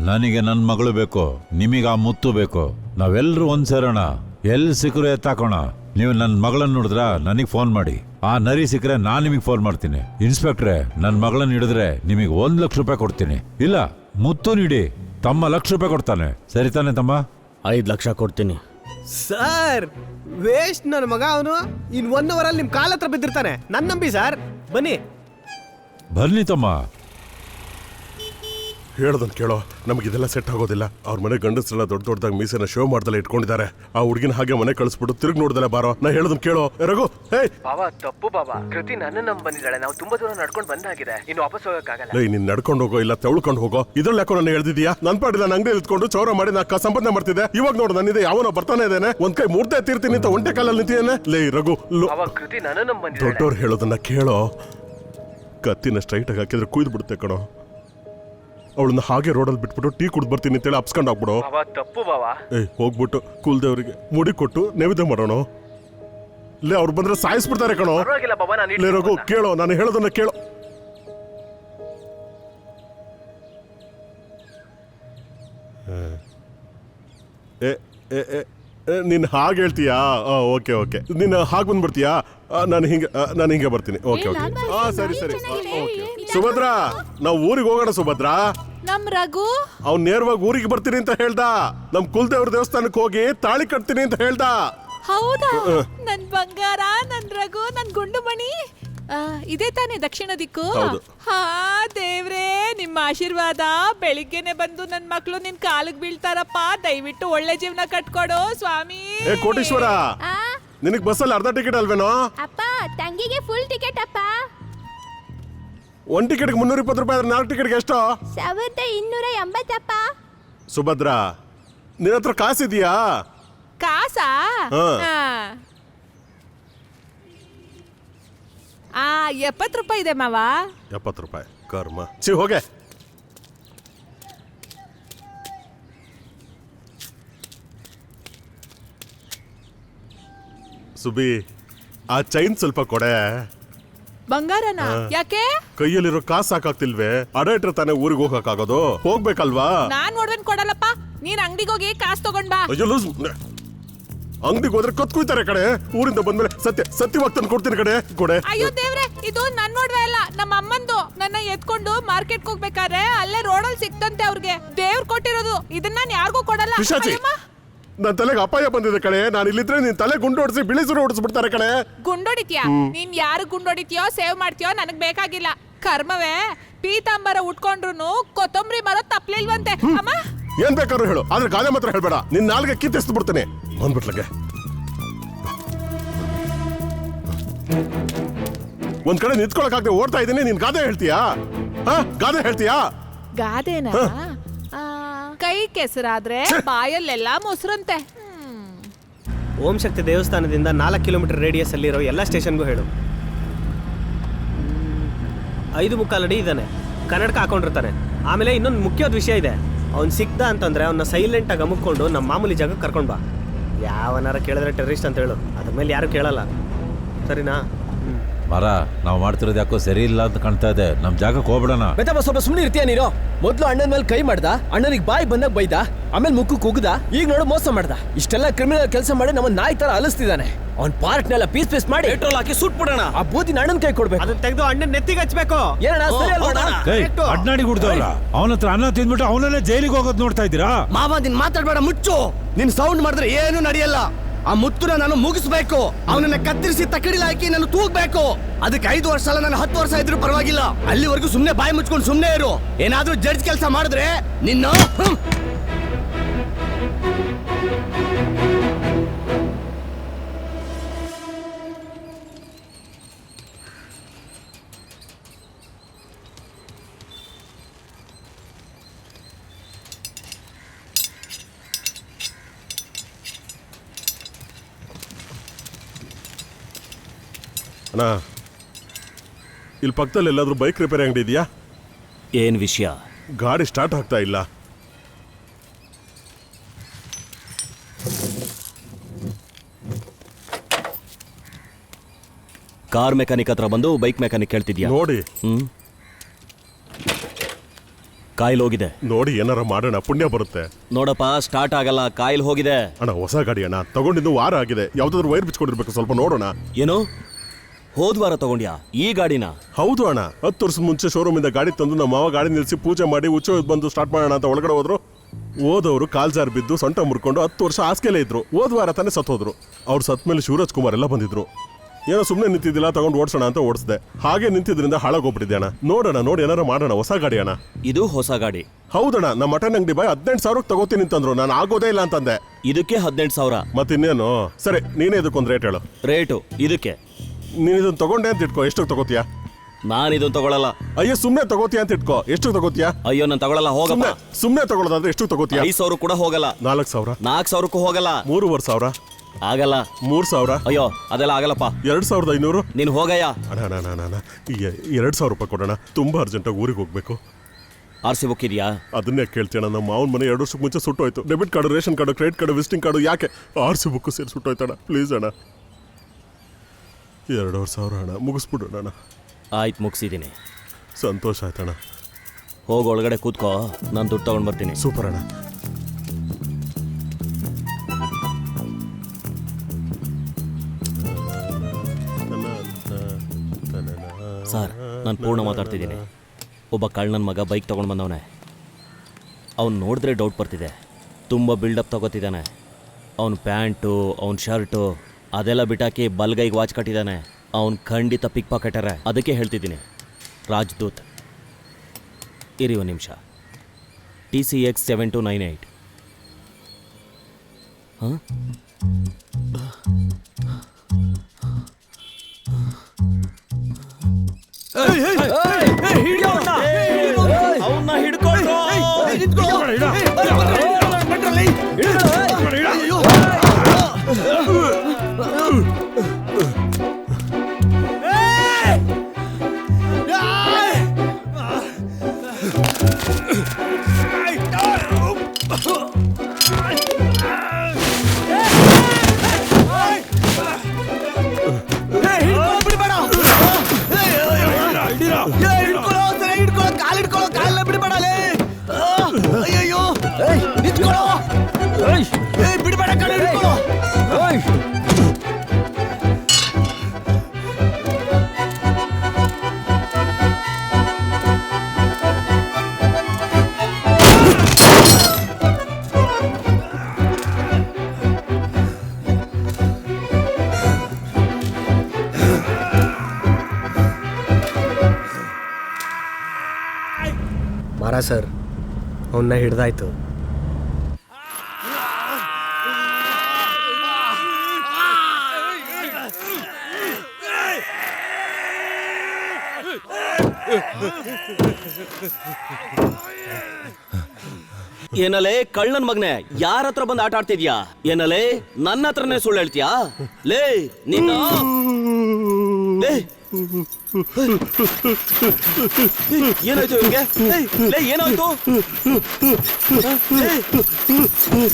ನನಗೆ ನನ್ನ ಮಗಳು ಬೇಕು, ನಿಮಗೆ ಆ ಮುತ್ತು ಬೇಕು. ನಾವೆಲ್ಲರೂ ಒಂದು ಸೇರೋಣ. ಎಲ್ಲಿ ಸಿಕ್ಕರು ಎತ್ತಾಕೋಣ. ನೀವು ನನ್ನ ಮಗಳನ್ನ ನೋಡಿದ್ರ ನನಗೆ ಫೋನ್ ಮಾಡಿ. ಆ ನರಿ ಸಿಕ್ಕರೆ ನಾನು ನಿಮಗೆ ಫೋನ್ ಮಾಡ್ತೀನಿ. ಇನ್ಸ್ಪೆಕ್ಟ್ರೆ, ನನ್ನ ಮಗಳನ್ನ ಹಿಡಿದ್ರೆ ನಿಮಗೆ 1 ಲಕ್ಷ ರೂಪಾಯಿ ಕೊಡ್ತೀನಿ. ಇಲ್ಲ, ಮುತ್ತು ನೀಡಿ, ತಮ್ಮ 1 ಲಕ್ಷ ರೂಪಾಯಿ ಕೊಡ್ತಾನೆ. ಸರಿ ತಾನೆ ತಮ್ಮ? 5 ಲಕ್ಷ ಕೊಡ್ತೀನಿ. ಸರ್, ವೇಸ್ಟ್ ನನ್ನ ಮಗ ಅವನು. ಇನ್ 1 ಅವರಲ್ಲಿ ನಿಮ್ಮ ಕಾಲ ಹತ್ರ ಬಿದ್ದಿರ್ತಾನೆ. ನನ್ನ ನಂಬಿ ಸರ್, ಬನ್ನಿ. ಬನ್ನಿ ತಮ್ಮ. ಹೇಳೋದನ್ನ ಕೇಳೋ, ನಮ್ಗೆ ಇದೆಲ್ಲ ಸೆಟ್ ಆಗೋದಿಲ್ಲ. ಅವ್ರ ಮನೆ ಗಂಡಸ್ರೆಲ್ಲ ದೊಡ್ಡ ದೊಡ್ಡದಾಗಿ ಮೀಸೆನ ಶೋ ಮಾಡ್ದಲ್ಲ ಇಟ್ಕೊಂಡಿದ್ದಾರೆ. ಆ ಹುಡುಗಿನ ಹಾಗೆ ಮನೆ ಕಳಿಸ್ಬಿಟ್ಟು ತಿರುಗಿ ನೋಡ್ದಲ್ಲ ಬಾರೋ. ನಾ ಹೇಳೋದನ್ನ ಕೇಳೋ. ರಘು, ಹೇ ಬಾಬಾ, ತಪ್ಪು ಬಾಬಾ. ಕೃತಿ ನನ್ನ ನಂಬ್ ಬಂದಿದ್ದಾಳೆ. ನಾವು ತುಂಬಾ ದೂರ ನಡ್ಕೊಂಡು ಬಂದಾಗಿದೆ, ಇನ್ನು ವಾಪಸ್ ಹೋಗಕ್ಕಾಗಲ್ಲ. ಲೈ, ನೀನ್ ನಡ್ಕೊಂಡು ಹೋಗೋ, ಇಲ್ಲ ತೆವಳ್ಕೊಂಡು ಹೋಗೋ. ಇದ್ರಲ್ಲಿ ಯಾಕೋ ನನ್ನ ಹೇಳ್ದಿದ್ಯಾ? ನನ್ ಪಾಡಿಲ್ಲ, ನನ್ನ ಅಂಗಡಿ ಇಟ್ಕೊಂಡು ಚೌರ ಮಾಡಿ ನಾ ಸಂಪಾದನೆ ಮಾಡ್ತಿದ್ದೆ. ಇವಾಗ ನೋಡು, ನನ್ನಿದೆ ಯಾವನೋ ಬರ್ತಾನೆ ಇದ್ದೇನೆ. ಒಂದ್ ಕೈ ಮೂರ್ತೆ ತೀರ್ತೀನಿ ಅಂತ ಒಂಟೆ ಕಾಲಲ್ಲಿ ನಿಂತಿದ್ದೇನೆ. ಲೈ ರಘು, ಕೃತಿ ನನ್ನ ನಂಬ್ ಬಂದಿದ್ದಾಳೆ. ದೊಡ್ಡವ್ರು ಹೇಳೋದನ್ನ ಕೇಳೋ. ಕತ್ತಿನ ಸ್ಟ್ರೈಟ್ ಆಗಿ ಹಾಕಿದ್ರೆ ಕುಯ್ದು ಬಿಡುತ್ತೆ ಕಣೋ. ಅವಳನ್ನ ಹಾಗೆ ರೋಡಲ್ಲಿ ಬಿಟ್ಬಿಟ್ಟು ಟೀ ಕುಡ್ದು ಬರ್ತೀನಿ ಅಂತೇಳಿ ಅಪ್ಸ್ಕೊಂಡು ಆಗ್ಬಿಡು. ತಪ್ಪು ಬಾಬಾ. ಹೋಗ್ಬಿಟ್ಟು ಕುಲ್ದೇವ್ರಿಗೆ ಮುಡಿ ಕೊಟ್ಟು ನೈವೇದ್ಯ ಮಾಡೋಣ. ಲೇ, ಅವ್ರು ಬಂದ್ರೆ ಸಾಯಿಸ್ಬಿಡ್ತಾರೆ ಕಣೋ. ಲೇ ರಘು, ಕೇಳೋ, ನಾನು ಹೇಳೋದನ್ನ ಕೇಳೋ. ನೀನ್ ಹಾಗೆ ಹೇಳ್ತೀಯಾ? ಓಕೆ ಓಕೆ, ನೀನು ಹಾಗೆ ಬಂದ್ಬಿಡ್ತೀಯಾ? ನಾನು ಹಿಂಗೆ ಬರ್ತೀನಿ. ಓಕೆ ಓಕೆ, ಸರಿ ಸರಿ. ಸುಭದ್ರಾ, ನಾವು ಊರಿಗೆ ಹೋಗೋಣ. ಸುಭದ್ರಾ, ನಮ್ ರಘು ಅವ್ನು ನೇರವಾಗಿ ಊರಿಗೆ ಬರ್ತೀನಿ ಅಂತ ಹೇಳ್ದ. ನಮ್ ಕುಲದೇವ್ರ ದೇವಸ್ಥಾನಕ್ಕೆ ಹೋಗಿ ತಾಳಿ ಕಟ್ತೀನಿ ಅಂತ ಹೇಳ್ದ. ಹೌದಾ? ನನ್ ಬಂಗಾರ, ನನ್ ರಘು, ನನ್ ಗುಂಡು ಮಣಿ. ಇದೇ ತಾನೇ ದಕ್ಷಿಣ ದಿಕ್ಕು? ಹೌದು. ಹಾ ದೇವ್ರೇ, ನಿಮ್ಮ ಆಶೀರ್ವಾದ. ಬೆಳಿಗ್ಗೆನೆ ಬಂದು ನನ್ ಮಕ್ಳು ನಿನ್ ಕಾಲಿಗೆ ಬೀಳ್ತಾರಪ್ಪ. ದಯವಿಟ್ಟು ಒಳ್ಳೆ ಜೀವನ ಕಟ್ಕೊಡು ಸ್ವಾಮಿ. ಕೋಟೀಶ್ವರ, ನಿನಗ್ ಬಸ್ಸಲ್ಲಿ ಅರ್ಧ ಟಿಕೆಟ್ ಅಲ್ವೇನೋ? ಅಪ್ಪ, ತಂಗಿಗೆ ಫುಲ್ ಟಿಕೆಟ್ ಅಪ್ಪ. 1 ಟಿಕೆಟ್ಗೆ 320 ರೂಪಾಯಿ ಆದ್ರೆ 4 ಟಿಕೆಟ್ಗೆ ಎಷ್ಟು? 1280 ಅಪ್ಪ. ಸುಭದ್ರಾ, ನಿನ್ನ ಹತ್ರ ಕಾಸಿದ್ಯಾ? ಕಾಸಾ? 70 ರೂಪಾಯಿ ಇದೆ ಮಾವ. 70 ರೂಪಾಯಿ ಕರ್ಮ. ಹೋಗೆ. ಸುಬಿ, ಆ ಚೈನ್ ಸ್ವಲ್ಪ ಕೊಡೆ. ಬಂಗಾರನ? ಯಾಕೆ? ಕೈಯಲ್ಲಿರೋ ಕಾಸು ಸಾಕಾಗ್ತಿಲ್ವೇ? ಅಡ ಇಟ್ರೆ ತಾನೇ ಊರಿಗೆ ಹೋಗಕ್ಕಾಗೋದು. ಹೋಗ್ಬೇಕಲ್ವಾ? ನಾನ್ ನೋಡ್ದೇನ್ ಕೊಡಲ್ಲಪ್ಪ. ನೀನ್ ಅಂಗಡಿಗೆ ಹೋಗಿ ಕಾಸು ತಗೊಂಡ್ ಬಾ. ಅಯ್ಯೋ ಲೂಸ್. ಅಂಗಡಿಗೆ ಹೋದ್ರೆ ಕತ್ ಕುಯ್ತಾರೆ ಕಡೆ. ಊರಿಂದ ಬಂದ್ಮೇಲೆ ಸತ್ಯವಾಗಿ ತಂದು ಕೊಡ್ತೀನಿ ಕಡೆ ಕೊಡೆ. ಅಯ್ಯೋ ದೇವ್ರೆ, ಇದು ನನ್ ನೋಡ್ವೆ ಅಲ್ಲ, ನಮ್ಮ ಅಮ್ಮಂದು. ನನ್ನ ಎತ್ಕೊಂಡು ಮಾರ್ಕೆಟ್ ಹೋಗ್ಬೇಕಾದ್ರೆ ಅಲ್ಲೇ ರೋಡಲ್ಲಿ ಸಿಕ್ತಂತೆ ಅವ್ರಿಗೆ. ದೇವ್ರು ಕೊಟ್ಟಿರೋದು ಇದನ್ನ ನಾನು ಯಾರಿಗೂ ಕೊಡಲ್ಲ. ಪಿಶಾಚಿ, ನನ್ ತಲೆಗೆ ಅಪಾಯ ಬಂದಿದೆ ಕಡೆ. ನಾನು ಇಲ್ಲಿದ್ರೆ ನಿನ್ ತಲೆ ಗುಂಡೋಡಿಸಿ ಬಿಳಿಸುರು ಓಡಿಸ್ಬಿಡ್ತಾರೆ ಕಡೆ. ಗುಂಡೊಡಿತ್ಯಾ? ನೀನ್ ಯಾರು ಗುಂಡೊಡಿತ್ಯೋ ಸೇವ್ ಮಾಡ್ತೀಯೋ ನನಗ್ ಬೇಕಾಗಿಲ್ಲ. ಕರ್ಮವೇ, ಪೀತಾಂಬರ ಉಟ್ಕೊಂಡ್ರು ಕೊತ್ತಂಬರಿ ಮರ ತಪ್ಲಿಲ್ವಂತೆ. ಅಮ್ಮ ಏನ್ ಬೇಕಾದ್ರೂ ಹೇಳು, ಆದ್ರೆ ಗಾದೆ ಮಾತ್ರ ಹೇಳ್ಬೇಡ. ನಿನ್ ನಾಲ್ಗೆ ಕಿತ್ತೆಸ್ದು ಬಿಡ್ತೇನೆ. ಬಂದ್ಬಿಟ್ಲಗೆ ಒಂದ್ ಕಡೆ ನಿಂತ್ಕೊಳಕಾಗದೆ ಓಡ್ತಾ ಇದ್ದೀನಿ. ನೀನ್ ಗಾದೆ ಹೇಳ್ತೀಯಾ? ಗಾದೆ ಹೇಳ್ತೀಯಾ? ಗಾದೆನಾ? ಕೈ ಕೆಸರಾದ್ರೆ ಬಾಯಲ್ಲೆಲ್ಲ ಮೊಸರಂತೆ. ಓಂ ಶಕ್ತಿ ದೇವಸ್ಥಾನದಿಂದ 4 ಕಿಲೋಮೀಟರ್ ರೇಡಿಯಸ್ ಅಲ್ಲಿರೋ ಎಲ್ಲ ಸ್ಟೇಷನ್ಗೂ ಹೇಳು. 5.25 ಅಡಿ ಇದ್ದಾನೆ, ಕನ್ನಡಕ ಹಾಕೊಂಡಿರ್ತಾನೆ. ಆಮೇಲೆ ಇನ್ನೊಂದು ಮುಖ್ಯವಾದ ವಿಷಯ ಇದೆ. ಅವ್ನು ಸಿಕ್ದ ಅಂತಂದ್ರೆ ಅವನ್ನ ಸೈಲೆಂಟಾಗಿ ಅಮುಕ್ಕೊಂಡು ನಮ್ಮ ಮಾಮೂಲಿ ಜಾಗಕ್ಕೆ ಕರ್ಕೊಂಡು ಬಾ. ಯಾವನಾರ ಕೇಳಿದ್ರೆ ಟೆರರಿಸ್ಟ್ ಅಂತ ಹೇಳು. ಅದ್ರ ಮೇಲೆ ಯಾರು ಕೇಳಲ್ಲ, ಸರಿನಾ? ಮರ, ನಾವು ಮಾಡ್ತಿರೋದು ಯಾಕೋ ಸರಿ ಇಲ್ಲ ಅಂತ ಕಾಣ್ತಾ ಇದೆ. ನಮ್ ಜಾಗಕ್ಕೆ ಹೋಗ್ಬಿಡೋಣ. ಬೆತ್ತಪ್ಪ, ಸ್ವಲ್ಪ ಸುಮ್ಮನೆ ಇರ್ತೀಯ ನೀನು? ಮೊದ್ಲು ಅಣ್ಣನ ಮೇಲೆ ಕೈ ಮಾಡ್ದ, ಅಣ್ಣನಿಗೆ ಬಾಯಿ ಬಂದಾಗ ಬೈದ, ಆಮೇಲೆ ಮುಖಕ್ಕೆ ಉಗ್ದ, ಈಗ ನೋಡು ಮೋಸ ಮಾಡ್ದ. ಇಷ್ಟೆಲ್ಲ ಕ್ರಿಮಿನಲ್ ಕೆಲಸ ಮಾಡಿ ನಮ್ಮ ನಾಯಿ ತರ ಅಲಿಸ್ತಿದ್ದಾನೆ. ಅವ್ನ ಪಾರ್ಟ್ನೆಲ್ಲ ಪೀಸ್ ಮಾಡಿ ಪೆಟ್ರೋಲ್ ಹಾಕಿ ಸುಟ್ ಬಿಡೋಣ. ಆ ಬೂದಿನ ಅಣ್ಣನ ಕೈ ಕೊಡ್ಬೇಕು, ಅದನ್ನ ತೆಗೆದು ಅಣ್ಣನ ನೆತ್ತಿಗೆ ಹಚ್ಬೇಕು. ಅಡ್ನಾಡಿ ಗುಡ್ದವಲ್ಲ, ಅವನ ಹತ್ರ ಅನ್ನ ತಿಂದ್ಬಿಟ್ಟು ಅವನಲ್ಲೇ ಜೈಲಿಗೆ ಹೋಗೋದು ನೋಡ್ತಾ ಇದ್ದೀರಾ? ಮಾವ, ನಿನ್ ಮಾತಾಡ್ಬೇಡ, ಮುಚ್ಚು. ನಿನ್ ಸೌಂಡ್ ಮಾಡಿದ್ರೆ ಏನು ನಡೆಯಲ್ಲ. ಆ ಮುತ್ತುನ ನಾನು ಮುಗಿಸ್ಬೇಕು. ಅವನನ್ನ ಕತ್ತರಿಸಿ ತಕಡಿಲ ಹಾಕಿ ನಾನು ತೂಗ್ಬೇಕು. ಅದಕ್ಕೆ 5 ವರ್ಷ ಅಲ್ಲ, ನಾನು 10 ವರ್ಷ ಇದ್ರೂ ಪರವಾಗಿಲ್ಲ. ಅಲ್ಲಿವರೆಗೂ ಸುಮ್ನೆ ಬಾಯಿ ಮುಚ್ಕೊಂಡು ಸುಮ್ನೆ ಇರು. ಏನಾದ್ರೂ ಜಡ್ಜ್ ಕೆಲಸ ಮಾಡಿದ್ರೆ ನಿನ್ನ ಅಣ್ಣ, ಇಲ್ಲಿ ಪಕ್ಕದಲ್ಲಿ ಎಲ್ಲಾದ್ರೂ ಬೈಕ್ ರಿಪೇರಿ ಅಂಗಡಿ ಇದೆಯಾ? ಏನ್ ವಿಷಯ? ಗಾಡಿ ಸ್ಟಾರ್ಟ್ ಆಗ್ತಾ ಇಲ್ಲ. ಕಾರ್ ಮೆಕ್ಯಾನಿಕ್ ಹತ್ರ ಬಂದು ಬೈಕ್ ಮೆಕ್ಯಾನಿಕ್ ಕೇಳ್ತಿದ್ಯಾ? ನೋಡಿ ಕಾಯಿಲ್ ಹೋಗಿದೆ. ನೋಡಿ ಏನಾರ ಮಾಡೋಣ, ಪುಣ್ಯ ಬರುತ್ತೆ. ನೋಡಪ್ಪ, ಸ್ಟಾರ್ಟ್ ಆಗಲ್ಲ, ಕಾಯಿಲ್ ಹೋಗಿದೆ. ಅಣ್ಣ, ಹೊಸ ಗಾಡಿ ಅಣ್ಣ, ತಗೊಂಡಿದ್ದು ವಾರ ಆಗಿದೆ. ಯಾವ್ದಾದ್ರು ವೈರ್ ಬಿಚ್ಕೊಂಡಿರ್ಬೇಕು, ಸ್ವಲ್ಪ ನೋಡೋಣ. ಏನು, ಹೋದ್ವಾರ ತಗೊಂಡ್ಯಾ ಈ ಗಾಡಿನ? ಹೌದು ಅಣ್ಣ, 10 ವರ್ಷದ ಮುಂಚೆ ಶೋರೂಮ್ ಇಂದ ಗಾಡಿ ತಂದು ನಮ್ಮ ಮಾವ ಗಾಡಿ ನಿಲ್ಸಿ ಪೂಜೆ ಮಾಡಿ ಉಚ್ಚ ಬಂದು ಸ್ಟಾರ್ಟ್ ಮಾಡೋಣ ಅಂತ ಒಳಗಡೆ ಹೋದ್ರು. ಓದವರು ಕಾಲ್ಜಾರ್ ಬಿದ್ದು ಸೊಂಟ ಮುರ್ಕೊಂಡು 10 ವರ್ಷ ಹಾಸ್ಗೆಲೇ ಇದ್ರು. ಹೋದ್ವಾರ ತಾನೇ ಸತ್ತೋದ್ರು. ಅವ್ರು ಸತ್ ಮೇಲೆ ಶಿವರಾಜ್ ಕುಮಾರ್ ಎಲ್ಲ ಬಂದಿದ್ರು. ಏನೋ ಸುಮ್ಮನೆ ನಿಂತಿದ್ದಿಲ್ಲ, ತಗೊಂಡು ಓಡಿಸೋಣ ಅಂತ ಓಡಿಸ್ದೆ. ಹಾಗೆ ನಿಂತಿದ್ರಿಂದ ಹಾಳಾಗೋಗ್ಬಿಟ್ಟಿದೆ ಅಣ್ಣ. ನೋಡೋಣ, ನೋಡಿ ಏನಾರ ಮಾಡೋಣ. ಹೊಸ ಗಾಡಿ ಅಣ್ಣ ಇದು. ಹೊಸ ಗಾಡಿ? ಹೌದಣ್ಣ. ನಮ್ಮ ಮಟನ್ ಅಂಗಡಿ ಬಾಯ್ 18,000 ತಗೋತೀನಿ ಅಂತಂದ್ರು. ನಾನು ಆಗೋದೇ ಇಲ್ಲ ಅಂತಂದೆ. ಇದಕ್ಕೆ 18,000? ಮತ್ತಿನ್ನೇನು? ಸರಿ, ನೀನೇ ಇದಕ್ಕೊಂದು ರೇಟ್ ಹೇಳು. ರೇಟು ಇದಕ್ಕೆ? ನೀನು ಇದನ್ನ ತಗೊಂಡೆ ಅಂತ ಇಟ್ಕೋ, ಎಷ್ಟು ತಗೋತೀಯಾ? ನಾನು ಇದನ್ನ ತಗೊಳಲ್ಲ. ಅಯ್ಯೋ, ಸುಮ್ಮನೆ ತಗೋತೀಯ ಅಂತ ಇಟ್ಕೋ, ಎಷ್ಟು ತಗೋತೀಯಾ? ಅಯ್ಯೋ, ನಾನು ತಗೊಳಲ್ಲ, ಹೋಗಲ್ಲ. ಸುಮ್ಮನೆ ತಗೊಳ್ಳೋದಾದ್ರೆ ಎಷ್ಟು ತಗೋತೀಯಾ? 5,000 ಕೂಡ ಹೋಗಲ್ಲ. 4,000? 4,000ಕ್ಕೂ ಹೋಗಲ್ಲ. 3,500? ಆಗಲ್ಲ. 3,000? ಅಯ್ಯೋ, ಅದೆಲ್ಲ ಆಗಲ್ಲಪ್ಪ. 2,500? ನೀನು ಹೋಗಯ್ಯ. ಅಣ್ಣ, 2,000 ರೂಪಾಯಿ ಕೊಡೋಣ. ತುಂಬಾ ಅರ್ಜೆಂಟಾಗಿ ಊರಿಗೆ ಹೋಗ್ಬೇಕು. RC ಬುಕ್ ಇದೆಯಾ? ಅದನ್ನೇ ಕೇಳ್ತೀಯಣ್ಣ. ನಮ್ಮ ಮಾವನ ಮನೆ 2 ವರ್ಷಕ್ಕೆ ಮುಂಚೆ ಸುಟ್ಟೋಯ್ತು. Debit card, ration card, credit card, visiting card, ಯಾಕೆ RC ಬುಕ್ ಸೇರಿ ಸುಟ್ಟೋಯ್ತಣ್ಣ. ಪ್ಲೀಸ್ ಅಣ್ಣ, 2,000 ಅಣ್ಣ, ಮುಗಿಸ್ಬಿಡೋಣ. ಆಯ್ತು, ಮುಗಿಸಿದ್ದೀನಿ. ಸಂತೋಷ ಆಯ್ತಣ್ಣ. ಹೋಗಿ ಒಳಗಡೆ ಕೂತ್ಕೋ, ನಾನು ದುಡ್ಡು ತಗೊಂಡು ಬರ್ತೀನಿ. ಸೂಪರ್ ಅಣ್ಣ. ಸರ್, ನಾನು ಪೂರ್ಣ ಮಾತಾಡ್ತಿದ್ದೀನಿ. ಒಬ್ಬ ಕಳ್ಳನ ಮಗ ಬೈಕ್ ತೊಗೊಂಡು ಬಂದವನೆ. ಅವ್ನು ನೋಡಿದ್ರೆ ಡೌಟ್ ಬರ್ತಿದೆ. ತುಂಬ ಬಿಲ್ಡಪ್ ತಗೋತಿದ್ದಾನೆ. ಅವ್ನ ಪ್ಯಾಂಟು, ಅವ್ನ ಶರ್ಟು ಅದೆಲ್ಲ ಬಿಟ್ಟಾಕಿ ಬಲ್ಗೈಗೆ ವಾಚ್ ಕಟ್ಟಿದ್ದಾನೆ. ಅವ್ನು ಖಂಡಿತ ಪಿಕ್ ಪಾಕೆಟರ. ಅದಕ್ಕೆ ಹೇಳ್ತಿದ್ದೀನಿ, ರಾಜ್ದೂತ್. ಇರಿ ಒಂದು ನಿಮಿಷ. TCX 7298. ಹಾಂ, ಅವನ್ನ ಹಿಡ್ಕೊಂಡು ಬಿಡಬೇಡ, ಬರ ಸರ್, ಅವನ್ನ ಹಿಡ್ದಾಯ್ತು. ಏನಲೇ ಕಳ್ಳನ್ ಮಗನೆ, ಯಾರ ಹತ್ರ ಬಂದು ಆಟ ಆಡ್ತಿದ್ಯಾ? ಏನಲೇ ನನ್ನ ಹತ್ರನೇ ಸುಳ್ಳು ಹೇಳ್ತೀಯಾ? ಲೇ ನಿನ್ನ ಲೇ ಏನಾಯ್ತು ಇವ್ನಿಗೆ? ಲೇ ಏನಾಯ್ತು?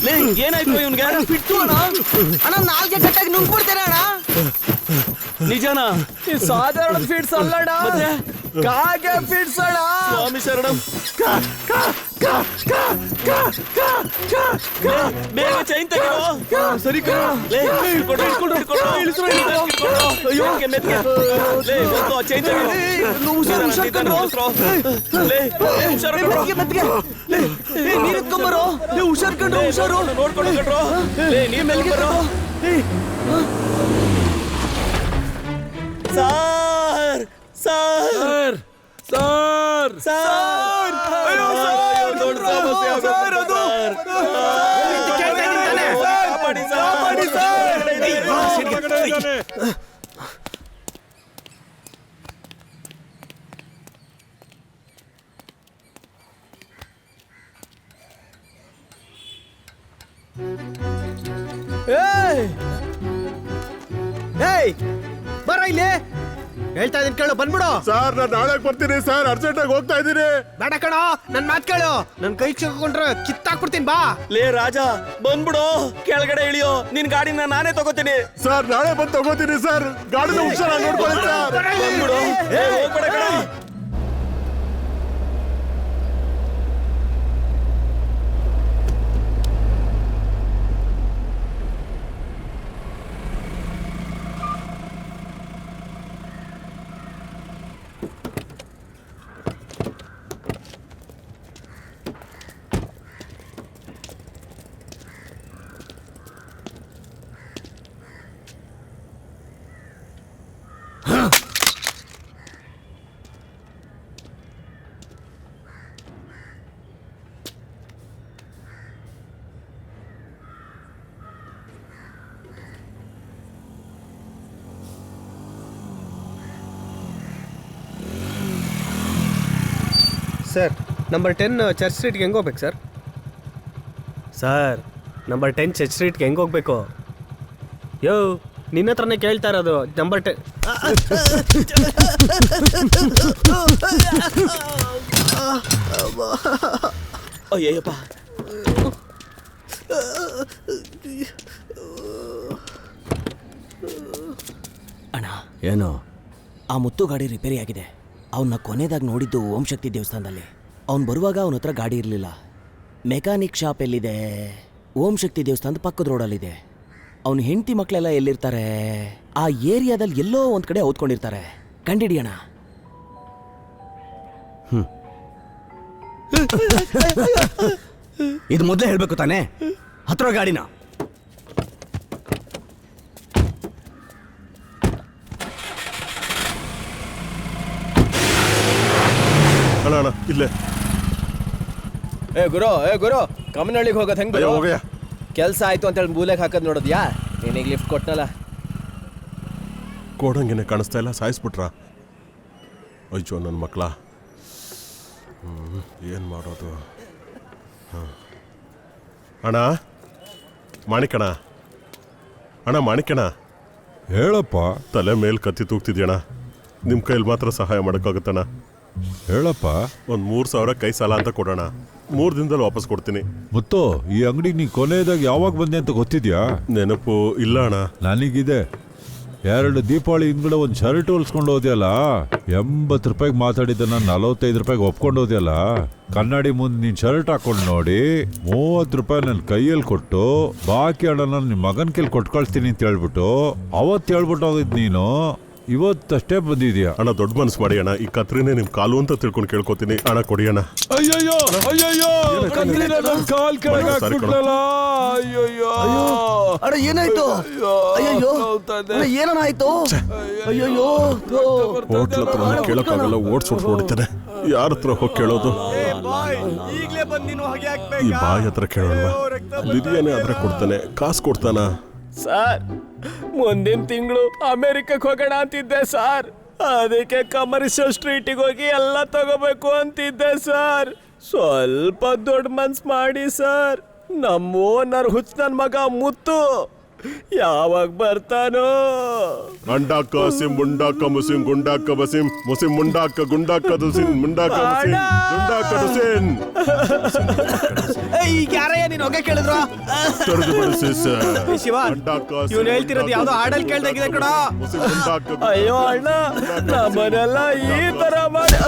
ಲೇ ಏನಾಯ್ತು ಇವ್ನಿಗೆ? ಬಿಟ್ಟು ಅಣ್ಣ, ನಾಲ್ಗೆ ಗಂಟೆಗೆ ನುಂಗ್ಬಿಡ್ತೇನೆ ಅಣ್ಣ. ನಿಜನಾ? ಸಾಧಾರಣ ಫಿಟ್ಸ್ ಅಲ್ಲಣ್ಣ, ಕಾಗೆ ಫಿಟ್ಸ್ ಅಣ್ಣ. ಸ್ವಾಮಿ ಶರಣಂ. ಬೇಗ ಚೈನ್ ತೆಗೆದು. ಸರಿ ಕಣ. ಲೇ ಹಿಡ್ಕೊಡು, ಹಿಡ್ಕೊಡು, ಹಿಡ್ಕೊಡು. ಅಯ್ಯೋ ಮೆತ್ಗೆ. ಲೇ ಒಂದು ಆ ಚೈನ್ ತೆಗೆದು. ಹುಷಾರ್ ಕಣ್ರು. ಲೇ ಹುಷಾರು ಕಣ್ರು. ನೀರ್ ಎತ್ಕೊಂಬರೋ. ಹುಷಾರ್ ಕಣ್ರು, ಹುಷಾರು. ನೋಡ್ಕೊಂಡು ಕಣ್ರು. ಲೇ ನೀರ್ ಮೆಲ್ಗೆ ಬರೋ. ಸಾರ್ ಸಾರ್ ಸರ್ ಸಾರ್ ಅಯ್ಯೋ ಸಾರ್, ದೊಡ್ಡ ಸಮಸ್ಯೆ ಆಗುತ್ತೆ ಸಾರ್. ಕಾಪಾಡಿ ಸಾರ್. ಏಯ್ ಬರ ಇಲ್ಲಿ, ಹೇಳ್ತಾ ಇದೀನಿ ಕೇಳು, ಬಂದ್ಬಿಡು. ಸರ್ ನಾನು ನಾಳೆ ಬರ್ತೀನಿ ಸರ್, ಅರ್ಜೆಂಟಾಗಿ ಹೋಗ್ತಾ ಇದ್ದೀನಿ. ಬೇಡ ಕಣೋ, ನನ್ ಮಾತ್ ಕೇಳು. ನನ್ ಕೈ ಚಿಕ್ಕೊಂಡ್ರೆ ಕಿತ್ತಾಕ್ಬಿಡ್ತೀನಿ, ಬಾ. ಲೇ ರಾಜ ಬಂದ್ಬಿಡು, ಕೆಳಗಡೆ ಇಳಿಯೋ. ನಿನ್ ಗಾಡಿನ ನಾನೇ ತಗೋತೀನಿ. ಸರ್ ನಾಳೆ ಬಂದು ತಗೋತೀನಿ ಸರ್, ಗಾಡಿನ ಹುಷಾರಾಗಿ ನೋಡ್ಕೊಳ್ಳಿ ಸರ್. ಬಂದ್ಬಿಡು. ಹೋಗ್ಬೇಡ ಕಣ. ಸರ್, ನಂಬರ್ 10 ಚರ್ಚ್ ಸ್ಟ್ರೀಟ್ಗೆ ಹೆಂಗೆ ಹೋಗ್ಬೇಕು ಸರ್? ಸರ್, ನಂಬರ್ 10 ಚರ್ಚ್ ಸ್ಟ್ರೀಟ್ಗೆ ಹೆಂಗೆ ಹೋಗ್ಬೇಕು? ಯೋ, ನಿನ್ನ ಹತ್ರನೇ ಕೇಳ್ತಾ ಇರೋದು. ನಂಬರ್ 10. ಅಯ್ಯಪ್ಪ. ಅಣ್ಣ, ಏನು? ಆ ಮುತ್ತು ಗಾಡಿ ರಿಪೇರಿ ಆಗಿದೆ. ಅವನ್ನ ಕೊನೆದಾಗಿ ನೋಡಿದ್ದು ಓಂ ಶಕ್ತಿ ದೇವಸ್ಥಾನದಲ್ಲಿ. ಅವ್ನು ಬರುವಾಗ ಅವನ ಹತ್ರ ಗಾಡಿ ಇರಲಿಲ್ಲ. ಮೆಕ್ಯಾನಿಕ್ ಶಾಪ್ ಎಲ್ಲಿದೆ? ಓಂ ಶಕ್ತಿ ದೇವಸ್ಥಾನದ ಪಕ್ಕದ ರೋಡಲ್ಲಿದೆ. ಅವನ ಹೆಂಡತಿ ಮಕ್ಕಳೆಲ್ಲ ಎಲ್ಲಿರ್ತಾರೆ? ಆ ಏರಿಯಾದಲ್ಲಿ ಎಲ್ಲೋ ಒಂದ್ ಕಡೆ ಓದ್ಕೊಂಡಿರ್ತಾರೆ. ಕಂಡಿಡಿಯೋಣ. ಇದು ಮೊದಲೇ ಹೇಳ್ಬೇಕು ತಾನೇ? ಹತ್ರ ಗಾಡಿನ. ಅಣ್ಣ ಇಲ್ಲೇ. ಏ ಗುರು, ಕಮ್ಮನಹಳ್ಳಿಗೆ ಹೋಗೋದು ಹೆಂಗ್? ಅಯ್ಯೋ ಹೋಗಯ್ಯ. ಕೆಲಸ ಆಯ್ತು ಅಂತ ಹೇಳಿ ಮೂಲೆಗೆ ಹಾಕೋದು ನೋಡೋದ್ಯಾ? ನಿನಗೆ ಲಿಫ್ಟ್ ಕೊಟ್ಟನಲ್ಲ, ಕೋಡಂಗೆನೆ ಕಾಣಿಸ್ತಾ ಇಲ್ಲ, ಸಾಯಿಸ್ಬಿಟ್ರ. ಅಯ್ಯೋ ನನ್ನ ಮಕ್ಕಳ, ಏನು ಮಾಡೋದು? ಅಣ್ಣ ಮಾಣಿಕಣ, ಅಣ್ಣ ಮಾಣಿಕಣ, ಹೇಳಪ್ಪ. ತಲೆ ಮೇಲೆ ಕತ್ತಿ ತೂಗ್ತಿದ್ಯಣ್ಣ. ನಿಮ್ಮ ಕೈಲಿ ಮಾತ್ರ ಸಹಾಯ ಮಾಡೋಕ್ಕಾಗುತ್ತಣ್ಣ. ಹೇಳಪ್ಪ. ಒಂದು 3,000 ಕೈ ಸಾಲ ಅಂತ ಕೊಡೋಣ. 3 ದಿನದಲ್ಲಿ ವಾಪಸ್ ಕೊಡ್ತೀನಿ. ಮುತ್ತು, ಈ ಅಂಗಡಿಗೆ ನೀ ಕೊನೆಯದಾಗ ಯಾವಾಗ ಬಂದೆ ಅಂತ ಗೊತ್ತಿದ್ಯಾ? ನೆನಪು ಇಲ್ಲ ಅಣ್ಣ. ನನಗಿದೆ. 2 ದೀಪಾವಳಿ ಹಿಂದ್ಗಡೆ ಒಂದು ಶರ್ಟ್ ಹೊಲ್ಸ್ಕೊಂಡು ಹೋದ್ಯಲ್ಲ, 80 ರೂಪಾಯಿಗೆ ಮಾತಾಡಿದ್ದನ್ನ 45 ರೂಪಾಯಿಗೆ ಒಪ್ಕೊಂಡು ಹೋದ್ಯಲ್ಲ. ಕನ್ನಡಿ ಮುಂದೆ ನೀನು ಶರ್ಟ್ ಹಾಕೊಂಡು ನೋಡಿ 30 ರೂಪಾಯಿ ನನ್ನ ಕೈಯಲ್ಲಿ ಕೊಟ್ಟು ಬಾಕಿ ಹಣನ ನಿಮ್ಮ ಮಗನ ಕೈಲಿ ಕೊಟ್ಟು ಕಳಿಸ್ತೀನಿ ಅಂತ ಹೇಳ್ಬಿಟ್ಟು ಅವತ್ತು ಹೇಳ್ಬಿಟ್ಟು ಹೋಗಿದ್ ನೀನು. ಇವತ್ತಷ್ಟೇ ಬಂದಿದ್ಯಾ ಅಣ್ಣ. ದೊಡ್ಡ ಮನಸ್ಸು ಮಾಡಿ ಅಣ್ಣ. ಈ ಕತ್ರಿನೇ ನಿಮ್ ಕಾಲು ಅಂತ ತಿಳ್ಕೊಂಡು ಕೇಳ್ಕೊತೀನಿ ಅಣ್ಣ. ಕೊಡಿ ಅಣ್ಣ. ಅಯ್ಯಯ್ಯೋ ಅಯ್ಯಯ್ಯೋ, ನನ್ನ ಕಾಲ್ ಕೆಳಗೆ ಹಾಕ್ಬಿಟ್ಲಲ್ಲ. ಅಯ್ಯಯ್ಯೋ ಅಣ್ಣ, ಏನಾಯ್ತು? ಅಯ್ಯಯ್ಯೋ, ಏನಾಯ್ತು? ಅಯ್ಯಯ್ಯೋ, ಹೋಟ್ಲ ಹತ್ರ ಕೇಳೋಕ್ಕಾಗಲ್ಲ, ಓಡ್ಸ್ಬಿಟ್ಟು ಹೊಡಿತಾನೆ. ಯಾರ ಹತ್ರ ಹೋಗಿ ಕೇಳೋದು? ಈಗಲೇ ಬಂದು ನೀನು ಹೊಗೆ ಈ ಬಾಯ್ ಹತ್ರ ಕೇಳೋಲ್ವಾ? ಲಿದಿಯಾನೇ ಆದ್ರೆ ಕೊಡ್ತಾನೆ, ಕಾಸು ಕೊಡ್ತಾನ? ಸರ್, ಮುಂದಿನ ತಿಂಗಳು ಅಮೆರಿಕಕ್ಕೆ ಹೋಗೋಣ ಅಂತಿದ್ದೆ ಸರ್. ಅದಕ್ಕೆ ಕಮರ್ಷಿಯಲ್ ಸ್ಟ್ರೀಟಿಗೆ ಹೋಗಿ ಎಲ್ಲ ತಗೋಬೇಕು ಅಂತಿದ್ದೆ ಸರ್. ಸ್ವಲ್ಪ ದೊಡ್ಡ ಮನ್ಸ್ ಮಾಡಿ ಸರ್. ನಮ್ಮ ಓನರ್ ಹುಚ್ಚ ನನ್ನ ಮಗ ಮುತ್ತು ಯಾವಾಗ ಬರ್ತಾನೋ? ಅಂಡಾಕ ಸಿಂ ಮುಂಡಾಕ ಮುಸಿಂ ಗುಂಡಾಕ ಬಸಿಂ ಮುಸಿಂ ಮುಂಡಾಕ ಗುಂಡಾಕ ದುಸಿನ್ ಮುಂಡಾಕ ಬಸಿಂ ಗುಂಡಾಕ ದುಸಿನ್. ಈಗ ಯಾರಯ್ಯ ನೀನು ಹೊಗೆ ಕೇಳಿದ್ರು? ತೊರೆದು ಬಿಡಿಸಿ ಸರ್. ಶಿವ, ಅಂಡಾಕ ಇವ್ನು ಹೇಳ್ತಿರೋದು ಯಾವ್ದೋ ಹಾಡಲ್ಲಿ ಕೇಳ್ದಾಗಿದೆ ಕಣ. ಮುಸಿಂ ಮುಂಡಾಕ ಅಯ್ಯೋ ಅಣ್ಣ, ನಮ್ಮನೆಲ್ಲ ಈ ತರ ಮಾಡಿ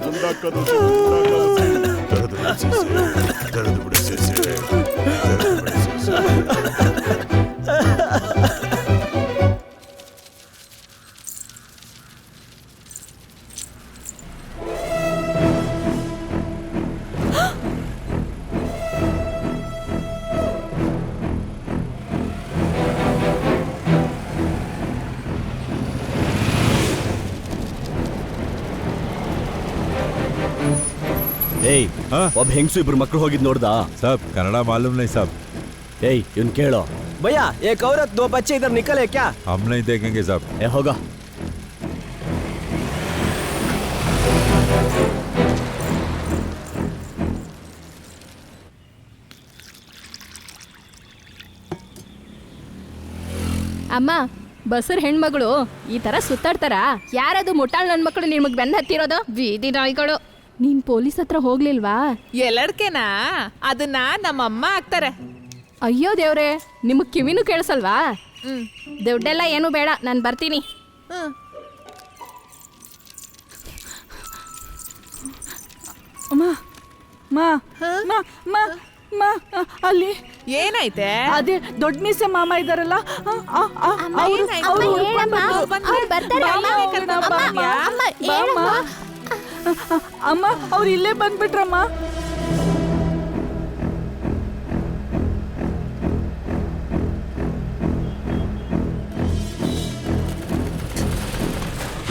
ಗುಂಡಾಕ ದುಸಿನ್ ಮುಂಡಾಕ ಬಸಿಂ. ತೊರೆದು ಬಿಡಿಸಿ ಸರ್, ತೊರೆದು ಬಿಡಿಸಿ ಸರ್, ತೊರೆದು ಬಿಡಿಸಿ ಸರ್. ಏಯ್, ಒಬ್ಬ ಹೆಂಗಸು ಇಬ್ರು ಮಕ್ಳು ಹೋಗಿದ್ ನೋಡ್ದಾ? ಸಾಬ್ ಕನ್ನಡ ಮಾಲೂಮ್ ನೈ ಸಾಬ್. ಏಯ್, ಇವ್ನ್ ಕೇಳೋ. ಭಯ್ಯ, ಏಕ್ ಔರತ್ ದೋ ಬಚ್ಚೆ ಇಧರ್ ನಿಕಲೆ ಕ್ಯಾ? हम नहीं देखेंगे साहब. ಏ ಹೋಗ. ಅಮ್ಮ, ಬಸರ್ ಹೆಣ್ಮಗಳು ಈ ತರ ಸುತ್ತಾಡ್ತಾರ? ಯಾರದು ಮುಟ್ಟಾಳ್ ನನ್ ಮಕ್ಕಳು ನಿಮಗ್ ಬೆನ್ನ ಹತ್ತಿರೋದು? ಬೀದಿ ನಾಯಿಗಳು. ನೀನ್ ಪೊಲೀಸ್ ಹತ್ರ ಹೋಗ್ಲಿಲ್ವಾ? ಎಲ್ಲಡ್ಕೆನಾ ಅದನ್ನ ನಮ್ಮಮ್ಮ ಹಾಕ್ತಾರೆ. ಅಯ್ಯೋ ದೇವ್ರೆ, ನಿಮಗ್ ಕಿವಿನೂ ಕೇಳಿಸಲ್ವಾ? ದುಡ್ಡೆಲ್ಲ ಏನು ಬೇಡ, ನಾನು ಬರ್ತೀನಿ. ಅಲ್ಲಿ ಏನೈತೆ? ಅದೇ ದೊಡ್ಡ ಮೀಸೆ ಮಾಮ ಇದಾರಲ್ಲ, ಅಮ್ಮ ಅವ್ರು ಇಲ್ಲೇ ಬಂದ್ಬಿಟ್ರಮ್ಮ.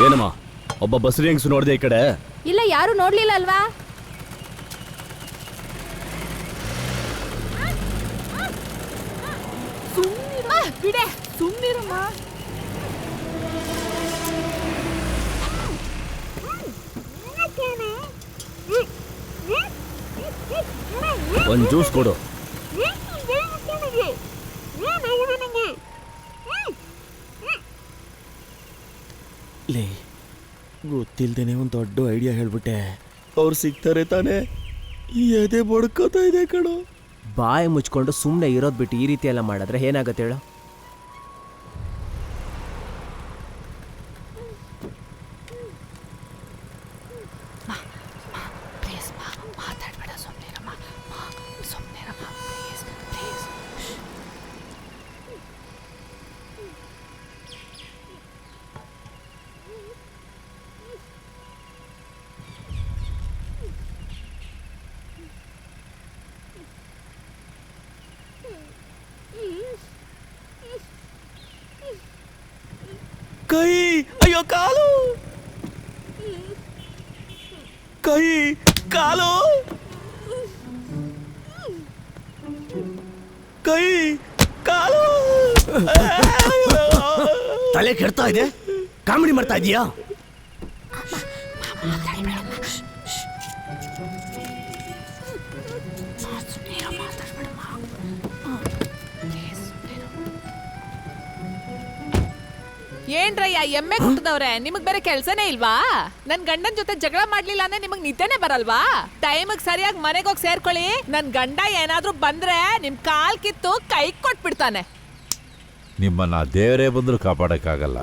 ಏನಮ್ಮ, ಒಬ್ಬ ಬಸರಿ ಹೆಂಗಸು ನೋಡ್ದೆ ಈ ಕಡೆ? ಇಲ್ಲ, ಯಾರು ನೋಡ್ಲಿಲ್ಲ ಅಲ್ವಾ? ಬಿಡೆ, ಸುಮ್ಮನಿರಮ್ಮ. ಒಂದ್ ಜ್ಯೂಸ್ ಕೊಡು. ಲೇ, ಗೊತ್ತಿಲ್ದೇನೆ ಒಂದು ದೊಡ್ಡ ಐಡಿಯಾ ಹೇಳ್ಬಿಟ್ಟೆ. ಅವ್ರು ಸಿಗ್ತಾರೆ ತಾನೆ? ಎದೆ ಬಡ್ಕೋತಾ ಇದೆ ಕಣೋ. ಬಾಯಿ ಮುಚ್ಕೊಂಡು ಸುಮ್ಮನೆ ಇರೋದ್ ಬಿಟ್ಟು ಈ ರೀತಿ ಎಲ್ಲ ಮಾಡಿದ್ರೆ ಏನಾಗತ್ತೆ ಹೇಳು? ಕೈ, ಅಯ್ಯೋ ಕಾಲು, ಕೈ, ಕಾಲು, ಕೈ, ಕಾಲು. ತಲೆ ಕೆಡ್ತಾ ಇದೆ, ಕಾಮಿಡಿ ಮಾಡ್ತಾ ಇದೀಯಾ? ಏನ್ರಯ್ಯ ಎಮ್ಮೆ ಕುಟ್ಟದವ್ರೆ, ನಿಮಗ್ ಬೇರೆ ಕೆಲ್ಸನೇ ಇಲ್ವಾ? ನನ್ ಗಂಡನ್ ಜೊತೆ ಜಗಳ ಮಾಡ್ಲಿಲ್ಲ ಅಂದ್ರೆ ನಿಮಗ್ ನಿದ್ದೆನೆ ಬರಲ್ವಾ? ಟೈಮಿಗೆ ಸರಿಯಾಗಿ ಮನೆಗೆ ಹೋಗಿ ಸೇರ್ಕೊಳ್ಳಿ. ನನ್ ಗಂಡ ಏನಾದ್ರೂ ಬಂದ್ರೆ ನಿಮ್ ಕಾಲ್ ಕಿತ್ತು ಕೈ ಕೊಟ್ಬಿಡ್ತಾನೆ. ನಿಮ್ಮನ್ನ ದೇವರೇ ಬಂದರೂ ಕಾಪಾಡಕ್ಕಾಗಲ್ಲ.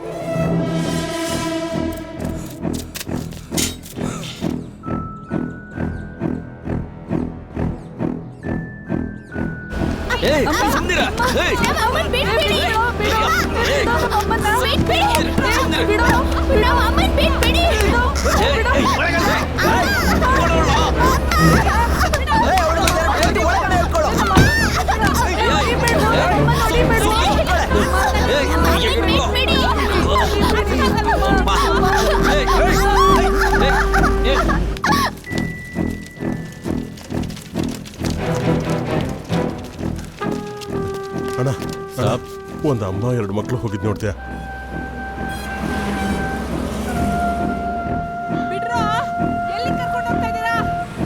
Hey! ಒಂದು ಅಮ್ಮ 2 ಮಕ್ಳು ಹೋಗಿದ್ ನೋಡ್ತೀಯ? ಬಿಡ್ರೋ, ಎಲ್ಲಿ ಕರ್ಕೊಂಡು ಹೋಗ್ತಾ ಇದ್ದೀರಾ?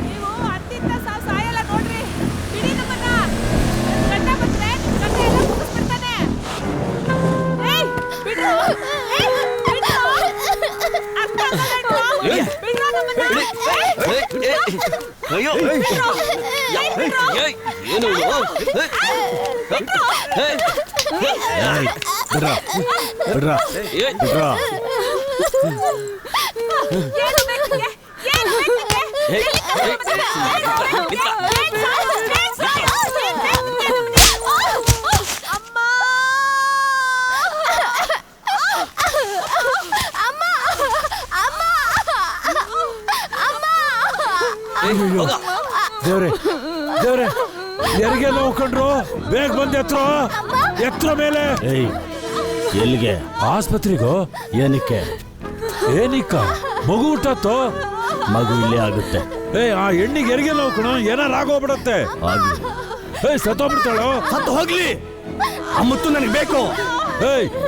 ನೀವು ಅತ್ತಿಂದ ಸಾಯಲ್ಲ ನೋಡ್ರಿ. ಬಿಡಿ ನಮ್ಮನ್ನ. ಗಂಡ ಬಂದ್ರೆ ಗಂಡ ಎಲ್ಲ ಮುಗಿಸ್ಬಿಡ್ತಾನೆ. ಏಯ್, ಬಿಡ್ರೋ. ಏಯ್, ಬಿಡ್ರೋ. ಅರ್ಥ ಆಗಲ್ಲ ಬಿಡ್ರೋ. ಬಿಡ್ರೋ ನಮ್ಮನ್ನ. ಅಯ್ಯೋ ಬಿಡ್ರೋ. ಏಯ್, ಬಿಡ್ರೋ. ಏನು ಏನು ಬೇಕು ನಿಂಗೆ? ಏನು ಬೇಕು ನಿಂಗೆ? ಎಲ್ಲಿ ಕರ್ಕೊಂಡು ಹೋಗ್ತಾ ಇದ್ದೀರಾ? ಅಮ್ಮ! ದೇವ್ರೆ ದೇವ್ರೆ ಯಾರಿಗೆ ನೋಡ್ಕೊಂಡ್ರು? ಬೇಗ ಬಂದು ಎತ್ತರ ಮೇಲೆ. ಎಲ್ಲಿಗೆ? ಆಸ್ಪತ್ರೆಗೋ? ಏನಕ್ಕೆ? ಏನಿಕ್ಕ? ಮಗು ಹುಟ್ಟತ್ತೋ? ಮಗು ಇಲ್ಲೇ ಆಗುತ್ತೆ. ಆ ಹೆಣ್ಣಿಗೆ ಹೆರಿಗೆ ನೋಡ್ಕೊಣ, ಏನಾರು ಆಗೋಗ್ಬಿಡತ್ತೆ. ಸತ್ತೋಗ್ಬಿಡ್ತಾಳೋ? ಸತ್ತು ಹೋಗ್ಲಿ, ಆ ಮುತ್ತು ನನಗೆ ಬೇಕು.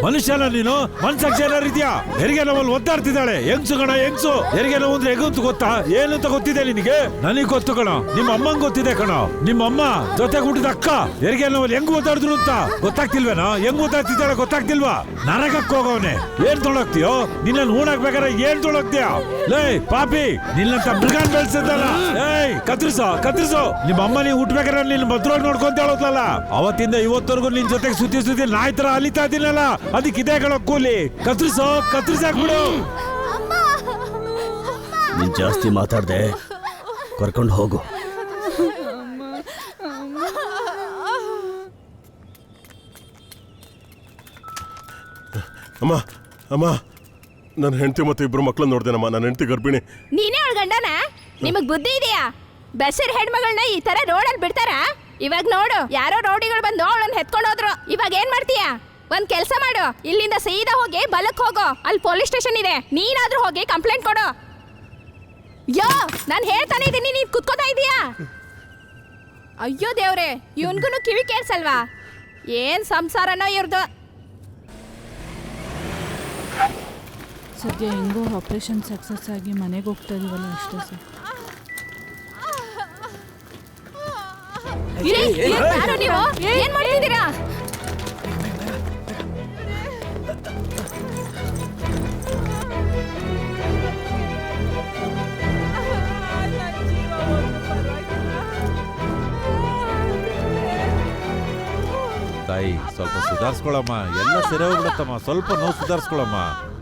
ಮನುಷ್ಯನ ನೀನು? ಮನ್ಸಾಕ್ಷಿ ಏನಾರು ಇದೆಯಾ? ಹೆರಿಗೆ ನೋವಲ್ಲಿ ಒದ್ದಾಡ್ತಿದ್ದಾಳೆ. ಹೆಂಗ್ಸು ಕಣ, ಹೆಂಗ್ಸು. ಹೆರಿಗೆ ನೋವು ಅಂದ್ರೆ ಹೆಂಗಂತ ಗೊತ್ತಾ? ಏನು ಅಂತ ಗೊತ್ತಿದೆ ನಿನಗೆ? ನನಗ್ ಗೊತ್ತು ಕಣ. ನಿಮ್ಮ ಅಮ್ಮಂಗ್ ಗೊತ್ತಿದೆ ಕಣ. ನಿಮ್ಮ ಅಮ್ಮ ಜೊತೆಗೆ ಹುಟ್ಟಿದ ಅಕ್ಕ ಹೆರಿಗೆ ನೋವಲ್ಲಿ ಹೆಂಗ್ ಒದ್ದಾಡಿದ್ರು ಅಂತ ಗೊತ್ತಾಗ್ತಿಲ್ವೇನೋ? ಹೆಂಗ್ ಒದ್ದಾಡ್ತಿದ್ದಾಳೆ ಗೊತ್ತಾಗ್ತಿಲ್ವಾ? ನರಕಕ್ಕೆ ಹೋಗವನೆ. ಏನ್ ತೊಳಗ್ತೀಯೋ? ನಿನ್ನ ಹೂಣಾಕ್ಬೇಕಾದ್ರೆ ಏನ್ ತೊಳಗ್ತೀಯ? ಲೇ ಪಾಪಿ, ನಿನ್ನಂತ ಮೃಗಾನ್ ಬೆಳ್ಸಿದ್ದಲ್ಲ. ಕತ್ರಿಸೋ. ನಿಮ್ಮ ಅಮ್ಮ ನೀವು ಹುಟ್ಬೇಕಾದ್ರೆ ನಿನ್ನ ಭದ್ರವಾಗಿ ನೋಡ್ಕೊಂತ ಹೇಳೋದ್ಲಲ್ಲ. ಅವತ್ತಿಂದ ಇವತ್ತವರೆಗೂ ನಿನ್ ಜೊತೆಗೆ ಸುತ್ತಿ ನಾಯಿ ತರ ಅಲಿತಾ ಇದ್ದೀನಿ. ಅದಕ್ಕೆ ಇದೇ ಕಣ ಕೂಲಿ. ಕತ್ರಿಸಾಕ್ಬಿಡು. ನೀನ್ ಜಾಸ್ತಿ ಮಾತಾಡ್ದೆ, ಕರ್ಕೊಂಡು ಹೋಗು. ಅಮ್ಮ ಅಮ್ಮ, ನನ್ನ ಹೆಂಡತಿ ಮತ್ತೆ 2 ಮಕ್ಳನ್ನ ನೋಡ್ದೇನಮ್ಮ. ನನ್ನ ಹೆಂಡತಿ ಗರ್ಭಿಣಿ. ನೀನೇ ಅವಳ ಗಂಡನ? ನಿಮಗ್ ಬುದ್ಧಿ ಇದೆಯಾ? ಬೆಸರ್ ಹೆಣ್ಮಗಳನ್ನ ಈ ತರ ರೋಡಲ್ಲಿ ಬಿಡ್ತಾರ? ಇವಾಗ ನೋಡು, ಯಾರೋ ರೋಡಿಗಳು ಬಂದು ಅವಳನ್ನ ಹೆತ್ಕೊಂಡು ಹೋದ್ರು. ಇವಾಗ ಏನ್ ಮಾಡ್ತೀಯಾ? ಒಂದ್ ಕೆಲ್ಸ ಮಾಡು, ಇಲ್ಲಿಂದ ಸೀದಾ ಹೋಗಿ ಬಲಕ್ ಹೋಗೋ. ಅಲ್ಲಿ ಪೊಲೀಸ್ ಸ್ಟೇಷನ್ ಇದೆ, ನೀನಾದ್ರೂ ಹೋಗಿ ಕಂಪ್ಲೇಂಟ್ ಕೊಡು. ನಾನ್ ಹೇಳ್ತಾನೆ ಇದೀನಿ, ನೀನ್ ಕುತ್ಕೋತಾ ಇದೀಯಾ? ಅಯ್ಯೋ ದೇವ್ರೆ, ಇವನ್ಗುನು ಕಿವಿ ಕೇಳ್ಸಲ್ವಾ? ಏನ್ ಸಂಸಾರನೋ ಇವ್ರದು. ಸದ್ಯ ಹೆಂಗೋ ಆಪರೇಷನ್ ಸಕ್ಸಸ್ ಆಗಿ ಮನೆಗೆ ಹೋಗ್ತಾ ಇದೀವಲ್ಲ, ಅಷ್ಟೇ ಸರ್. ಯಾರು ನೀವು? ಏನ್ ಮಾಡ್ತಿದ್ದೀರಾ? ತಾಯಿ, ಸ್ವಲ್ಪ ಸುಧಾರಿಸ್ಕೊಳಮ್ಮ. ಎಲ್ಲ ಸರಿ ಹೋಗ್ಬಿಡತ್ತಮ್ಮ. ಸ್ವಲ್ಪ ನೋವು ಸುಧಾರಿಸ್ಕೊಳಮ್ಮ.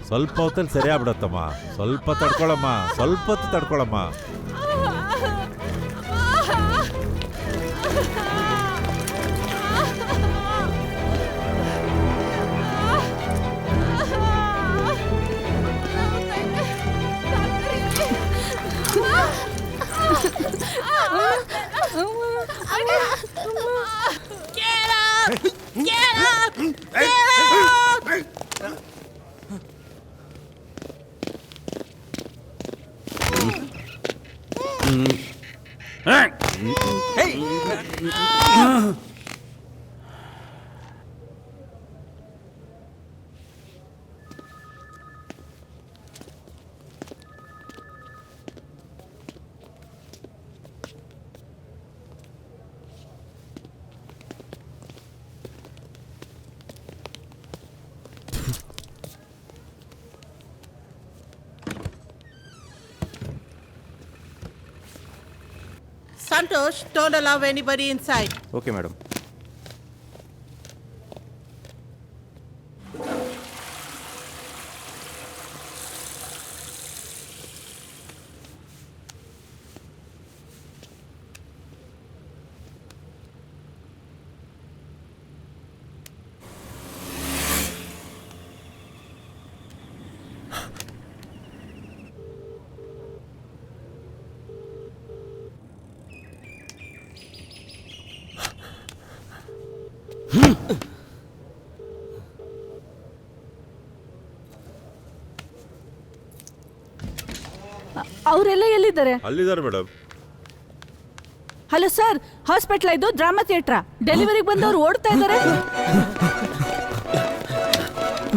ಸ್ವಲ್ಪ ಹೊತ್ತಲ್ಲಿ ಸರಿ ಆಗ್ಬಿಡತ್ತಮ್ಮ. ಸ್ವಲ್ಪ ತಡ್ಕೊಳಮ್ಮ, ಸ್ವಲ್ಪ ಹೊತ್ತು ತಡ್ಕೊಳಮ್ಮ. Santosh, don't allow anybody inside. Okay, madam. ಅವರೆಲ್ಲ ಎಲ್ಲಿದ್ದಾರೆ? ಅಲ್ಲಿದ್ದಾರೆ ಮೇಡಮ್. ಹಲೋ ಸರ್, ಹಾಸ್ಪಿಟ್ಲ್ ಇದು ಡ್ರಾಮಾ ಥಿಯೇಟ್ರಾ? ಡೆಲಿವರಿಗೆ ಬಂದವರು ಓಡ್ತಾ ಇದ್ದಾರೆ. ಆ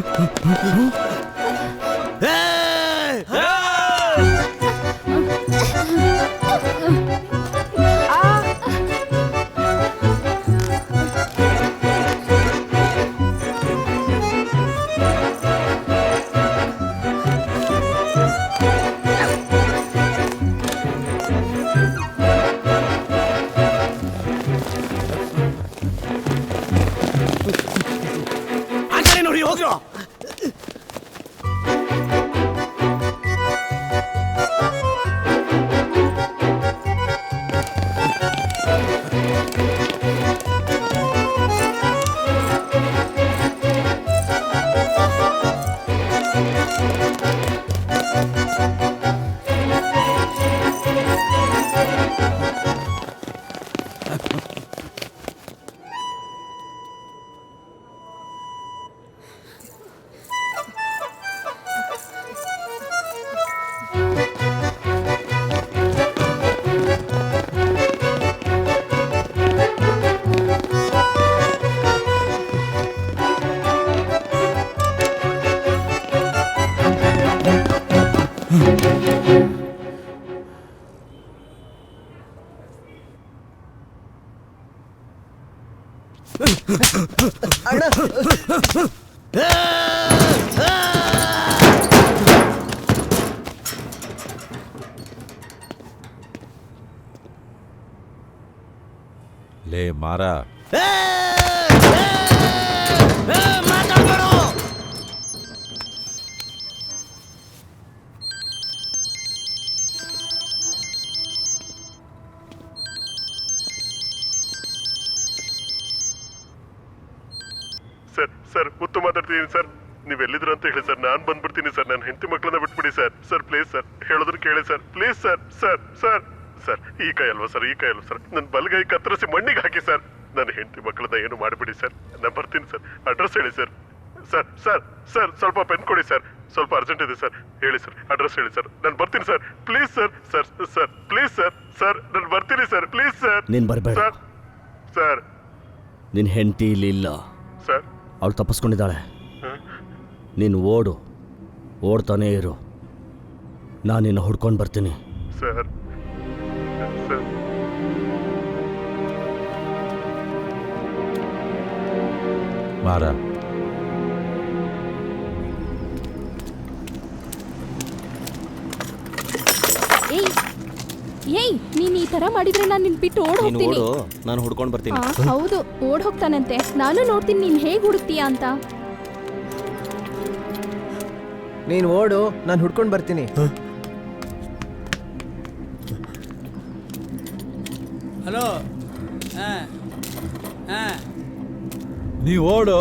ಕಡೆ ನೋಡಿ ಹೋಗ್ರು. ಲೇ ಮಾರ, ಮಾತಾಡ್ಬೇಡ. ಸರ್ ಸರ್ ಮುತ್ತು ಮಾತಾಡ್ತಿದ್ದೀನಿ ಸರ್. ನೀವೆಲ್ಲಿದ್ರು ಅಂತ ಹೇಳಿ ಸರ್, ನಾನು ಬಂದ್ಬಿಡ್ತೀನಿ ಸರ್. ನನ್ನ ಹೆಂಡತಿ ಮಕ್ಕಳನ್ನ ಬಿಟ್ಬಿಡಿ ಸರ್. ಸರ್ ಪ್ಲೀಸ್ ಸರ್, ಹೇಳೋದನ್ನ ಕೇಳಿ sir. Please sir. Sir sir sir ಈ ಕೈ ಅಲ್ವಾ ಸರ್, ಈ ಕೈ ಅಲ್ವಾ ಸರ್, ನನ್ನ ಬಲಗೈ ಕತ್ತರಿಸಿ ಮಣ್ಣಿಗೆ ಹಾಕಿ ಸರ್. ನನ್ನ ಹೆಂಡತಿ ಮಕ್ಕಳನ್ನ ಏನು ಮಾಡಿಬಿಡಿ ಸರ್. ನಾನು ಬರ್ತೀನಿ ಸರ್. ಅಡ್ರೆಸ್ ಹೇಳಿ ಸರ್. ಸರ್ ಸರ್ ಸರ್ ಸ್ವಲ್ಪ ಪೆನ್ ಕೊಡಿ ಸರ್, ಸ್ವಲ್ಪ ಅರ್ಜೆಂಟ್ ಇದೆ ಸರ್. ಹೇಳಿ ಸರ್, ಅಡ್ರೆಸ್ ಹೇಳಿ ಸರ್. ನಾನು ಬರ್ತೀನಿ sir. Please sir. Sir sir please sir. Sir ನಾನು ಬರ್ತೀನಿ ಸರ್. Please sir. ನೀನ್ ಬರ್ಬೇಡ. ಸರ್ ಸರ್ ನಿನ್ ಹೆಂಡತಿ ಇಲ್ಲಿ ಇಲ್ಲ. ಸರ್ ಅವಳು ತಪ್ಪಿಸ್ಕೊಂಡಿದ್ದಾಳೆ. ನೀನು ಓಡ್ತಾನೇ ಇರು. ನಾನು ನಿನ್ನ ಹುಡ್ಕೊಂಡು ಬರ್ತೀನಿ. ಸರ್ ಸರ್ ಮಾರ, ಏಯ್ ಏಯ್, ನೀನ್ ಈ ತರ ಮಾಡಿದ್ರೆ ನಾನು ನಿನ್ ಬಿಟ್ಟು ಓಡ್ ನೀನು ಹೋಗ್ತೀನಿ. ಓಡು, ನಾನು ಹುಡ್ಕೊಂಡು ಬರ್ತೀನಿ. ಹೌದು, ಓಡ್ ಹೋಗ್ತಾನಂತೆ. ನಾನು ನೋಡ್ತೀನಿ ನೀನ್ ಹೇಗ್ ಹುಡುಕ್ತೀಯಾ ಅಂತ. ನೀನ್ ಓಡು, ನಾನು ಹುಡ್ಕೊಂಡು ಬರ್ತೀನಿ. ಹಲೋ. ನೀ ಓಡು,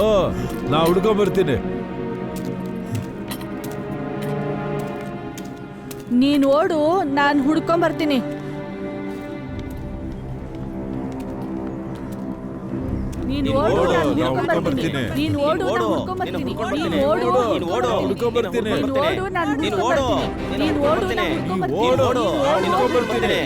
ನಾ ಹುಡ್ಕೊಂಬರ್ತೀನಿ. ನೀನ್ ಓಡು, ನಾನು ಹುಡ್ಕೊಂಡ್ ಬರ್ತೀನಿ. ನೀನ್ ಓಡು, ನಾನು ಹುಡ್ಕೊಂಡ್ ಬರ್ತೀನಿ. ನೀನ್ ಓಡು, ನಾನು ಹುಡ್ಕೊಂಡ್ ಬರ್ತೀನಿ. ನೀನ್ ಓಡು, ಹುಡ್ಕೊಂಬರ್ತೀನಿ. ನೀನ್ ಓಡು, ನಾನು ನೀನು ಹುಡ್ಕೊಂಡ್ ಓಡು, ಬರ್ತೀನಿ. ನೀನು ನೀನ್ ಓಡು, ನಾನು ಬರ್ತೀನಿ. ಹುಡ್ಕೊಂಡ್ ಬರ್ತೀನಿ. ಓಡು, ನೀನ್ ಓಡು, ಹುಡ್ಕೊಂಡ್ ಬರ್ತೀನಿ.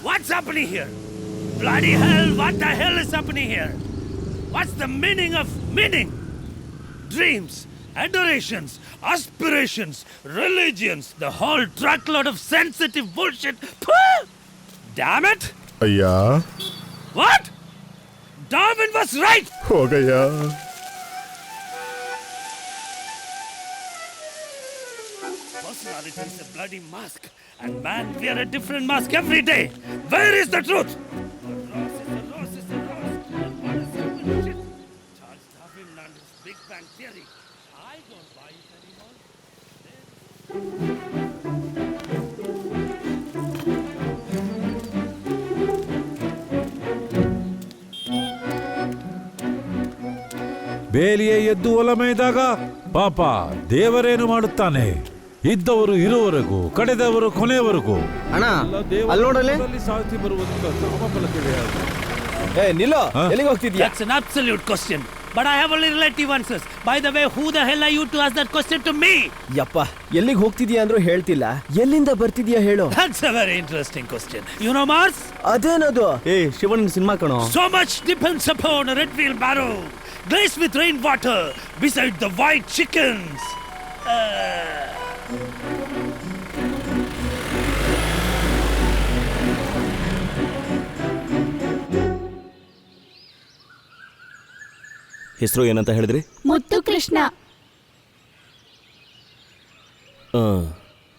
What's happening here? Bloody hell, what the hell is happening here? What's the meaning of meaning? Dreams, adorations, aspirations, religions, the whole truckload of sensitive bullshit. Pooh! Damn it! ಅಯ್ಯ What? Darwin was right! ಹೋಗಯ್ಯ. Personality is a bloody mask, and man wear a different mask every day. Where is the truth? A rose is a rose is a rose. And what is that bullshit? Charles Darwin and his Big Bang Theory. I don't buy it anymore. ಬೇಲಿಯೇ ಎದ್ದು ಹೊಲ ಮೇಯ್ದಾಗ ಪಾಪ ದೇವರೇನು ಮಾಡುತ್ತಾನೆ? ಇದ್ದವರು ಇರುವವರೆಗೂ, ಕಡೆದವರು ಕೊನೆಯವರೆಗೂ. ಅಣ್ಣ ಅಲ್ಲಿ ನೋಡಲಿ. ಸಾಕ್ಷಿ ಬರುವಂತ ನಾಮಫಲ ತಿಳಿயாது. ಏ ನಿಲ್ಲೋ, ಎಲ್ಲಿಗೆ ಹೋಗ್ತಿದ್ಯಾ? That's an absolute question. But I have only relative answers. By the way, who the hell are you to ask that question to me? ಯಪ್ಪ, ಎಲ್ಲಿಗೆ ಹೋಗ್ತಿದ್ಯಾ ಅಂದ್ರೂ ಹೇಳ್ತಿಲ್ಲ, ಎಲ್ಲಿಂದ ಬರ್ತಿದ್ಯಾ ಹೇಳು. That's a very interesting question. You know, Mars? ಅದೇನದು? ಏ ಶಿವನ್ cinema ಕಣೋ. So much depends upon a red wheelbarrow, graced with rainwater, beside the white chickens. ಹೆಸರು ಏನಂತ ಹೇಳಿದ್ರಿ? Muthu Krishna.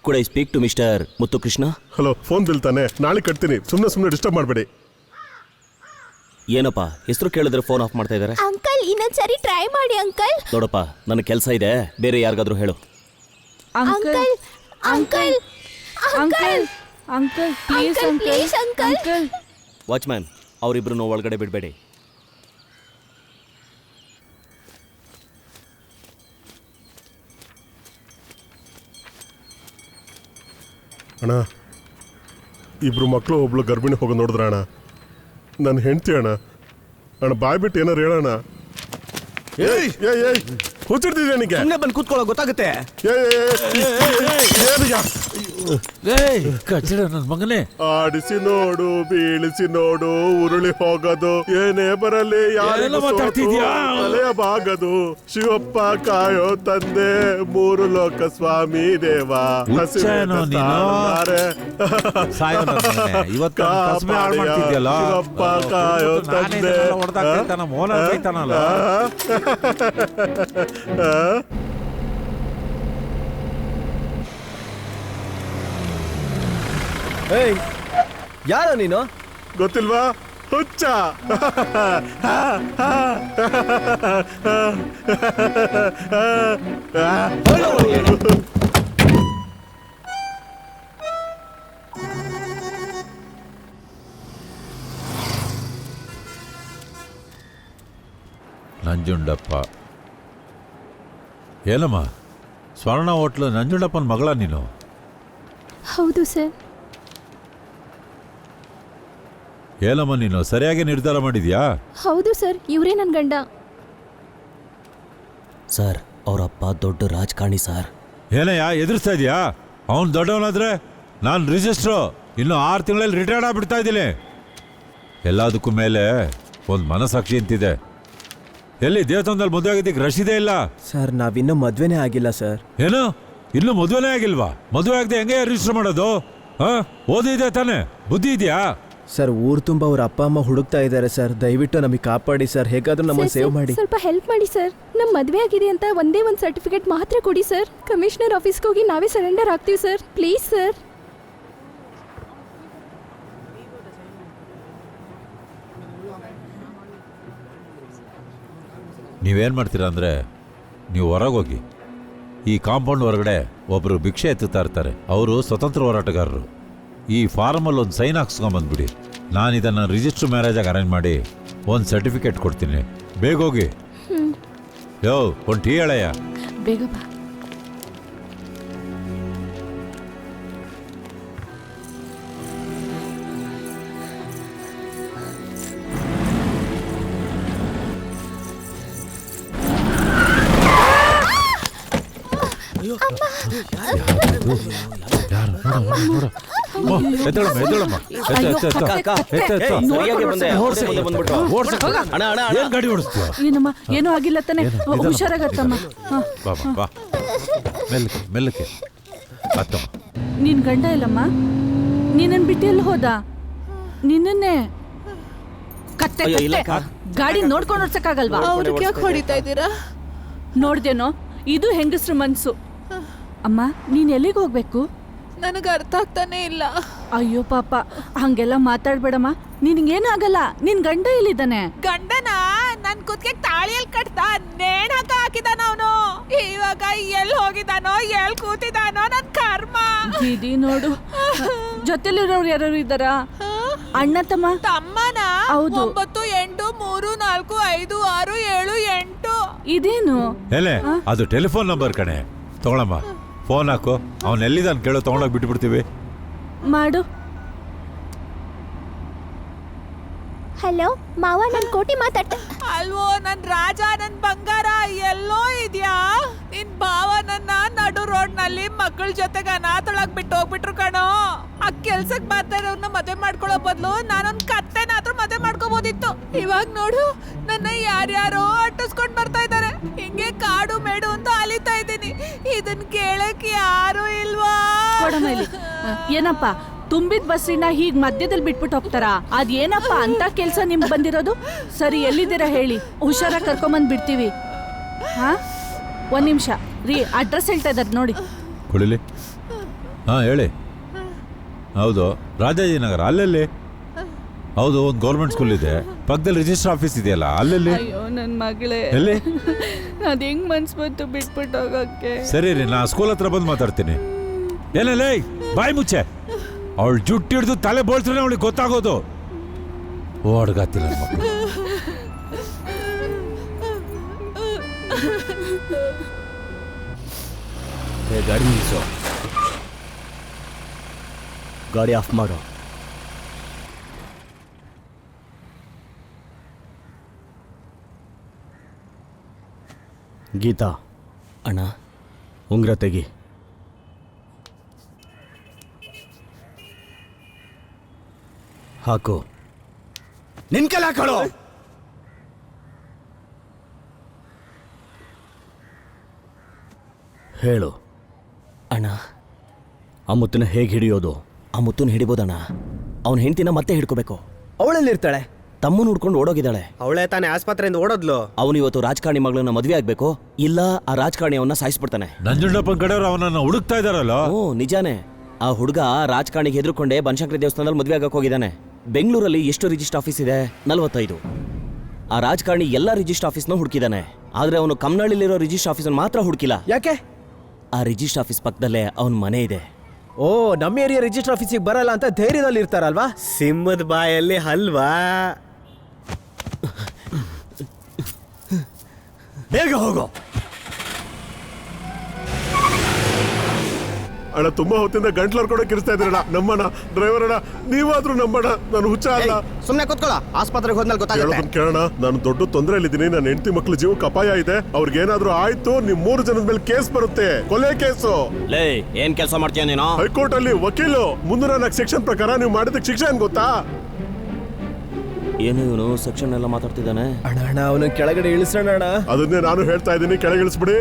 Could I speak to mister Muthu Krishna? Hello, phone ಬೀಳ್ತಾನೆ, ನಾಳೆ ಕಟ್ತೀನಿ, ಸುಮ್ಮನೆ ಡಿಸ್ಟರ್ಬ್ ಮಾಡಬೇಡಿ. ಏನಪ್ಪ ಹೆಸರು ಕೇಳಿದ್ರೆ ಫೋನ್ ಆಫ್ ಮಾಡ್ತಾ ಇದ್ದಾರೆ? ಅಂಕಲ್ ಇನ್ನೊಂದ್ಸರಿ ಟ್ರೈ ಮಾಡಿ ಅಂಕಲ್. ನೋಡಪ್ಪ, ನನಗೆ ಕೆಲಸ ಇದೆ, ಬೇರೆ ಯಾರಿಗಾದ್ರೂ ಹೇಳು. Uncle uncle uncle uncle please please uncle. Watchman, ಅವರಿಬ್ರು ಒಳಗಡೆ ಬಿಡಬೇಡಿ. ಅಣ್ಣ, ಇಬ್ರು ಮಕ್ಕಳು ಒಬ್ಳು ಗರ್ಭಿಣಿ ಹೋಗಿ ನೋಡಿದ್ರ ಅಣ್ಣ? ನನ್ನ ಹೆಂಡ್ತಿ ಅಣ್ಣ. ಅಣ್ಣ ಬಾಯ್ ಬಿಟ್ಟು ಏನಾರು ಹೇಳೋಣ. ಹುಚ್ಚಿಡ್ತಿದ್ಯಾ ನಿನಗೆ? ಸುಮ್ಮನೆ ಬಂದು ಕೂತ್ಕೊಳ್ಳೋ, ಗೊತ್ತಾಗುತ್ತೆ. ಕಚ್ಚಡ ನನ್ನ ಮಗನೇ. ಆಡಿಸಿ ನೋಡು, ಬೀಳಿಸಿ ನೋಡು, ಉರುಳಿ ಹೋಗೋದು, ಏನೇ ಬರಲಿ ಯಾರಿಗೂ ಮಾತಾಡ್ತಿದ್ಯಾ? ತಲೆಯ ಬಾಗದು. ಶಿವಪ್ಪ ಕಾಯೋ ತಂದೆ, ಮೂರು ಲೋಕ ಸ್ವಾಮಿ ದೇವ. ಇವತ್ತು ಕಸಬೆ ಹಾಳು ಮಾಡ್ತಿದ್ಯಲ್ಲ. ಶಿವಪ್ಪ ಕಾಯೋ ತಂದೆ. ಹೊಡೆದಾಗ್ತಾನ ಮೋನ ಬೈತಾನಲ್ಲ. ಏಯ್, ಯಾರೋ ನೀನು? ಗೊತ್ತಿಲ್ವಾ? ಹುಚ್ಚ. ನಂಜುಂಡಪ್ಪ. ಏನಮ್ಮ, ಸ್ವರ್ಣ ಹೋಟ್ಲು ನಂಜುಂಡಪ್ಪನ ಮಗಳ ನೀನು? ಹೌದು ಸರ್. ಏನಮ್ಮ ನೀನು ಸರಿಯಾಗಿ ನಿರ್ಧಾರ ಮಾಡಿದ್ಯಾ? ಹೌದು ಸರ್, ಇವರೇ ನನ್ನ ಗಂಡ. ಸರ್, ಅವರಪ್ಪ ದೊಡ್ಡ ರಾಜಕಾರಣಿ ಸರ್. ಏನಯ್ಯ ಎದುರಿಸ್ತಾ ಇದೆಯಾ? ಅವನು ದೊಡ್ಡವನಾದ್ರೆ ನಾನು ರಿಜಿಸ್ಟ್ರು ಇನ್ನು 6 ತಿಂಗಳಲ್ಲಿ ರಿಟೈರ್ಡ್ ಆಗ್ಬಿಡ್ತಾ ಇದ್ದೀನಿ. ಎಲ್ಲದಕ್ಕೂ ಮೇಲೆ ಒಂದು ಮನಸ್ಸಾಕ್ಷಿ ಅಂತಿದೆ. ಎಲ್ಲಿ ದೇವಸ್ಥಾನದಲ್ಲಿ ಮದುವೆ ಆಗಿದ್ದಕ್ಕೆ ರಶೀದೇ ಇಲ್ಲ? ಸರ್, ನಾವಿನ್ನೂ ಮದ್ವೆನೇ ಆಗಿಲ್ಲ ಸರ್. ಏನು, ಇನ್ನೂ ಮದುವೆನೇ ಆಗಿಲ್ವಾ? ಮದುವೆ ಆಗದೆ ಹೆಂಗೆ ರಿಜಿಸ್ಟರ್ ಮಾಡೋದು? ಓದಿದೆ ತಾನೆ, ಬುದ್ಧಿ ಇದೆಯಾ? ಸರ್, ಊರು ತುಂಬ ಅವ್ರ ಅಪ್ಪ ಅಮ್ಮ ಹುಡುಕ್ತಾ ಇದ್ದಾರೆ ಸರ್. ದಯವಿಟ್ಟು ನಮಗೆ ಕಾಪಾಡಿ ಸರ್, ಹೇಗಾದ್ರೂ ನಮ್ಮನ್ನು ಸೇವ್ ಮಾಡಿ. ಸ್ವಲ್ಪ ಹೆಲ್ಪ್ ಮಾಡಿ ಸರ್. ನಮ್ಮ ಮದುವೆ ಆಗಿದೆ ಅಂತ ಒಂದೇ ಒಂದು ಸರ್ಟಿಫಿಕೇಟ್ ಮಾತ್ರ ಕೊಡಿ ಸರ್. ಕಮಿಷನರ್ ಆಫೀಸ್ಗೆ ಹೋಗಿ ನಾವೇ ಸರೆಂಡರ್ ಆಗ್ತೀವಿ ಸರ್. Please sir. ನೀವೇನು ಮಾಡ್ತೀರಾ ಅಂದರೆ, ನೀವು ಹೊರಗೋಗಿ ಈ ಕಾಂಪೌಂಡ್ ಹೊರಗಡೆ ಒಬ್ಬರು ಭಿಕ್ಷೆ ಎತ್ತುತ್ತಾ ಇರ್ತಾರೆ. ಅವರು ಸ್ವತಂತ್ರ ಹೋರಾಟಗಾರರು. ಈ ಫಾರ್ಮಲ್ಲಿ ಒಂದು ಸೈನ್ ಹಾಕ್ಸ್ಕೊಂಬಂದ್ಬಿಡಿ. ನಾನು ಇದನ್ನು ರಿಜಿಸ್ಟರ್ ಮ್ಯಾರೇಜಾಗಿ ಅರೇಂಜ್ ಮಾಡಿ ಒಂದು ಸರ್ಟಿಫಿಕೇಟ್ ಕೊಡ್ತೀನಿ. ಬೇಗೋಗಿ. ಯೋ, ಒಂದು ಟೀ ಹೇಳಯ್ಯ. ಬೇಗ ಬಾ. ಗಾಡಿ ಓಡಿಸ್ತೀಯ? ಏನಮ್ಮ, ಏನೂ ಆಗಿಲ್ಲ ತಾನೆ? ಹುಷಾರಾಗತ್ತಮ್ಮ. ಮೆಲ್ಲಕ್ಕೆ. ನಿನ್ ಗಂಡ ಇಲ್ಲಮ್ಮ? ನೀನನ್ ಬಿಟ್ಟು ಎಲ್ಲಿ ಹೋದ? ನಿನ್ನೆ ಕತ್ತೆ ಗಾಡಿ ನೋಡ್ಕೊಂಡು ಓಡ್ಸಕ್ಕಾಗಲ್ವಾ? ಅವ್ರಿಗೆ ಯಾಕೆ ಹೊಡಿತಾ ಇದ್ದೀರಾ? ನೋಡ್ದೇನೋ, ಇದು ಹೆಂಗಸ್ರ ಮನ್ಸು. ಅಮ್ಮ, ನೀನ್ ಎಲ್ಲಿಗೆ ಹೋಗ್ಬೇಕು? ನನಗೆ ಅರ್ಥ ಆಗ್ತಾನೆ ಇಲ್ಲ. ಅಯ್ಯೋ ಪಾಪ, ಹಂಗೆಲ್ಲ ಮಾತಾಡ್ಬೇಡಮ್ಮ. ನಿನ್ಗೇನಾಗಲ್ಲ. ನಿನ್ ಗಂಡ ಎಲ್ಲಿದ್ದಾನೆ? ಗಂಡನ ನನ್ ಕುತ್ತಿಗೆ ತಾಳಿಯಲ್ಲಿ ಕಟ್ತಾ ನೇಣಕ ಹಾಕಿದಾನ ಅವನು. ಇವಾಗ ಎಲ್ಲಿ ಹೋಗಿದಾನೋ, ಎಲ್ಲಿ ಕೂತಿದಾನೋ, ನನ್ ಕರ್ಮ. ದೀದಿ ನೋಡು, ಜೊತೆಲಿರೋರು ಯಾರು ಇದ್ದಾರ? ಅಣ್ಣ ತಮ್ಮ? ತಮ್ಮನ? ಹೌದು. 9, 8, 3, 4, 5, 6, 7, 8. ಇದೇನು ಏನೇ ಅದು ಟೆಲಿಫೋನ್ ನಂಬರ್ ಕಣೆ, ತಗೊಳಮ್ಮ. ಫೋನ್ ಹಾಕು, ಅವನ್ ಎಲ್ಲಿದ್ದಾನೆ ಕೇಳೋ, ತಗೊಂಡೋಗಿ ಬಿಟ್ಬಿಡ್ತೀವಿ. ಮಾಡು. ಹಲೋ ಮಾವ, ನನ್ ಕೋಟಿ ಮಾತಾಡ್ತ. ಅಲ್ವೋ ನನ್ ರಾಜ, ನನ್ ಬಂಗಾರ ಎಲ್ಲೋ ಇದ್ಯಾ? ನಿನ್ ಭಾವ ನನ್ನ ನಡು ರೋಡ್ ನಲ್ಲಿ ಮಕ್ಕಳ ಜೊತೆಗೆ ಅನಾಥಳಾಗ್ ಬಿಟ್ಟು ಹೋಗ್ಬಿಟ್ರು ಕಣೋ. ಆ ಕೆಲ್ಸಕ್ ಬರ್ತಾ ಇರೋರ್ನ ಮದ್ವೆ ಮಾಡ್ಕೊಳ್ಳೋ ಬದ್ಲು ನಾನೊಂದ್ ಕತ್ತೆನಾದ್ರೂ ಮದ್ವೆ ಮಾಡ್ಕೋಬೋದಿತ್ತು. ಇವಾಗ ನೋಡು, ನನ್ನ ಯಾರ್ಯಾರೋ ಅಟ್ಟಿಸ್ಕೊಂಡ್ ಬರ್ತಾ ಇದಾರೆ. ಹಿಂಗೆ ಕಾಡು ಮೇಡು ಅಂತ ಅಲಿತಾ ಇದ್ದೀನಿ. ಇದನ್ ಕೇಳಕ್ ಯಾರು ಇಲ್ವಾ? ಏನಪ್ಪ ತುಂಬಿದ ಬಸ್ಸಿನ ಹೀಗ್ ಮಧ್ಯದಲ್ಲಿ ಬಿಟ್ಬಿಟ್ಟು ಹೋಗ್ತಾರ? ಅದೇನಪ್ಪ ಅಂತ ಕೆಲ್ಸ ನಿಮ್ಗೆ ಬಂದಿರೋದು? ಸರಿ, ಎಲ್ಲಿದ್ದೀರಾ ಹೇಳಿ, ಹುಷಾರಾಗಿ ಕರ್ಕೊಂಬಂದ್ ಬಿಡ್ತೀವಿ. ಹಾ, ಒಂದ್ ನಿಮಿಷ ರೀ, ಅಡ್ರೆಸ್ ಹೇಳ್ತಾ ಇದ್ದಾರೆ ನೋಡಿ. ಕುಡಿಲಿ. ಹಾ ಹೇಳಿ. ಹೌದು, ರಾಜಾಜಿನಗರ. ಅಲ್ಲೆಲ್ಲಿ? ಹೌದು, ಒಂದು ಗೌರ್ಮೆಂಟ್ ಸ್ಕೂಲ್ ಇದೆ ಪಕ್ಕದಲ್ಲಿ, ರಿಜಿಸ್ಟರ್ ಆಫೀಸ್ ಇದೆಯಲ್ಲ, ಅಲ್ಲೆಲ್ಲಿ? ಅಯ್ಯೋ ನನ್ ಮಗಳೇ, ಎಲ್ಲಿ? ಅದ್ ಹೆಂಗ್ ಮನ್ಸ್ ಬಂತು ಬಿಟ್ಬಿಟ್ಟು ಹೋಗಕ್ಕೆ? ಸರಿ ರೀ, ನಾ ಸ್ಕೂಲ್ ಹತ್ರ ಬಂದು ಮಾತಾಡ್ತೀನಿ. ಏನೇ ಬಾಯಿ ಮುಚ್ಚೆ, ಅವಳು ಜುಟ್ಟು ಹಿಡಿದು ತಲೆ ಬೋಳ್ಸ್ರೆ ಅವಳಿಗೆ ಗೊತ್ತಾಗೋದು. ಓಡ್ಗಾತಿಲ್ಲ ಮಕ್ಕಳು. ಗಾಡಿ ನಿಲ್ಸು, ಗಾಡಿ ಆಫ್ ಮಾಡು. ಗೀತಾ ಅಣ್ಣ, ಉಂಗ್ರ ತೆಗಿ. ಹಾಕು, ನಿನ್ ಕೈಲಿ ಹಾಕೊಳ್ಳೋ. ಹೇಳು ಅಣ್ಣ, ಆ ಮುತ್ತನ್ನ ಹೇಗೆ ಹಿಡಿಯೋದು? ಆ ಮುತ್ತುನ ಹಿಡಿಬೋದಣ್ಣ. ಅವನ ಹೆಂಡತಿನ ಮತ್ತೆ ಹಿಡ್ಕೋಬೇಕು. ಅವಳಲ್ಲಿರ್ತಾಳೆ? ತಮ್ಮನ ಹುಡ್ಕೊಂಡು ಓಡೋಗಿದ್ದಾಳೆ. ಅವಳೇ ತಾನೇ ಆಸ್ಪತ್ರೆಯಿಂದ ಓಡೋದ್ಲು. ಅವನು ಇವತ್ತು ರಾಜಕಾರಣಿ ಮಗಳನ್ನ ಮದುವೆ ಆಗ್ಬೇಕು, ಇಲ್ಲ ಆ ರಾಜಕಾರಣಿ ಅವನ್ನ ಸಾಯಿಸ್ಬಿಡ್ತಾನೆ. ನಂಜುಂಡಪ್ಪನ ಕಡೆಯವರು ಅವನನ್ನ ಹುಡುಕ್ತಾ ಇದಾರಲ್ಲ. ಓ ನಿಜಾನೇ. ಆ ಹುಡುಗ ರಾಜಕಾರಣಿಗೆ ಹೆದರ್ಕೊಂಡೆ ಬನಶಂಕರಿ ದೇವಸ್ಥಾನದಲ್ಲಿ ಮದುವೆ ಆಗಕ್ಕೆ ಹೋಗಿದ್ದಾನೆ. ಬೆಂಗಳೂರಲ್ಲಿ ಎಷ್ಟು ರಿಜಿಸ್ಟರ್ ಆಫೀಸ್ ಇದೆ? 45. ಆ ರಾಜಕಾರಣಿ ಎಲ್ಲ ರಿಜಿಸ್ಟರ್ ಆಫೀಸ್ನ ಹುಡುಕಿದ್ದಾನೆ, ಆದ್ರೆ ಅವನು ಕಮ್ನಳ್ಳಿಲಿರೋ ರಿಜಿಸ್ಟರ್ ಆಫೀಸ್ ಮಾತ್ರ ಹುಡುಕಿಲ್ಲ. ಯಾಕೆ? ಆ ರಿಜಿಸ್ಟರ್ ಆಫೀಸ್ ಪಕ್ಕದಲ್ಲೇ ಅವನ ಮನೆ ಇದೆ. ಓ, ನಮ್ಮ ಏರಿಯಾ ರಿಜಿಸ್ಟರ್ ಆಫೀಸಿಗೆ ಬರಲ್ಲ ಅಂತ ಧೈರ್ಯದಲ್ಲಿ ಇರ್ತಾರಲ್ವಾ? ಸಿಂಹದ ಬಾಯಲ್ಲಿ ಹಲ್ವಾ. ಬೇಗ ಹೋಗೋ. ಅಣ್ಣ, ತುಂಬಾ ಹೊತ್ತಿಂದ ಗಂಟ್ಲರ್ ಕೂಡ ಕಿರಿಸ್ತಾ ಇದ್ರಣ್ಣ. ನಮ್ಮಣ್ಣ ಡ್ರೈವರ್ ಅಣ್ಣ, ನೀವಾದ್ರೂ ನಮ್ಮಣ್ಣ. ನಾನು ಹುಚ್ಚ ಅಲ್ಲ. ಸುಮ್ನೆ ಕೂತ್ಕೊಳ್ಳ, ಆಸ್ಪತ್ರೆಗೆ ಹೋದ್ಮೇಲೆ ಗೊತ್ತಾಗುತ್ತೆ. ಹೇಳೋದನ್ನ ಕೇಳೋಣ. ನಾನು ದೊಡ್ಡ ತೊಂದರೆಯಲ್ಲಿದ್ದೀನಿ. ನನ್ನ ಹೆಂಡತಿ ಮಕ್ಳ ಜೀವಕ್ಕೆ ಅಪಾಯ ಇದೆ. ಅವ್ರಿಗೇನಾದ್ರೂ ಆಯ್ತು, ನಿಮ್ 3 ಜನದ ಮೇಲೆ ಕೇಸ್ ಬರುತ್ತೆ, ಕೊಲೆ ಕೇಸು. ಲೇ, ಏನ್ ಕೆಲಸ ಮಾಡ್ತೀಯ ನೀನು? ಹೈಕೋರ್ಟ್ ಅಲ್ಲಿ ವಕೀಲು. 304 ಸೆಕ್ಷನ್ ಪ್ರಕಾರ ನೀವು ಮಾಡಿದಕ್ಕೆ ಶಿಕ್ಷೆ ಏನ್ ಗೊತ್ತಾ? ಏನು ಇವನು ಸೆಕ್ಷನ್ ಎಲ್ಲ ಮಾತಾಡ್ತಿದ್ದಾನೆ? ಅಣ್ಣ ಅವನು ಕೆಳಗಡೆ ಇಳಿಸೋಣ ಅಣ್ಣ. ಅದನ್ನೇ ನಾನು ಹೇಳ್ತಾ ಇದ್ದೀನಿ, ಕೆಳಗಿಳಿಸ್ಬಿಡಿ.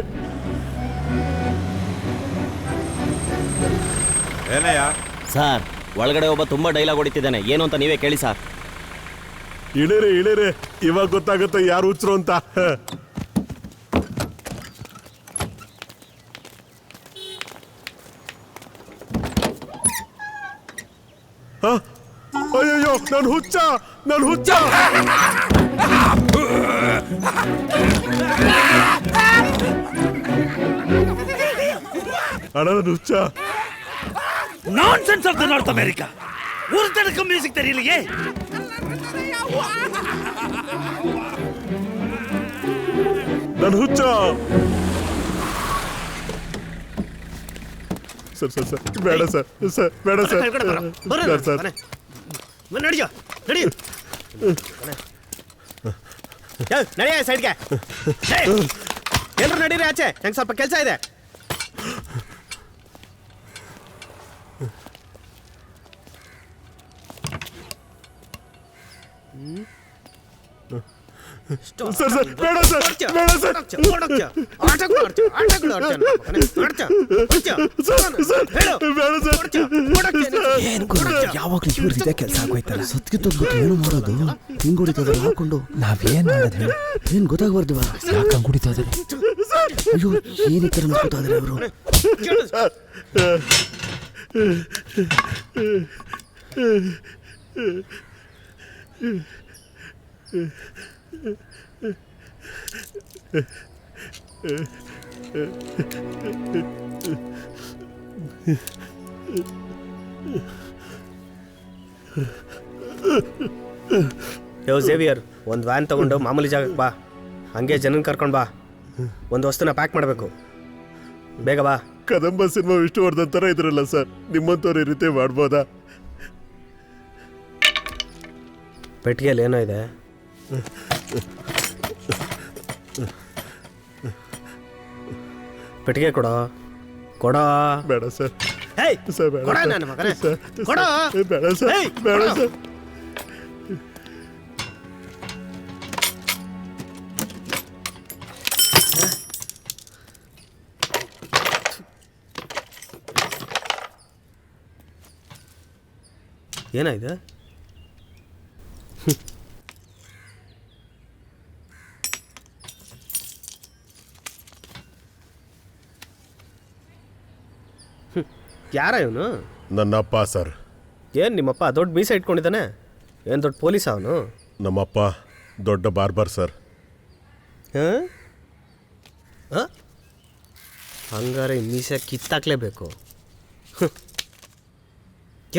ಏನಯ್ಯ? ಸರ್, ಒಳಗಡೆ ಒಬ್ಬ ತುಂಬಾ ಡೈಲಾಗ್ ಹೊಡಿತಿದ್ದಾನೆ. ಏನು ಅಂತ ನೀವೇ ಕೇಳಿ ಸರ್. ಇಳಿರಿ ಇಳಿರಿ, ಇವಾಗ ಗೊತ್ತಾಗುತ್ತೆ ಯಾರು ಹುಚ್ಚರು ಅಂತ. ಅಯ್ಯಯ್ಯೋ, ನಾನು ಹುಚ್ಚ, ನಾನು ಹುಚ್ಚ. ಅಣ್ಣ, ನಾನು ಹುಚ್ಚ. Nonsense of the north America. ஒரு தடக்க மியூசிக் தெரியலையே. ನಾನು ಹುಚ್ಚ. ಸರ್ ಸರ್ ಸರ್ ಬೇಡ ಸರ್, ಸರ್ ಬೇಡ ಸರ್. ಸರ್ ನಡಿಯೋ ನಡಿ, ನಡಿಯ ಸೈಡ್ಗೆ. ಎಲ್ರು ನಡೀರಿ ಆಚೆ, ನಂಗೆ ಸ್ವಲ್ಪ ಕೆಲಸ ಇದೆ. ಸರ್ ಸರ್ ಬೇಡ ಸರ್, ಬೇಡ ಸರ್. ಯಾವಾಗ್ಲೂ ಇವ್ರದಿದೆ ಕೆಲಸ ಆಗೋಯ್ತಲ್ಲ. ಸತ್ಕಿತ್ತು ಏನು ಮಾಡೋದು? ಹಿಂಗ್ ಹೊಡಿತದ ಹಾಕೊಂಡು ನಾವೇನ್ ಮಾಡೋದು ಹೇಳಿ? ಏನ್ ಗೊತ್ತಾಗ್ಬಾರ್ದು. ಯಾಕೆ ಹಂಗ್ ಹೊಡಿತಾ ಇದಾರೆ? ಅಯ್ಯೋ, ಏನ್ ಈ ತರ ಅನ್ಕೋತಾ ಇದಾರೆ ಅವರು? ಯೋ ಝೇವಿಯರ್, ಒಂದು ವ್ಯಾನ್ ತಗೊಂಡು ಮಾಮೂಲಿ ಜಾಗಕ್ಕೆ ಬಾ. ಹಂಗೆ ಜನನ್ ಕರ್ಕೊಂಡು ಬಾ. ಒಂದು ವಸ್ತುನ ಪ್ಯಾಕ್ ಮಾಡಬೇಕು. ಬೇಗ ಬಾ. ಕದಂಬ ಸಿನಿಮಾ ವಿಷ್ಣುವರ್ಧನ್ ಥರ ಇದ್ರಲ್ಲ ಸರ್, ನಿಮ್ಮಂಥವ್ರು ಈ ರೀತಿ ಮಾಡ್ಬೋದಾ? ಪೆಟ್ಟಿಗೆಯಲ್ಲಿ ಏನೋ ಇದೆ. ಪೆಟ್ಟಿಗೆ ಕೊಡೋ. ಬೇಡ ಸರ್. ಹೇಯ್ ಸರ್ ಬೇಡ ಕೊಡ ಸರ್. ನನ್ನ ಮಗನೇ. ಸರ್, ಕೊಡೋ. ಸರ್, ಬೇಡ ಸರ್. ಹೇಯ್, ಬೇಡ ಕೊಡೋ. ಸರ್. ಏನಾಯ್ತು? ಯಾರ ಇವನು? ನನ್ನಪ್ಪ ಸರ್. ಏನು ನಿಮ್ಮಪ್ಪ ದೊಡ್ಡ ಮೀಸ ಇಟ್ಕೊಂಡಿದ್ದಾನೆ? ಏನು ದೊಡ್ಡ ಪೊಲೀಸ್ ಅವನು? ನಮ್ಮಪ್ಪ ದೊಡ್ಡ ಬಾರ್ಬರ್ ಸರ್. ಹಂಗಾರೆ ಈ ಮೀಸೆ ಕಿತ್ತಾಕ್ಲೇಬೇಕು.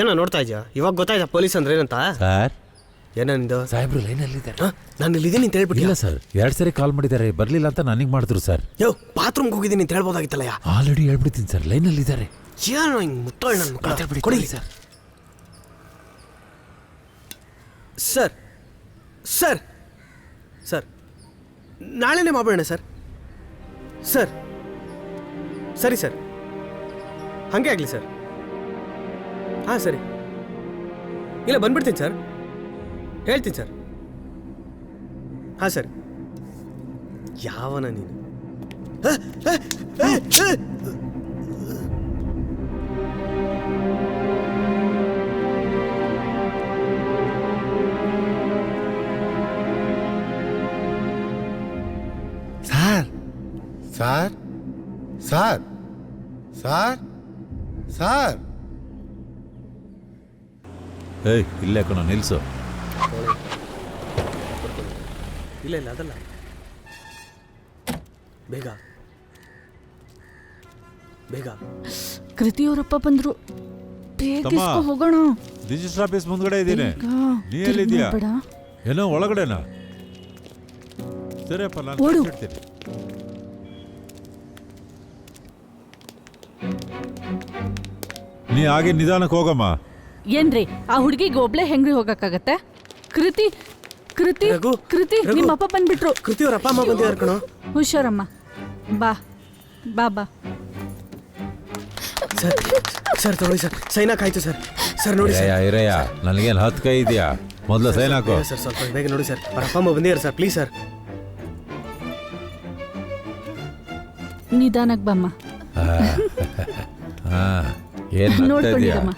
ಏನೋ ನೋಡ್ತಾ ಇದೆಯಾ? ಇವಾಗ ಗೊತ್ತಾಯ್ತಾ ಪೊಲೀಸ್ ಅಂದ್ರೆ ಏನಂತ? ಸರ್ ಏನಂದು? ಸಾಹೇಬ್ರು ಲೈನಲ್ಲಿದ್ದಾರೆ. ನಾನು ಇಲ್ಲಿದ್ದೀನಿ ಅಂತ ಹೇಳ್ಬಿಟ್ಟು. ಇಲ್ಲ ಸರ್, 2 ಸರಿ ಕಾಲ್ ಮಾಡಿದ್ದಾರೆ, ಬರ್ಲಿಲ್ಲ ಅಂತ ನನಗೆ ಮಾಡಿದ್ರು ಸರ್. ಯೋ, ಬಾತ್ರೂಮ್ಗೆ ಹೋಗಿದ್ದೀನಿ ಅಂತ ಹೇಳ್ಬೋದಾಗಿತ್ತಲ್ಲಯ್ಯ. ಆಲ್ರೆಡಿ ಹೇಳ್ಬಿಡ್ತೀನಿ ಸರ್, ಲೈನಲ್ಲಿದ್ದಾರೆ. ಏನೋ ಹಿಂಗೆ ಮುಟ್ಟೋಳು ನನ್ನ ಮಕ್ಕಳು. ಕೊಡಿ ಸರ್. ಸರ್ ಸರ್ ಸರ್ ನಾಳೆನೇ ಮಾಡೋಣ ಸರ್. ಸರ್ ಸರಿ ಸರ್, ಹಾಗೆ ಆಗಲಿ ಸರ್. ಹಾಂ ಸರಿ, ಇಲ್ಲ ಬಂದ್ಬಿಡ್ತೀನಿ ಸರ್, ಹೇಳ್ತೀನಿ ಸರ್. ಹಾಂ ಸರ್. ಯಾವನ ನೀನು? Sir sir sir sir sir ಏಯ್, ಇಲ್ಲೇ ಕಣ, ನಿಲ್ಸು. ಇಲ್ಲ ಇಲ್ಲ ಅದಲ್ಲ, ಬೇಗ ಬೇಗ. ಕೃತಿಯವರಪ್ಪ ಬಂದ್ರು, ಬೇಗ ತಮ್ಮ. ಇಸ್ಕೊ ಹೋಗೋಣ. ರಿಜಿಸ್ಟರ್ ಆಫೀಸ್ ಮುಂದ್ಗಡೆ ಇದ್ದೀನಿ. ಬೇಗ. ನೀ ಎಲ್ಲಿದ್ಯಾ? ತಿರ್ಗಿ ನೋಡ್ಬೇಡ. ಏನೋ ಒಳಗಡೆನಾ? ಸರಿಯಪ್ಪ, ನಾನು ಓಡು. ಹೇಳ್ತೀನಿ. ನೀ ಹಾಗೆ ನಿಧಾನಕ್ಕೆ ಹೋಗಮ್ಮ. ಏನ್ರಿ ಆ ಹುಡುಗಿಗೆ ಒಬ್ಳೆ ಹೆಂಗ್ರಿ ಹೋಗಕ್ಕಾಗತ್ತೆ? ಕೃತಿ ಕೃತಿ ರಘು, ಕೃತಿ ರಘು. ನಿಮ್ಮಪ್ಪ ಬಂದ್ಬಿಟ್ರು. ಕೃತಿಯವ್ರ ಅಪ್ಪ ಅಮ್ಮ ಬಂದಿದ್ದಾರೆ ಕಣೋ. ಹುಷಾರಮ್ಮ, ಬಾ ಬಾ ಬಾ. ಸರ್ ಸರ್ ತಗೊಳ್ಳಿ ಸರ್, ಸೈನ್ ಹಾಕಾಯ್ತು ಸರ್. ಸರ್ ನೋಡಿ ಸರ್. ಇರಯ್ಯ, ನನಗೇನು 10 ಕೈ ಇದೆಯಾ? ಮೊದಲು ಸೈನ್ ಹಾಕು. ಸರ್ ಸ್ವಲ್ಪ ಬೇಗ ನೋಡಿ ಸರ್, ಅವ್ರ ಅಪ್ಪ ಅಮ್ಮ ಬಂದಿದ್ದಾರೆ ಸರ್, ಪ್ಲೀಸ್ ಸರ್. ನಿಧಾನಕ್ಕೆ ಬಮ್ಮ. ಏನು ಇದೆಯಾ? ನೋಡ್ಕೊಂಡಿದ್ದಮ್ಮ.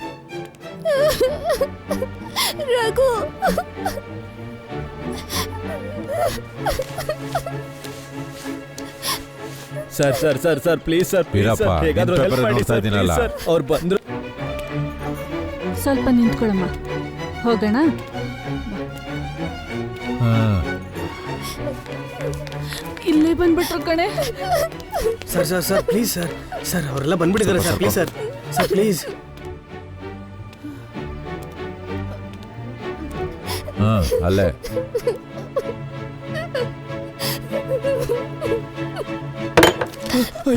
Raghu sir sir sir sir please sir, Veerappa, ಹೇಗಾದ್ರೂ ನಿನ್ ಹೆಲ್ಪ್ ಪೇಪರ್ ಮಾಡಿ ನೋಡ್ತಾ ಸರ್, ಇದ್ದೀನಲ್ಲ. please sir. ಅವ್ರು ಬಂದ್ರು. ಸ್ವಲ್ಪ ನಿಂತ್ಕೊಳ್ಳಮ್ಮ, ಹೋಗೋಣ. ಇಲ್ಲೇ ಬಂದ್ಬಿಟ್ರು ಕಣೆ. Sir sir sir please sir. Sir ಅವರೆಲ್ಲ ಬಂದ್ಬಿಟ್ಟಿದ್ದಾರೆ sir, please sir. Sir please. ಅಲ್ಲೇ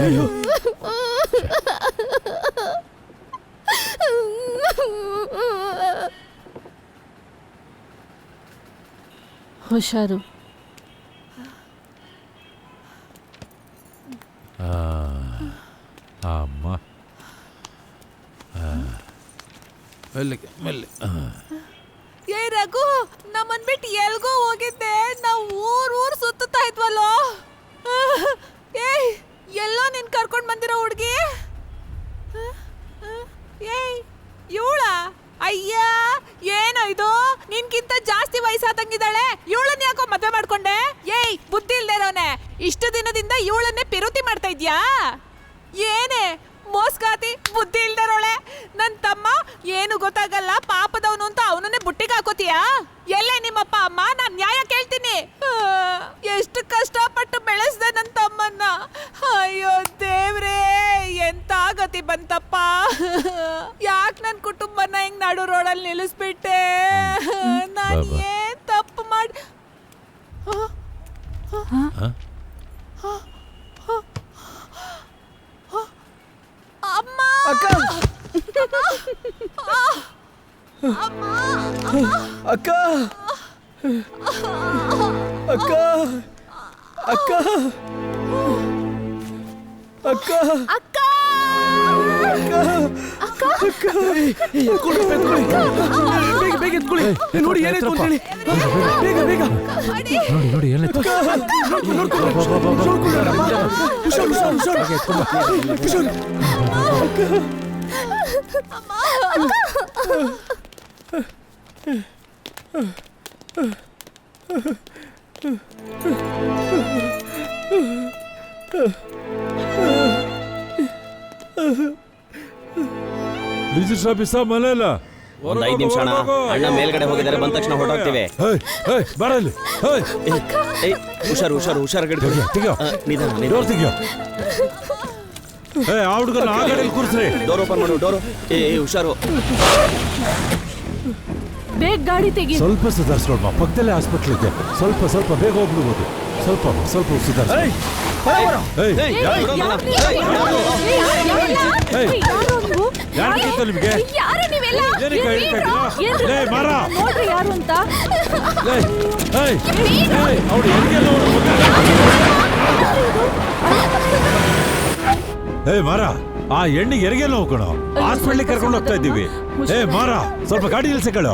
ಅಯ್ಯೋ ಹುಷಾರು. ಅಮ್ಮ, ಮೆಲ್ಲಿಗೆ ಮೆಲ್ಲಿ. ಏ ರಘು, ನಮ್ಮನ್ ಬಿಟ್ಟು ಎಲ್ಗೋ ಹೋಗಿದ್ದೆ. ನಾವು ಊರ್ ಸುತ್ತಾ ಇದ್ವಲ್ಲೋ. ಏಯ್, ಎಲ್ಲೋ ನಿನ್ ಕರ್ಕೊಂಡ್ ಬಂದಿರೋ ಹುಡ್ಗಿ? ಏಯ್, ಇವಳ? ಅಯ್ಯ, ಏನೋ ಇದು? ನಿನ್ಗಿಂತ ಜಾಸ್ತಿ ವಯಸ್ಸಾದಂಗಿದ್ದಾಳೆ. ಇವಳನ್ನ ಯಾಕೋ ಮದ್ವೆ ಮಾಡ್ಕೊಂಡೆ? ಏಯ್, ಬುದ್ಧಿ ಇಲ್ದೇರೋನೆ, ಇಷ್ಟು ದಿನದಿಂದ ಇವಳನ್ನೇ ಪಿರುತಿ ಮಾಡ್ತಾ ಇದ್ಯಾ? ಏನೇ ಮೋಸ್ಗಾತಿ, ಬುದ್ಧಿ ಇಲ್ದರೋಳೆ. ನನ್ ತಮ್ಮ ಏನು ಗೊತ್ತಾಗಲ್ಲ, ಪಾಪದವನು ಅಂತ ಅವನನ್ನೇ ಬುಟ್ಟಿಗೆ ಹಾಕೋತೀಯಾ? ಎಲ್ಲೇ ನಿಮ್ಮಪ್ಪ ಅಮ್ಮ? ನಾನ್ ನ್ಯಾಯ ಕೇಳ್ತೀನಿ. ಎಷ್ಟು ಕಷ್ಟಪಟ್ಟು ಬೆಳೆಸ್ದೆ ನನ್ ತಮ್ಮನ್ನ. ಅಯ್ಯೋ ದೇವ್ರೇ, ಎಂತ ಗತಿ ಬಂತಪ್ಪ. ಯಾಕೆ ನನ್ ಕುಟುಂಬನ ಹಿಂಗ್ ನಡು ರೋಡಲ್ಲಿ ನಿಲ್ಲಿಸ್ಬಿಟ್ಟೆ? ನಾನ್ ಏನ್ ತಪ್ಪು ಮಾಡಿ ಅಕ್ಕ ಅಕ್ಕ ಅಕ್ಕ ಅಕ್ಕ ಅಕ್ಕ ಅಕ್ಕ ಬೇಗ ಎತ್ಕೊಳ್ಳಿ ನೋಡಿ ಏನಾಯ್ತು ಅಂತ ಹೇಳಿ ಬೇಗ ಬೇಗ ನೋಡಿ ನೋಡಿ ಏನಾಯ್ತು ರಿಜಿಸ್ಟರ್ ಆಫೀಸ ಮನೆಯಲ್ಲ ಒಂದ್ 5 ನಿಮಿಷ ಅಣ್ಣ ಅಣ್ಣ ಮೇಲ್ಗಡೆ ಹೋಗಿದ್ದಾರೆ ಬಂದ ತಕ್ಷಣ ಹೊರಟೋಗ್ತೀವಿ ಬರಲಿ ಹುಷಾರು ಡೋರ್ ತೆಗಿಯೋ ಆ ಹುಡುಗನ ಆ ಕಡೆಯಲ್ಲಿ ಕೂರಿಸ್ರಿ ಡೋರ್ ಓಪನ್ ಮಾಡು ಡೋರು ಹುಷಾರು ಬೇಗ ಗಾಡಿ ತೆಗಿ ಸ್ವಲ್ಪ ಸುಧಾರಿಸ್ಕೊಳ್ಬಾ ಪಕ್ಕದಲ್ಲೇ ಹಾಸ್ಪಿಟ್ಲ್ ಇದೆ ಸ್ವಲ್ಪ ಬೇಗ ಹೋಗ್ಬಿಡ್ಬೋದು ಸ್ವಲ್ಪ ಸುಧಾರಿಸ್ ಯಾರಿಗಿತ್ತು ನಿಮ್ಗೆ ಮಾರ ನೋಡ್ರಿ ಯಾರು ಅಂತ ಅವ್ರು ಮಾರ ಆ ಹೆಣ್ಣಿಗೆ ಹೆರಿಗೆ ನೋವು ಕಣೋ ಹಾಸ್ಪಿಟ್ಲಿಗೆ ಕರ್ಕೊಂಡು ಹೋಗ್ತಾ ಇದ್ದೀವಿ ಮಾರ ಸ್ವಲ್ಪ ಗಾಡಿ ನಿಲ್ಸಗಳು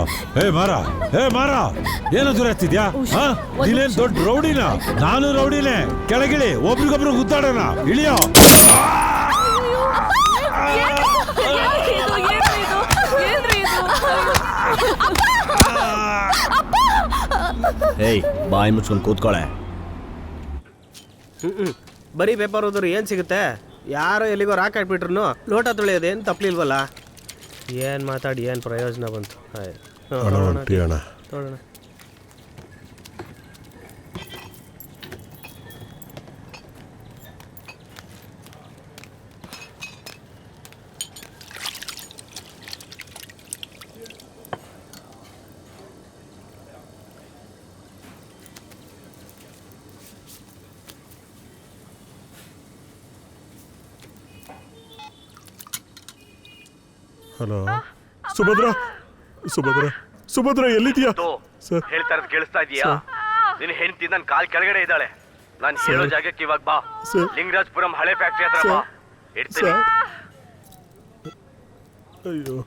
ಮಾರ ಏನೋ ದುರಾಗ್ತಿದ್ಯಾ ನೀನೇನ್ ದೊಡ್ಡ ರೌಡಿನ ನಾನು ರೌಡಿನೇ ಕೆಳಗಿಳಿ ಒಬ್ರಿಗೊಬ್ರು ಗುದ್ದಾಡೋಣ ಇಳಿಯೋ ಬಾಯಿ ಮುಚ್ಕೊಂಡು ಕೂತ್ಕೊಳೆ ಬರೀ ಪೇಪರ್ ಓದಿದ್ರು ಏನು ಸಿಗುತ್ತೆ ಯಾರೋ ಎಲ್ಲಿಗೋ ರಾಕ್ ಹಾಕ್ಬಿಟ್ರು ಲೋಟ ತೊಳೆಯೋದು ಏನು ತಪ್ಪಲಿಲ್ವಲ್ಲ ಏನು ಮಾತಾಡಿ ಏನು ಪ್ರಯೋಜನ ಬಂತು ನೋಡೋಣ ಹಲೋ ಸುಭದ್ರ ಎಲ್ಲಿದ್ಯಾ ಸರ್ ಹೇಳ್ತಾ ಇರೋದು ಕೇಳಿಸ್ತಾ ಇದೀಯಾ ನಿನ್ನ ಹೆಂಡತಿ ನನ್ನ ಕಾಲ್ ಕೆಳಗಡೆ ಇದ್ದಾಳೆ ನಾನು ಹೇಳೋ ಜಾಗಕ್ಕೆ ಇವಾಗ ಬಾ ಲಿಂಗರಾಜಪುರಂ ಹಳೆ ಫ್ಯಾಕ್ಟ್ರಿ ಹತ್ರ ಬಾ ಇಡ್ತೀನಿ ಅಯ್ಯೋ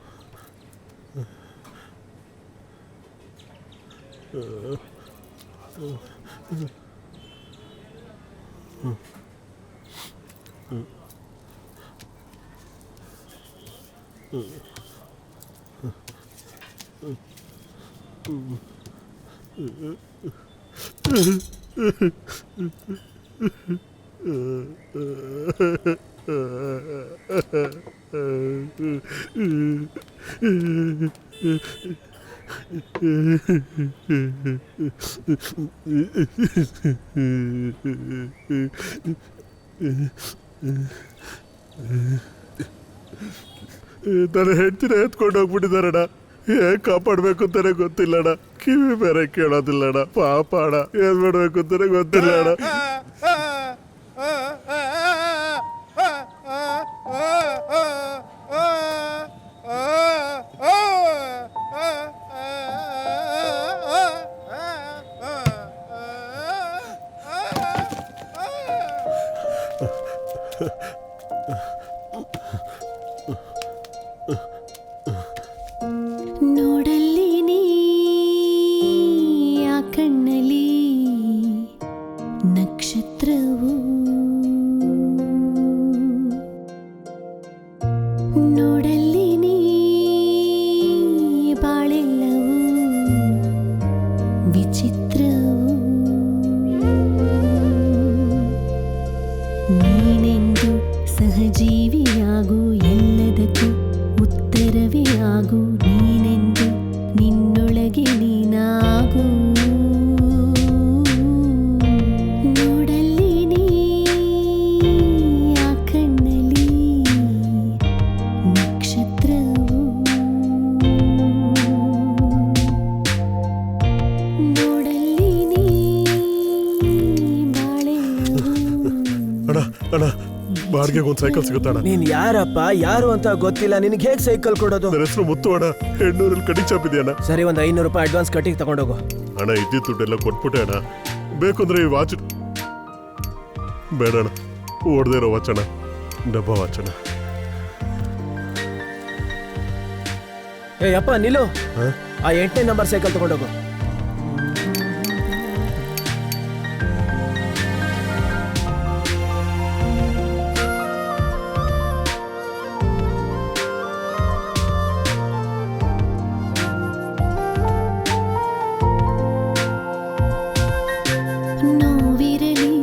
ನನ್ನ ಹೆಂಡ್ತಿನ ಎತ್ಕೊಂಡು ಹೋಗ್ಬಿಟ್ಟಿದಾರಣ್ಣ ಹೇಗೆ ಕಾಪಾಡ್ಬೇಕು ಅಂತಾನೆ ಗೊತ್ತಿಲ್ಲಣ್ಣ ಕಿವಿ ಬೇರೆ ಕೇಳೋದಿಲ್ಲಣ್ಣ ಪಾಪ ಅಣ್ಣ ಏನ್ ಮಾಡ್ಬೇಕು ಅಂತಾನೆ ಗೊತ್ತಿಲ್ಲ ಅಣ್ಣ ನೋಡಲ್ಲಿ ನೀ ಆ ಕಣ್ಣಲ್ಲಿ ನಕ್ಷತ್ರವು ನೋಡಲ್ಲಿ ನೀ ಬಾಳೆಲ್ಲವೂ ವಿಚಿತ್ರವು ನೀನೆಂದು ಸಹಜೀವಿಯಾಗು ಎಲ್ಲದಕ್ಕೂ ಉತ್ತರವೇ ಆಗು ನೀನೆಂದು ನಿನ್ನೊಳಗೆ ನೀನಾಗು ನೋಡಲ್ಲಿ ನೀ ಆ ಕಣ್ಣಲ್ಲಿ ನಕ್ಷತ್ರ ಒಂದು ಸೈಕಲ್ ಸಿಗುತ್ತಣ್ಣ. ನೀನ್ ಯಾರಪ್ಪ, ಯಾರು ಅಂತ ಗೊತ್ತಿಲ್ಲ, ನಿನಗೆ ಹೇಗ್ ಸೈಕಲ್ ಕೊಡೋದು? ನನ್ನ ಹೆಸರು ಮುತ್ತು ಅಣ್ಣ, ಹೆಣ್ಣೂರಲ್ಲಿ ಕಟಿಂಗ್ ಶಾಪ್ ಇದೆಯಣ್ಣ. ಸರಿ, ಒಂದು 500 ರೂಪಾಯಿ ಅಡ್ವಾನ್ಸ್ ಕಟ್ಟಿಗೆ ತಗೊಂಡೋಗು. ಅಣ್ಣ ಇದ್ದಿದ್ದು ದುಡ್ಡೆಲ್ಲ ಕೊಟ್ಬಿಟ್ಟೆ ಅಣ್ಣ. ಬೇಕು ಅಂದ್ರೆ ಈ ವಾಚ್ ಬೇಡ ಅಣ್ಣ, ಓಡದೇ ಇರೋ ವಾಚ್ ಅಣ್ಣ, ಡಬ್ಬ ವಾಚ್ ಅಣ್ಣ. ಏ ಅಪ್ಪ ನಿಲ್ಲು, ಆ 8ನೇ ನಂಬರ್ ಸೈಕಲ್ ತಗೊಂಡೋಗು. ನೋವಿರಲಿ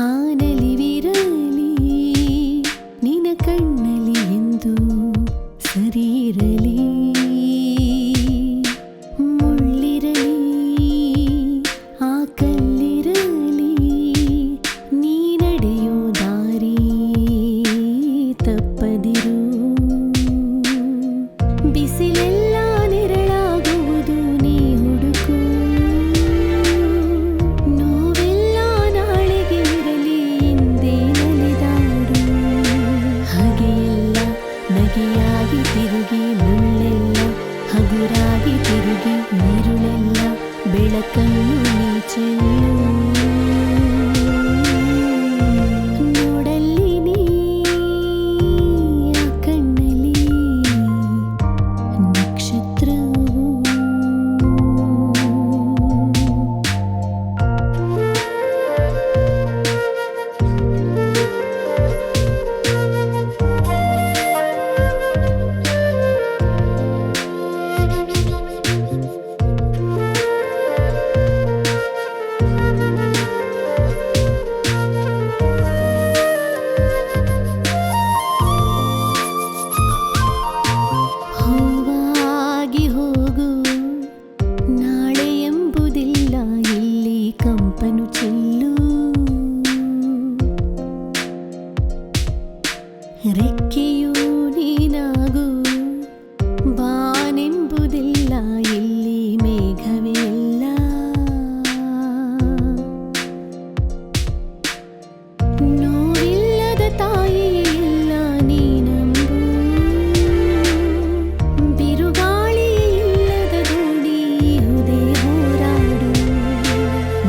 ಆನಲಿವಿರಲಿ ನಿನ ಕಣ್ಣಲಿ ಎಂದು ಸರಿಯಿರಲಿ, ಮುಳ್ಳಿರಲಿ ಆ ಕಲ್ಲಿರಲಿ ನೀ ನಡೆಯೋ ದಾರಿ ತಪ್ಪದಿರು. ಬಿಸಿಲೆಲ್ಲ ನೆರಳಾಗುವುದು ನೀ ಹುಡುಕು, ನೋವೆಲ್ಲ ನಾಳೆಗೆ ಇರಲಿ ಹಿಂದೆ ನಲಿದಾಡು. ಹಾಗೆಯೆಲ್ಲ ನಗೆಯಾಗಿ ತಿರುಗಿ, ಮುಳ್ಳೆಲ್ಲ ಹಗುರಾಗಿ ತಿರುಗಿ, ನೀರುಳೆಲ್ಲ ಬೆಳಕನ್ನು ನೀ ಚೆಲ್ಲು. ನೋಡಲ್ಲಿ ನೀ ಆ ಕಣ್ಣಲ್ಲಿ ನಕ್ಷತ್ರವು. ಹೂವಾಗಿ ಹೋಗು, ನಾಳೆ ಎಂಬುದಿಲ್ಲ ಇಲ್ಲಿ ಕಂಪನು ಚೆಲ್ಲು. ರೆಕ್ಕೆಯೂ ನೀನಾಗು, ಬಾನೆಂಬುದಿಲ್ಲ ಇಲ್ಲಿ ಮೇಘವೇ ಇಲ್ಲ. ನೋವಿಲ್ಲದ ತಾಯಿ ಇಲ್ಲ ನೀನಂಬು, ಬಿರುಗಾಳಿ ಇಲ್ಲದ ದೋಣಿ ಇಹುದೇ ಹೋರಾಡು.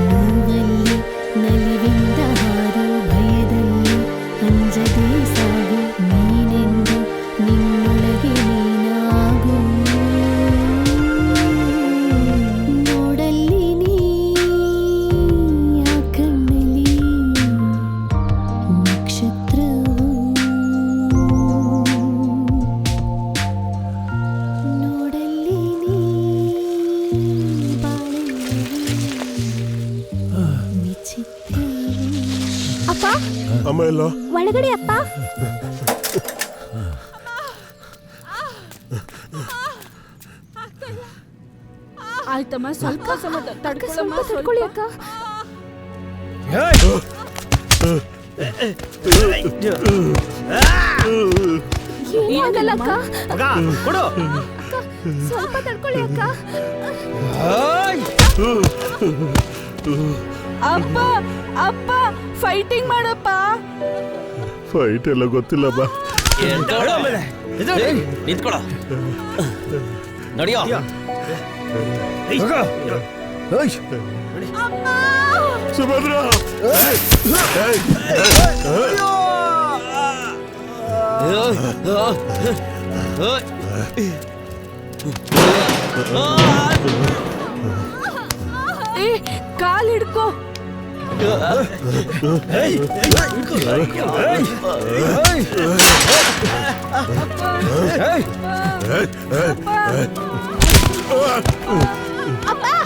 ನೋವಲ್ಲಿ ನಲಿವಿಂದ ಹಾರು, ಭಯದಲ್ಲಿ ಅಂಜದೆ ಸಾಗು, ನೀನೆಂದು ನಿನ್ನೊಳಗೆ ನೀನಾಗು. ನೋಡಲ್ಲಿ ನೀ ಆ ಕಣ್ಣಲ್ಲಿ ನಕ್ಷತ್ರವು. ನೋಡಲ್ಲಿ ನೀ ಬಾಳಲ್ಲಿ ವಿಚಿತ್ರವು. ಅಪ್ಪ ಅಮ್ಮ ಎಲ್ಲ ಒಳಗಡೆ ಅಪ್ಪ. ಆಯ್ತಮ್ಮ, ಸ್ವಲ್ಪ ತಡ್ಕೊಳ್ಳಮ್ಮ, ತಡ್ಕೊಳ್ಳಿ ಅಕ್ಕ. ಏನಾಗಲ್ಲ ಅಕ್ಕ. ಕೊಡು. ಅಕ್ಕ, ಸ್ವಲ್ಪ ತಡ್ಕೊಳ್ಳಿ ಅಕ್ಕ. ಅಪ್ಪ ಅಪ್ಪ ಫೈಟಿಂಗ್ ಮಾಡಪ್ಪ. ಫೈಟ್ ಎಲ್ಲ ಗೊತ್ತಿಲ್ಲ ಬಾ. ನಿಂತ್ಕೊಳ್ಳೋ, ನಡಿಯೋ. ಸುಭದ್ರ ಏ, ಕಾಲ್ ಹಿಡ್ಕೋ.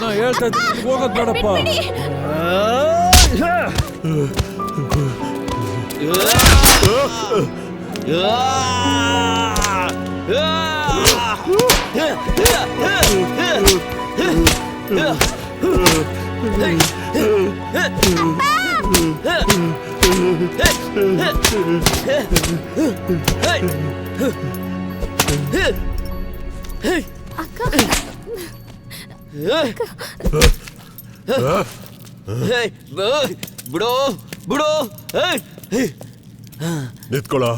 ನಾ ಹೇಳ್ತಾ ಇದ್ದೀನಿ, ಹೋಗೋದ್ ಬೇಡಪ್ಪ. ಬಿಡು ಬಿಡು. ನಿಂತ್ಕೊಳ್ಳೋ.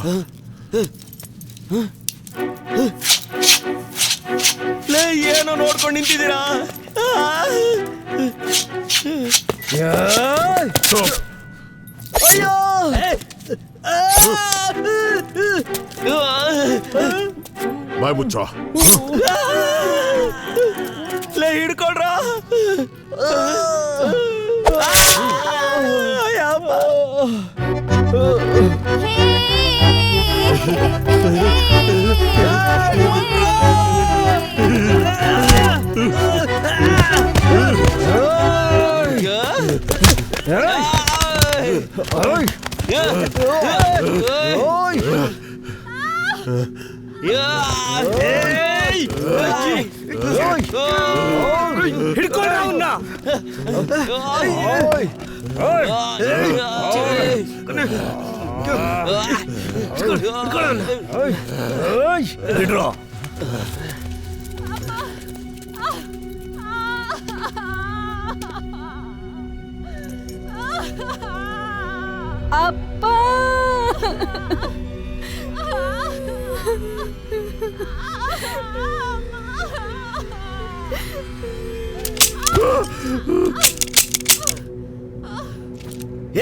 ಏನೋ ನೋಡ್ಕೊಂಡು ನಿಂತಿದ್ದೀರಾ? ಅಯ್ಯೋ ಬಾಯ್ ಮುಚ್ಚೋ. ಹಿಡ್ಕೊಳ್ರ. ಹಿಡ್ಕೊಳ್ರ ಅವನ್ನ. ಹಿಡ್ರೋ. ಅಪ್ಪ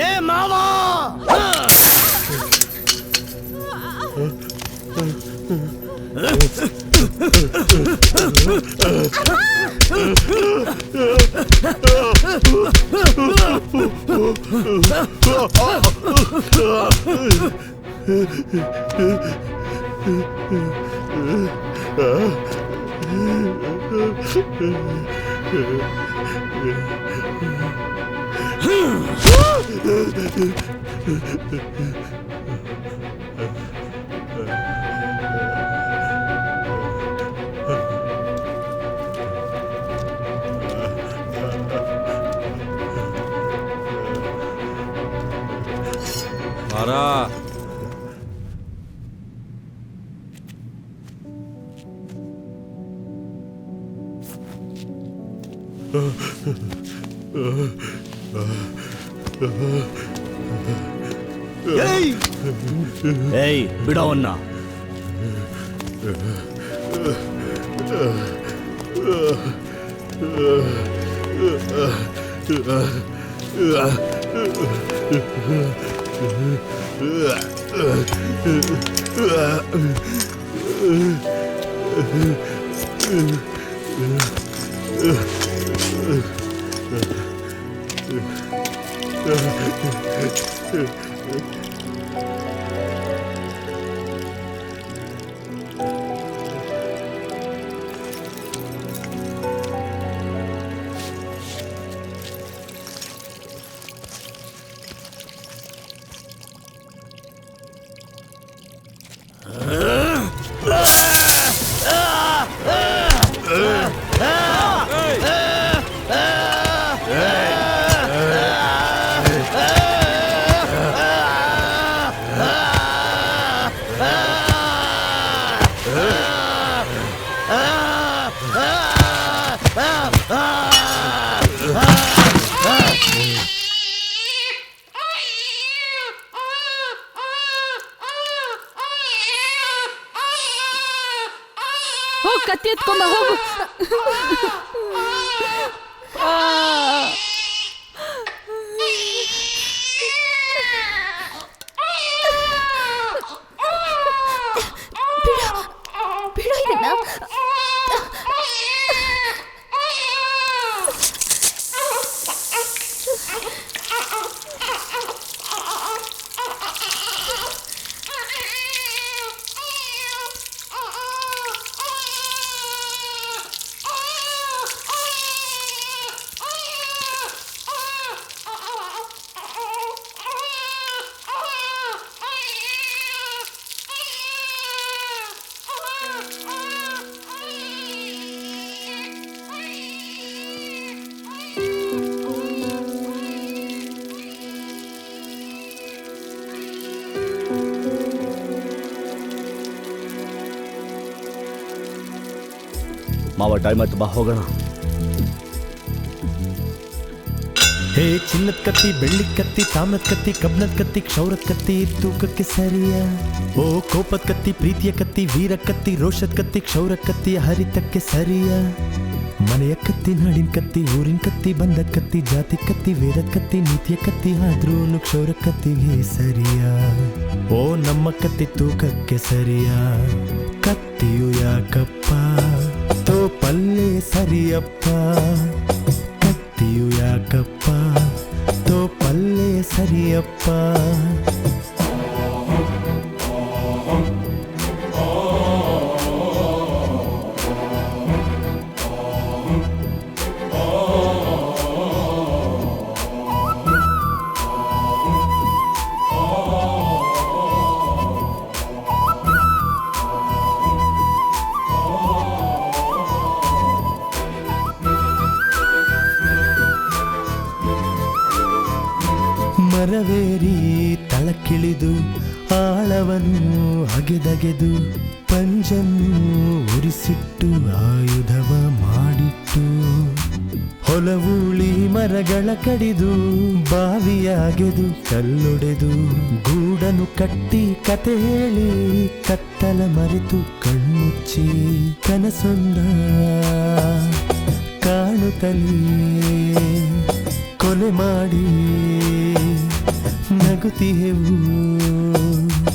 ಏ ಮಾವ, ಮಾರಾ ಏಯ್ ಬಿಡವನ್ನ. ಹೋಗ್ ಕತ್ತಿ ಎತ್ಕೊಂಬ ಹೋಗು. ಬಿಡು ಇದನ್ನ. ಮಾವ ಟೈಮ್ ಆಯ್ತು, ಬಾ ಹೋಗೋಣ. ಹೇ ಚಿನ್ನದ ಕತ್ತಿ ಬೆಳ್ಳಿ ಕತ್ತಿ ತಾಮ್ರದ ಕತ್ತಿ ಕಬ್ಣದ ಕತ್ತಿ ಕ್ಷೌರದ ಕತ್ತಿ ತೂಕಕ್ಕೆ ಸರಿಯ ಓ ಕೋಪದ ಕತ್ತಿ ಪ್ರೀತಿಯ ಕತ್ತಿ ವೀರ ಕತ್ತಿ ರೋಷದ ಕತ್ತಿ ಕ್ಷೌರ ಕತ್ತಿ ಹರಿತಕ್ಕೆ ಸರಿಯ ಮನೆಯ ಕತ್ತಿ ನಾಡಿನ ಕತ್ತಿ ಊರಿನ ಕತ್ತಿ ಬಂದ ಕತ್ತಿ ಜಾತಿ ಕತ್ತಿ ವೇದ ಕತ್ತಿ ನೀತಿಯ ಕತ್ತಿ ಆದ್ರೂ ಕ್ಷೌರ ಕತ್ತಿಗೆ ಸರಿಯ ಓ ನಮ್ಮ ಕತ್ತಿ ತೂಕಕ್ಕೆ ಸರಿಯ ಕತ್ತಿಯು ಯಾಕಪ್ಪ ತೋ ಪಲ್ಲೆ ಸರಿಯಪ್ಪ ಕತ್ತಿಯು ಯಾಕಪ್ಪ ತೋ ಪಲ್ಲೆ ಸರಿಯಪ್ಪ ಮರವೇರಿ ತಳಕ್ಕಿಳಿದು ಆಳವನ್ನು ಅಗೆದಗೆದು ಪಂಜನ್ನು ಉರಿಸಿಟ್ಟು ಆಯುಧವ ಮಾಡಿಟ್ಟು ಹೊಲವೂಳಿ ಮರಗಳ ಕಡಿದು ಬಾವಿಯ ಅಗೆದು ಕಲ್ಲೊಡೆದು ಗೂಡನು ಕಟ್ಟಿ ಕತೆ ಹೇಳಿ ಕತ್ತಲ ಮರೆತು ಕಣ್ಣುಚ್ಚಿ ಕನಸೊಂದ ಕಾಣುತ್ತಲೇ ಕೊಲೆ ಮಾಡಿ ನಗುತ್ತಿಹೆವು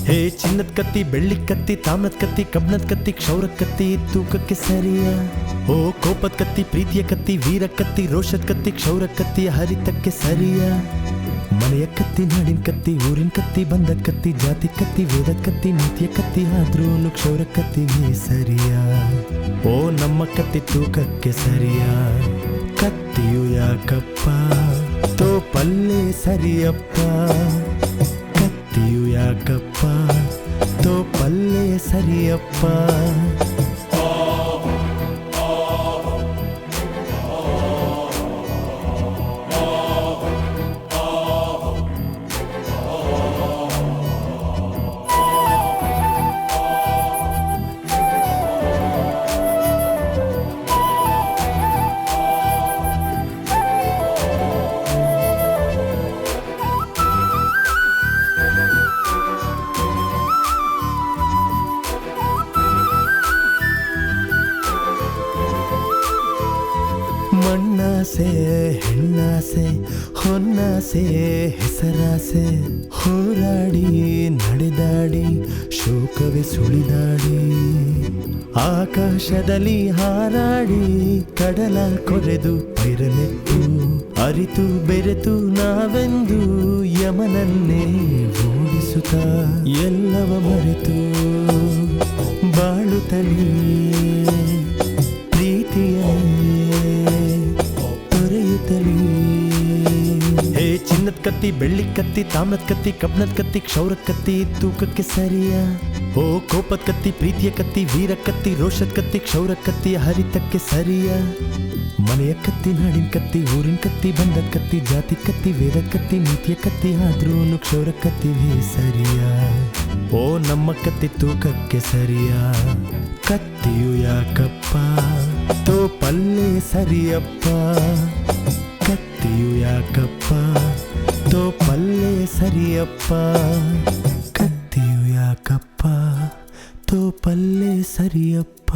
ಹೇ ಚಿನ್ನದ ಕತ್ತಿ ಬೆಳ್ಳಿ ಕತ್ತಿ ತಾಮ್ರದ ಕತ್ತಿ ಕಬ್ಣದ ಕತ್ತಿ ಕ್ಷೌರ ಕತ್ತಿ ತೂಕಕ್ಕೆ ಸರಿಯ ಓ ಕೋಪದ ಕತ್ತಿ ಪ್ರೀತಿಯ ಕತ್ತಿ ವೀರ ಕತ್ತಿ ರೋಷದ ಕತ್ತಿ ಕ್ಷೌರ ಕತ್ತಿ ಹರಿತಕ್ಕೆ ಸರಿಯ ಮನೆಯ ಕತ್ತಿ ನಾಡಿನ ಕತ್ತಿ ಊರಿನ ಕತ್ತಿ ಬಂದ ಕತ್ತಿ ಜಾತಿ ಕತ್ತಿ ವೇದ ಕತ್ತಿ ನೀತಿಯ ಕತ್ತಿ ಆದ್ರೂ ಕ್ಷೌರ ಕತ್ತಿಗೆ ಸರಿಯ ಓ ನಮ್ಮ ಕತ್ತಿ ತೂಕಕ್ಕೆ ಸರಿಯ ಕತ್ತಿಯು ಯಾಕಪ್ಪ ತೋ ಪಲ್ಲೆ ಸರಿಯಪ್ಪ ಕತ್ತಿಯು ಯಾಕಪ್ಪ ತೋ ಪಲ್ಲೆ ಸರಿಯಪ್ಪ ಮಣ್ಣಾಸೆ ಹೆಣ್ಣಾಸೆ ಹೊನ್ನಾಸೆ ಹೆಸರಾಸೆ ಹೋರಾಡಿ ನಡೆದಾಡಿ ಶೋಕವೇ ಸುಳಿದಾಡಿ ಆಕಾಶದಲ್ಲಿ ಹಾರಾಡಿ ಕಡಲ ಕೊರೆದು ಪೈರನೆತ್ತು ಅರಿತು ಬೆರೆತು ನಾವೆಂದು ಯಮನನ್ನೇ ಓಡಿಸುತ್ತ ಎಲ್ಲವ ಮರೆತು ಬಾಳುತ್ತಲೇ ಪ್ರೀತಿಯ ಹೇ ಚಿನ್ನದ ಕತ್ತಿ ಬೆಳ್ಳಿ ಕತ್ತಿ ತಾಮ್ರದ ಕತ್ತಿ ಕಬ್ಣದ ಕತ್ತಿ ಕ್ಷೌರ ಕತ್ತಿ ತೂಕಕ್ಕೆ ಸರಿಯ ಓ ಕೋಪದ ಕತ್ತಿ ಪ್ರೀತಿಯ ಕತ್ತಿ ವೀರ ಕತ್ತಿ ರೋಷದ ಕತ್ತಿ ಕ್ಷೌರ ಕತ್ತಿ ಹರಿತಕ್ಕೆ ಸರಿಯ ಮನೆಯ ಕತ್ತಿ ನಾಡಿನ ಕತ್ತಿ ಊರಿನ ಕತ್ತಿ ಬಂದ ಕತ್ತಿ ಜಾತಿ ಕತ್ತಿ ವೇದ ಕತ್ತಿ ನೀತಿಯ ಕತ್ತಿ ಆದ್ರೂ ಕ್ಷೌರ ಕತ್ತಿಗೆ ಸರಿಯ ಓ ನಮ್ಮ ಕತ್ತಿ ತೂಕಕ್ಕೆ ಸರಿಯ ಕತ್ತಿಯು ಯಾಕಪ್ಪ ತೋ ಪಲ್ಲೆ ಸರಿಯಪ್ಪ ಕತ್ತಿಯು ಯಾಕಪ್ಪ ತೋ ಪಲ್ಲೆ ಸರಿಯಪ್ಪ ಕತ್ತಿಯು ಯಾಕಪ್ಪ ತೋ ಪಲ್ಲೆ ಸರಿಯಪ್ಪ